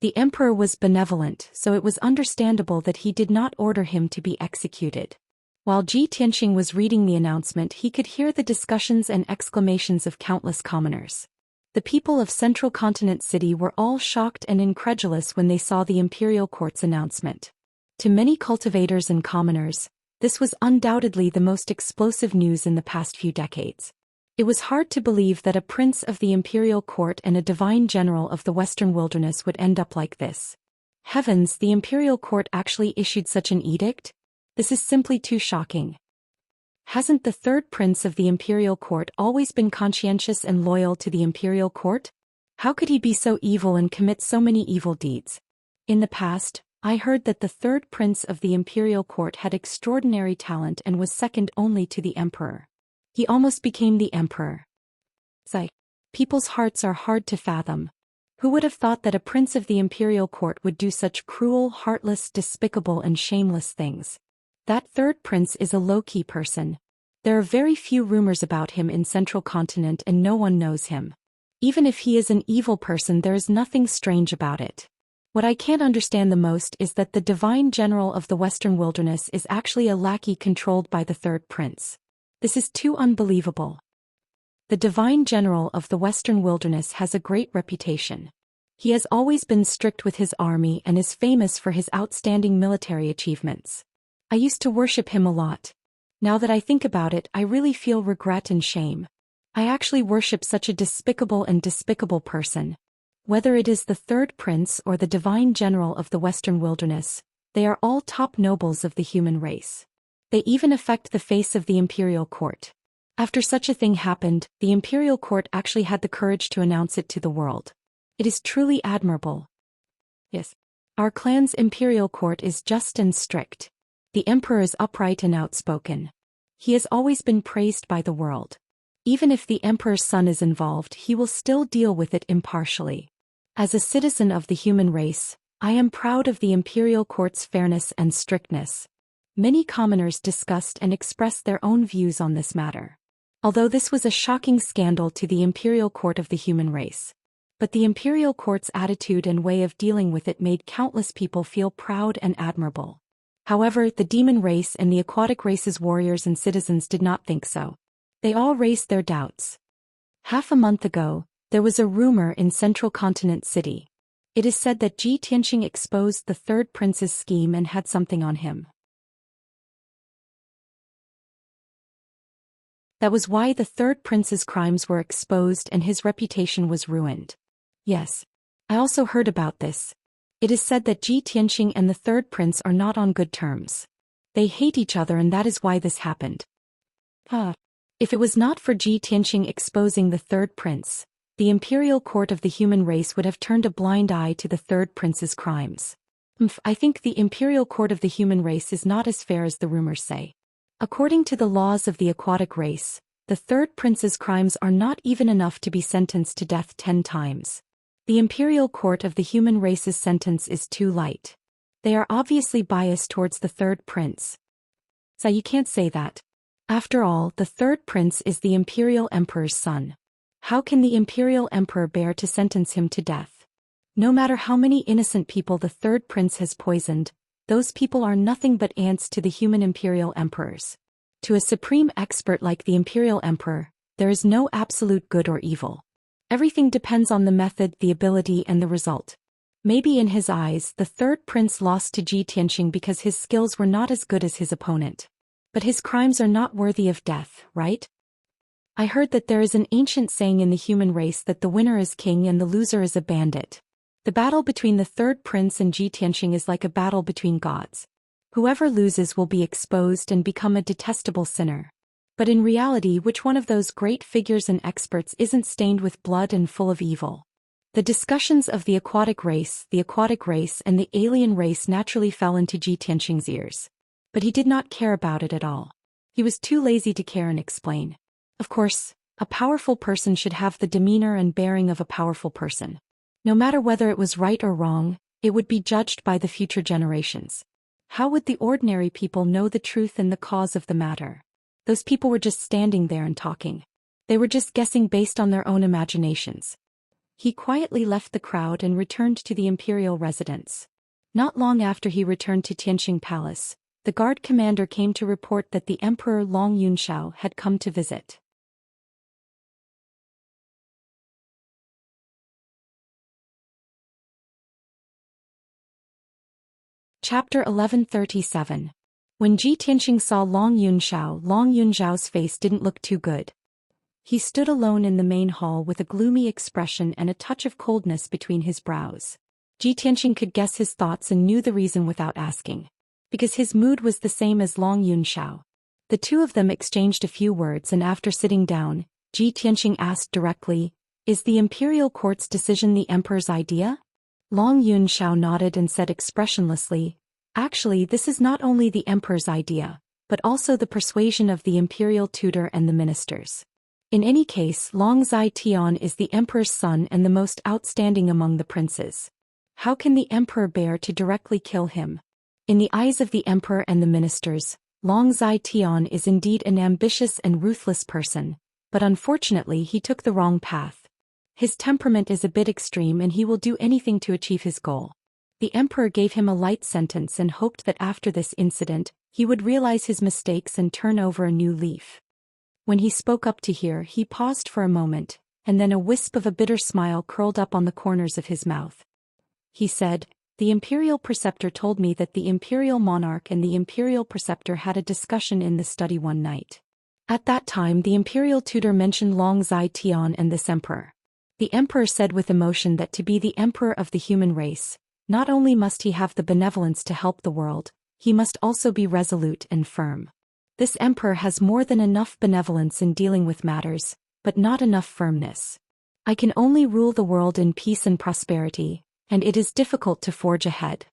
The emperor was benevolent, so it was understandable that he did not order him to be executed. While Ji Tianxing was reading the announcement, he could hear the discussions and exclamations of countless commoners. The people of Central Continent City were all shocked and incredulous when they saw the imperial court's announcement. To many cultivators and commoners, this was undoubtedly the most explosive news in the past few decades. It was hard to believe that a prince of the imperial court and a divine general of the Western Wilderness would end up like this. Heavens, the imperial court actually issued such an edict? This is simply too shocking. Hasn't the third prince of the imperial court always been conscientious and loyal to the imperial court? How could he be so evil and commit so many evil deeds? In the past, I heard that the third prince of the imperial court had extraordinary talent and was second only to the emperor. He almost became the emperor. People's hearts are hard to fathom. Who would have thought that a prince of the imperial court would do such cruel, heartless, despicable and shameless things? That third prince is a low-key person. There are very few rumors about him in Central Continent and no one knows him. Even if he is an evil person, there is nothing strange about it. What I can't understand the most is that the divine general of the Western Wilderness is actually a lackey controlled by the third prince. This is too unbelievable. The divine general of the Western Wilderness has a great reputation. He has always been strict with his army and is famous for his outstanding military achievements. I used to worship him a lot. Now that I think about it, I really feel regret and shame. I actually worship such a despicable person. Whether it is the third prince or the divine general of the Western Wilderness, they are all top nobles of the human race. They even affect the face of the imperial court. After such a thing happened, the imperial court actually had the courage to announce it to the world. It is truly admirable. Yes. Our clan's imperial court is just and strict. The emperor is upright and outspoken. He has always been praised by the world. Even if the emperor's son is involved, he will still deal with it impartially. As a citizen of the human race, I am proud of the imperial court's fairness and strictness. Many commoners discussed and expressed their own views on this matter. Although this was a shocking scandal to the imperial court of the human race. But the imperial court's attitude and way of dealing with it made countless people feel proud and admirable. However, the demon race and the aquatic race's warriors and citizens did not think so. They all raised their doubts. Half a month ago, there was a rumor in Central Continent City. It is said that Ji Tianqing exposed the third prince's scheme and had something on him. That was why the third prince's crimes were exposed and his reputation was ruined. Yes. I also heard about this. It is said that Ji Tianqing and the third prince are not on good terms. They hate each other and that is why this happened. If it was not for Ji Tianqing exposing the third prince, the imperial court of the human race would have turned a blind eye to the third prince's crimes. I think the imperial court of the human race is not as fair as the rumors say. According to the laws of the aquatic race, the third prince's crimes are not even enough to be sentenced to death 10 times. The imperial court of the human race's sentence is too light. They are obviously biased towards the third prince. So you can't say that. After all, the third prince is the imperial emperor's son. How can the imperial emperor bear to sentence him to death? No matter how many innocent people the third prince has poisoned, those people are nothing but ants to the human imperial emperors. To a supreme expert like the imperial emperor, there is no absolute good or evil. Everything depends on the method, the ability, and the result. Maybe in his eyes, the third prince lost to Ji Tianqing because his skills were not as good as his opponent. But his crimes are not worthy of death, right? I heard that there is an ancient saying in the human race that the winner is king and the loser is a bandit. The battle between the third prince and Ji Tianqing is like a battle between gods. Whoever loses will be exposed and become a detestable sinner. But in reality, which one of those great figures and experts isn't stained with blood and full of evil? The discussions of the aquatic race and the alien race naturally fell into Ji Tianqing's ears. But he did not care about it at all. He was too lazy to care and explain. Of course, a powerful person should have the demeanor and bearing of a powerful person. No matter whether it was right or wrong, it would be judged by the future generations. How would the ordinary people know the truth and the cause of the matter? Those people were just standing there and talking. They were just guessing based on their own imaginations. He quietly left the crowd and returned to the imperial residence. Not long after he returned to Tianqing Palace, the guard commander came to report that the Emperor Long Yunxiao had come to visit. Chapter 1137. When Ji Tianqing saw Long Yunxiao's face didn't look too good. He stood alone in the main hall with a gloomy expression and a touch of coldness between his brows. Ji Tianqing could guess his thoughts and knew the reason without asking. Because his mood was the same as Long Yunxiao. The two of them exchanged a few words and after sitting down, Ji Tianqing asked directly, "Is the imperial court's decision the emperor's idea?" Long Yunxiao nodded and said expressionlessly, "Actually, this is not only the emperor's idea, but also the persuasion of the imperial tutor and the ministers. In any case, Long Xian is the emperor's son and the most outstanding among the princes. How can the emperor bear to directly kill him? In the eyes of the emperor and the ministers, Long Xian is indeed an ambitious and ruthless person, but unfortunately he took the wrong path. His temperament is a bit extreme and he will do anything to achieve his goal. The emperor gave him a light sentence and hoped that after this incident, he would realize his mistakes and turn over a new leaf." When he spoke up to hear, he paused for a moment, and then a wisp of a bitter smile curled up on the corners of his mouth. He said, "The imperial preceptor told me that the imperial monarch and the imperial preceptor had a discussion in the study one night. At that time the imperial tutor mentioned Long Xian and this emperor. The emperor said with emotion that to be the emperor of the human race, not only must he have the benevolence to help the world, he must also be resolute and firm. This emperor has more than enough benevolence in dealing with matters, but not enough firmness. I can only rule the world in peace and prosperity, and it is difficult to forge ahead.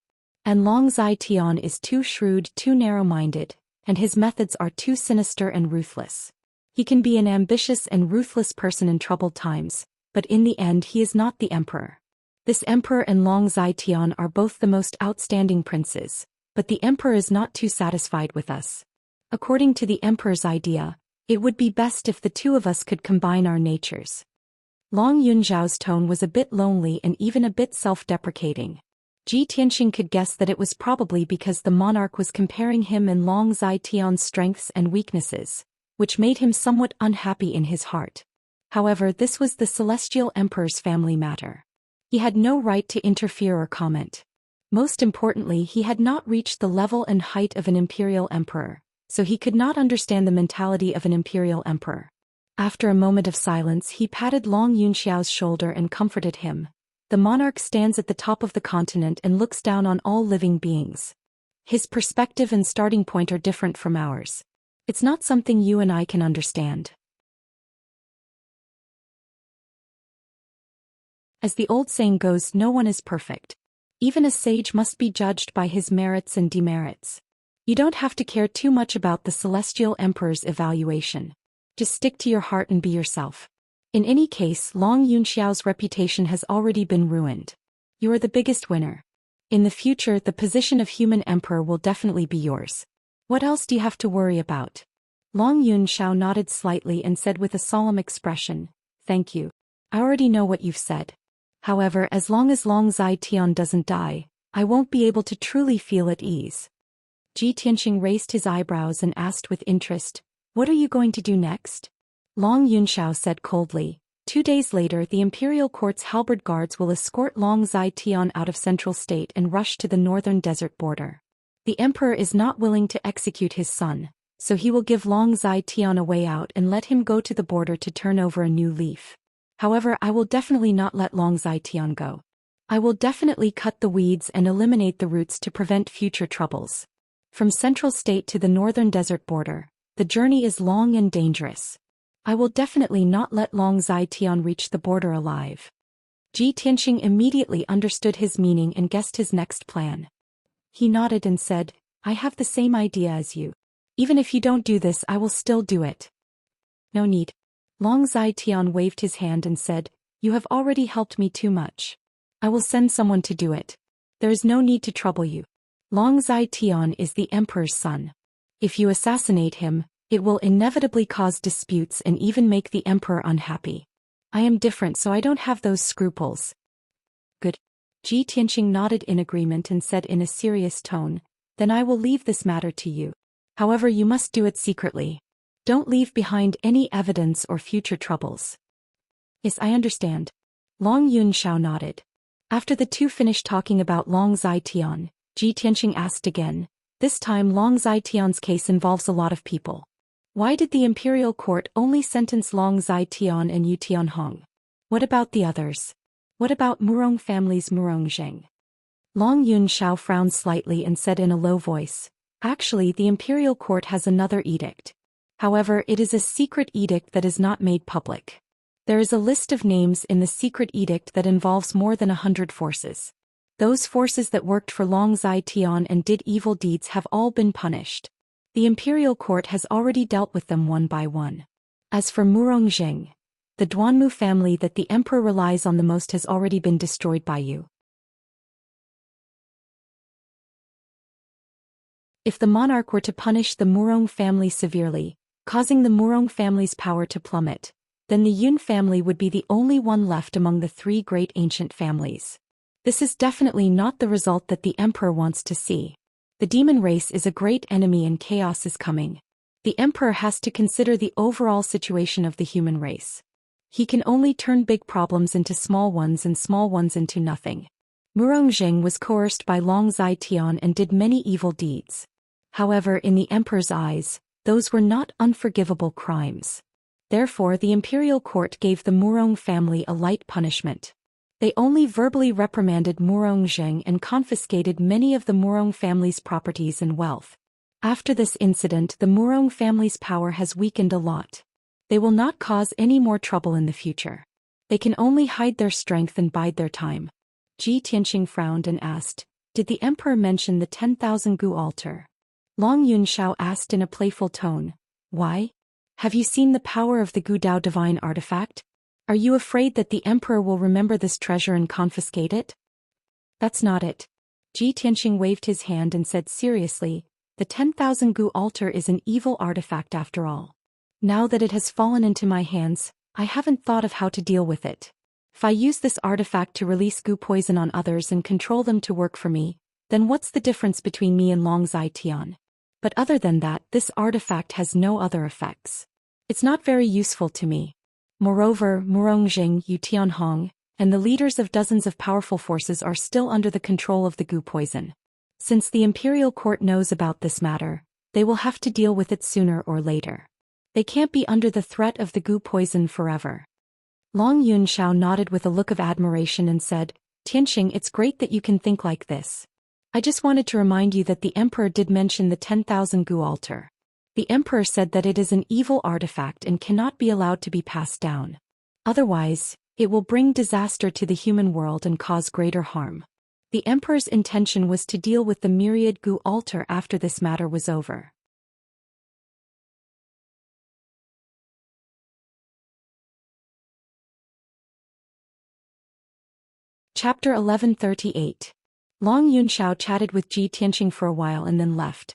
And Long Xian is too shrewd, too narrow-minded, and his methods are too sinister and ruthless. He can be an ambitious and ruthless person in troubled times, but in the end he is not the emperor. This emperor and Long Zitian are both the most outstanding princes, but the emperor is not too satisfied with us. According to the emperor's idea, it would be best if the two of us could combine our natures. Long Yunzhao's tone was a bit lonely and even a bit self-deprecating. Ji Tianxing could guess that it was probably because the monarch was comparing him and Long Zitian's strengths and weaknesses, which made him somewhat unhappy in his heart. However, this was the celestial emperor's family matter. He had no right to interfere or comment. Most importantly, he had not reached the level and height of an imperial emperor, so he could not understand the mentality of an imperial emperor. After a moment of silence, he patted Long Yunxiao's shoulder and comforted him. The monarch stands at the top of the continent and looks down on all living beings. His perspective and starting point are different from ours. It's not something you and I can understand. As the old saying goes, no one is perfect. Even a sage must be judged by his merits and demerits. You don't have to care too much about the celestial emperor's evaluation. Just stick to your heart and be yourself. In any case, Long Yunxiao's reputation has already been ruined. You are the biggest winner. In the future, the position of human emperor will definitely be yours. What else do you have to worry about? Long Yunxiao nodded slightly and said with a solemn expression, "Thank you. I already know what you've said. However, as long as Long Zitian doesn't die, I won't be able to truly feel at ease." Ji Tianxing raised his eyebrows and asked with interest, "What are you going to do next?" Long Yunxiao said coldly, 2 days later the imperial court's halberd guards will escort Long Zitian out of Central State and rush to the northern desert border. The emperor is not willing to execute his son, so he will give Long Zitian a way out and let him go to the border to turn over a new leaf. However, I will definitely not let Long Zitian go. I will definitely cut the weeds and eliminate the roots to prevent future troubles. From Central State to the northern desert border, the journey is long and dangerous. I will definitely not let Long Zitian reach the border alive. Ji Tianxing immediately understood his meaning and guessed his next plan. He nodded and said, "I have the same idea as you. Even if you don't do this, I will still do it." "No need." Long Zitian waved his hand and said, "You have already helped me too much. I will send someone to do it. There is no need to trouble you. Long Zitian is the emperor's son. If you assassinate him, it will inevitably cause disputes and even make the emperor unhappy. I am different, so I don't have those scruples." "Good." Ji Tianxing nodded in agreement and said in a serious tone, "Then I will leave this matter to you. However, you must do it secretly. Don't leave behind any evidence or future troubles." "Yes, I understand." Long Yunxiao nodded. After the two finished talking about Long Zitian, Ji Tianxing asked again. This time Long Zitian's case involves a lot of people. Why did the imperial court only sentence Long Zitian and Yu Tianhong? What about the others? What about Murong family's Murong Zheng? Long Yunxiao frowned slightly and said in a low voice, "Actually, the imperial court has another edict. However, it is a secret edict that is not made public. There is a list of names in the secret edict that involves more than 100 forces. Those forces that worked for Long Zitian and did evil deeds have all been punished. The imperial court has already dealt with them one by one. As for Murong Zheng, the Duanmu family that the emperor relies on the most has already been destroyed by you. If the monarch were to punish the Murong family severely, causing the Murong family's power to plummet, then the Yun family would be the only one left among the 3 great ancient families. This is definitely not the result that the emperor wants to see. The demon race is a great enemy and chaos is coming. The emperor has to consider the overall situation of the human race. He can only turn big problems into small ones and small ones into nothing. Murong Zheng was coerced by Long Zitian and did many evil deeds. However, in the emperor's eyes, those were not unforgivable crimes. Therefore, the imperial court gave the Murong family a light punishment. They only verbally reprimanded Murong Zheng and confiscated many of the Murong family's properties and wealth. After this incident, the Murong family's power has weakened a lot. They will not cause any more trouble in the future. They can only hide their strength and bide their time. Ji Tianxing frowned and asked, "Did the emperor mention the 10,000 gu altar?" Long Yunxiao asked in a playful tone, "Why? Have you seen the power of the Gu Dao divine artifact? Are you afraid that the emperor will remember this treasure and confiscate it? That's not it. Ji Tianxing waved his hand and said seriously, the 10,000 gu altar is an evil artifact after all. Now that it has fallen into my hands, I haven't thought of how to deal with it. If I use this artifact to release gu poison on others and control them to work for me, then what's the difference between me and Long Zai Tian? But other than that, this artifact has no other effects. It's not very useful to me. Moreover, Murongjing, Yu Tianhong, and the leaders of dozens of powerful forces are still under the control of the gu poison. Since the imperial court knows about this matter, they will have to deal with it sooner or later. They can't be under the threat of the gu poison forever. Long Yunxiao nodded with a look of admiration and said, Tianxing, it's great that you can think like this. I just wanted to remind you that the emperor did mention the 10,000 gu altar. The emperor said that it is an evil artifact and cannot be allowed to be passed down. Otherwise, it will bring disaster to the human world and cause greater harm. The emperor's intention was to deal with the myriad gu altar after this matter was over. Chapter 1138. Long Yunxiao chatted with Ji Tianxing for a while and then left.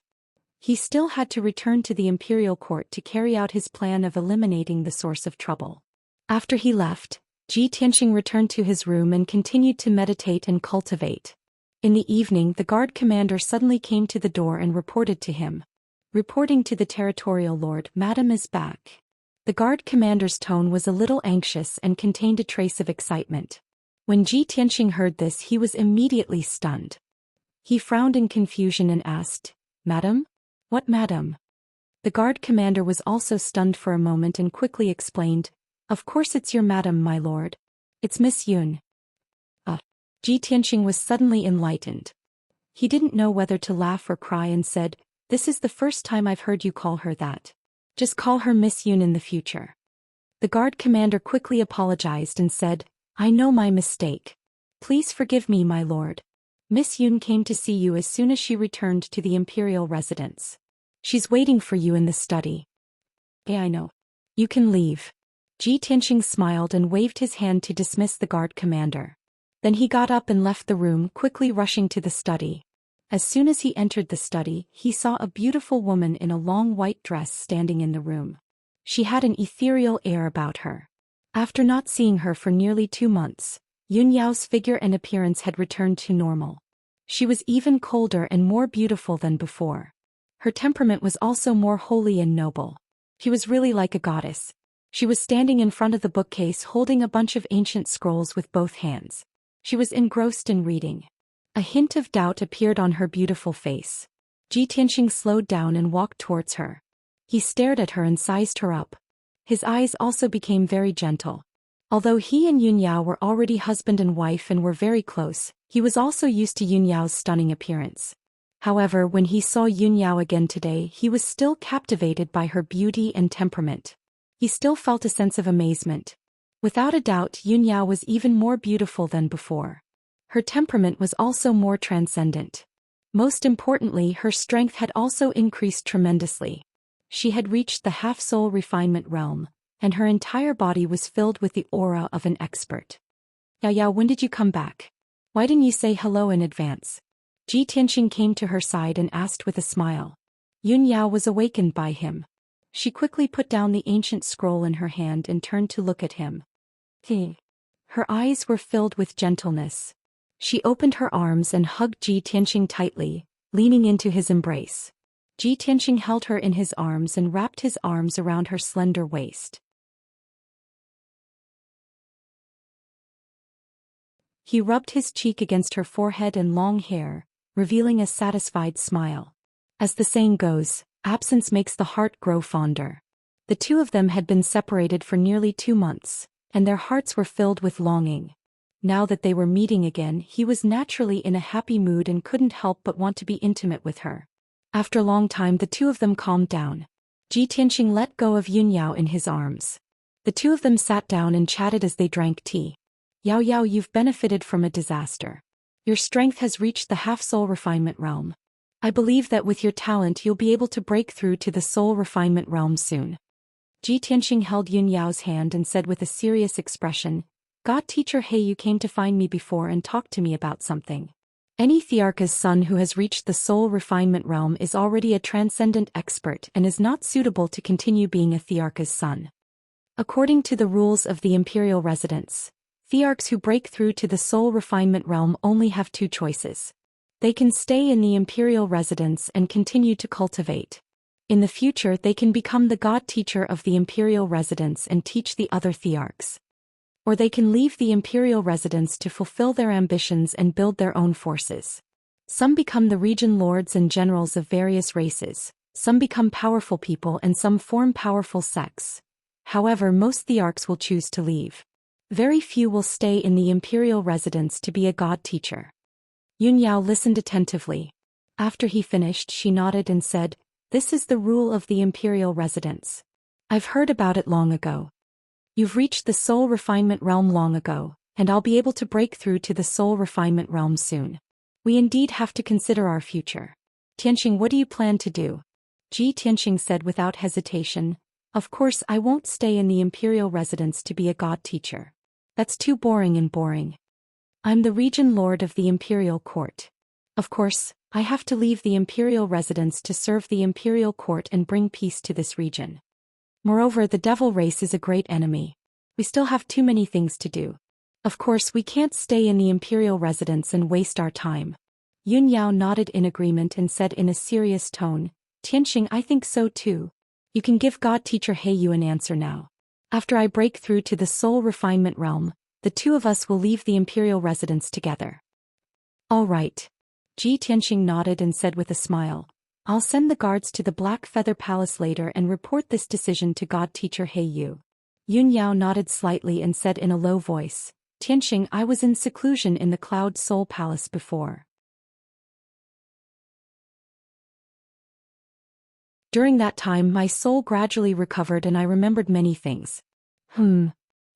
He still had to return to the imperial court to carry out his plan of eliminating the source of trouble. After he left, Ji Tianxing returned to his room and continued to meditate and cultivate. In the evening, the guard commander suddenly came to the door and reported to him. Reporting to the territorial lord, Madam is back. The guard commander's tone was a little anxious and contained a trace of excitement. When Ji Tianxing heard this, he was immediately stunned. He frowned in confusion and asked, Madam? What madam? The guard commander was also stunned for a moment and quickly explained, Of course it's your madam, my lord. It's Miss Yun. Ji Tianxing was suddenly enlightened. He didn't know whether to laugh or cry and said, This is the first time I've heard you call her that. Just call her Miss Yun in the future. The guard commander quickly apologized and said, I know my mistake. Please forgive me, my lord. Miss Yun came to see you as soon as she returned to the imperial residence. She's waiting for you in the study. I know. You can leave. Ji Tianxing smiled and waved his hand to dismiss the guard commander. Then he got up and left the room, quickly rushing to the study. As soon as he entered the study, he saw a beautiful woman in a long white dress standing in the room. She had an ethereal air about her. After not seeing her for nearly 2 months, Yun Yao's figure and appearance had returned to normal. She was even colder and more beautiful than before. Her temperament was also more holy and noble. She was really like a goddess. She was standing in front of the bookcase holding a bunch of ancient scrolls with both hands. She was engrossed in reading. A hint of doubt appeared on her beautiful face. Ji Tianxing slowed down and walked towards her. He stared at her and sized her up. His eyes also became very gentle. Although he and Yun Yao were already husband and wife and were very close, he was also used to Yun Yao's stunning appearance. However, when he saw Yun Yao again today, he was still captivated by her beauty and temperament. He still felt a sense of amazement. Without a doubt, Yun Yao was even more beautiful than before. Her temperament was also more transcendent. Most importantly, her strength had also increased tremendously. She had reached the half-soul refinement realm, and her entire body was filled with the aura of an expert. Yao, when did you come back? Why didn't you say hello in advance? Ji Tianxing came to her side and asked with a smile. Yun Yao was awakened by him. She quickly put down the ancient scroll in her hand and turned to look at him. Her eyes were filled with gentleness. She opened her arms and hugged Ji Tianxing tightly, leaning into his embrace. Ji Tianxing held her in his arms and wrapped his arms around her slender waist. He rubbed his cheek against her forehead and long hair, revealing a satisfied smile. As the saying goes, absence makes the heart grow fonder. The two of them had been separated for nearly 2 months, and their hearts were filled with longing. Now that they were meeting again, he was naturally in a happy mood and couldn't help but want to be intimate with her. After a long time, the two of them calmed down. Ji Tianxing let go of Yun Yao in his arms. The two of them sat down and chatted as they drank tea. Yao, you've benefited from a disaster. Your strength has reached the half-soul refinement realm. I believe that with your talent you'll be able to break through to the soul refinement realm soon. Ji Tianxing held Yun Yao's hand and said with a serious expression, God teacher He, you came to find me before and talked to me about something. Any Thearka's son who has reached the soul refinement realm is already a transcendent expert and is not suitable to continue being a Thearka's son. According to the rules of the imperial residence, Thearks who break through to the soul refinement realm only have two choices. They can stay in the imperial residence and continue to cultivate. In the future they can become the god teacher of the imperial residence and teach the other Thearks. Or they can leave the imperial residence to fulfill their ambitions and build their own forces. Some become the region lords and generals of various races, some become powerful people and some form powerful sects. However, most Thearks will choose to leave. Very few will stay in the imperial residence to be a god teacher. Yun Yao listened attentively. After he finished, she nodded and said, This is the rule of the imperial residence. I've heard about it long ago. You've reached the soul refinement realm long ago, and I'll be able to break through to the soul refinement realm soon. We indeed have to consider our future. Tianxing, what do you plan to do? Ji Tianxing said without hesitation, Of course I won't stay in the imperial residence to be a god teacher. That's too boring and boring. I'm the region lord of the imperial court. Of course, I have to leave the imperial residence to serve the imperial court and bring peace to this region. Moreover, the devil race is a great enemy. We still have too many things to do. Of course, we can't stay in the imperial residence and waste our time. Yun Yao nodded in agreement and said in a serious tone, Tianxing, I think so too. You can give God teacher He Yu an answer now. After I break through to the soul refinement realm, the two of us will leave the imperial residence together. All right. Ji Tianxing nodded and said with a smile, I'll send the guards to the Black Feather Palace later and report this decision to God teacher He Yu. Yun Yao nodded slightly and said in a low voice, Tianxing, I was in seclusion in the Cloud Soul Palace before. During that time my soul gradually recovered and I remembered many things.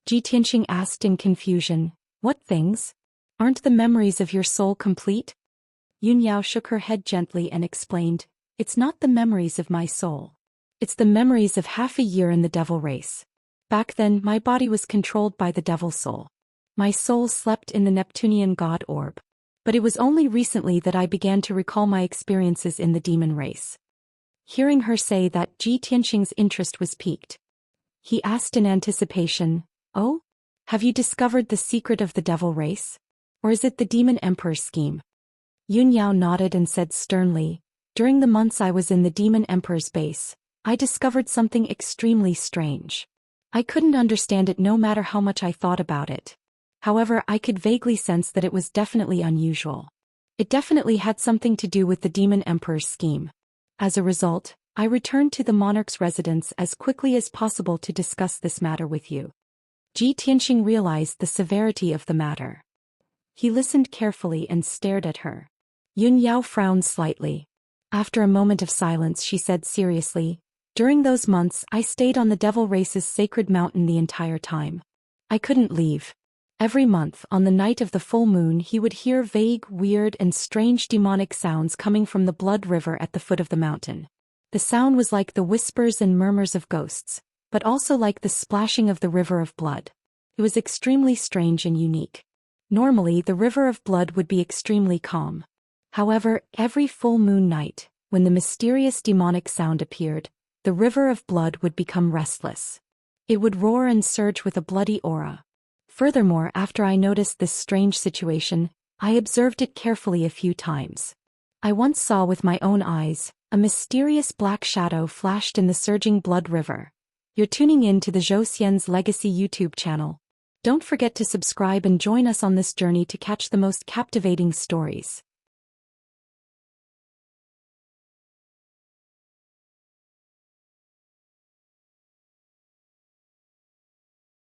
Ji Tianxing asked in confusion, What things? Aren't the memories of your soul complete? Yun Yao shook her head gently and explained, It's not the memories of my soul. It's the memories of half a year in the devil race. Back then my body was controlled by the devil soul. My soul slept in the Neptunian god orb. But it was only recently that I began to recall my experiences in the demon race. Hearing her say that, Ji Tianxing's interest was piqued. He asked in anticipation, Oh? Have you discovered the secret of the devil race? Or is it the demon emperor's scheme? Yun Yao nodded and said sternly, During the months I was in the demon emperor's base, I discovered something extremely strange. I couldn't understand it no matter how much I thought about it. However, I could vaguely sense that it was definitely unusual. It definitely had something to do with the demon emperor's scheme. As a result, I returned to the monarch's residence as quickly as possible to discuss this matter with you. Ji Tianxing realized the severity of the matter. He listened carefully and stared at her. Yun Yao frowned slightly. After a moment of silence she said seriously, During those months I stayed on the devil race's sacred mountain the entire time. I couldn't leave. Every month, on the night of the full moon, he would hear vague, weird and strange demonic sounds coming from the blood river at the foot of the mountain. The sound was like the whispers and murmurs of ghosts, but also like the splashing of the river of blood. It was extremely strange and unique. Normally, the river of blood would be extremely calm. However, every full moon night, when the mysterious demonic sound appeared, the river of blood would become restless. It would roar and surge with a bloody aura. Furthermore, after I noticed this strange situation, I observed it carefully a few times. I once saw with my own eyes, a mysterious black shadow flashed in the surging blood river. You're tuning in to the Zhou Xian's Legacy YouTube channel. Don't forget to subscribe and join us on this journey to catch the most captivating stories.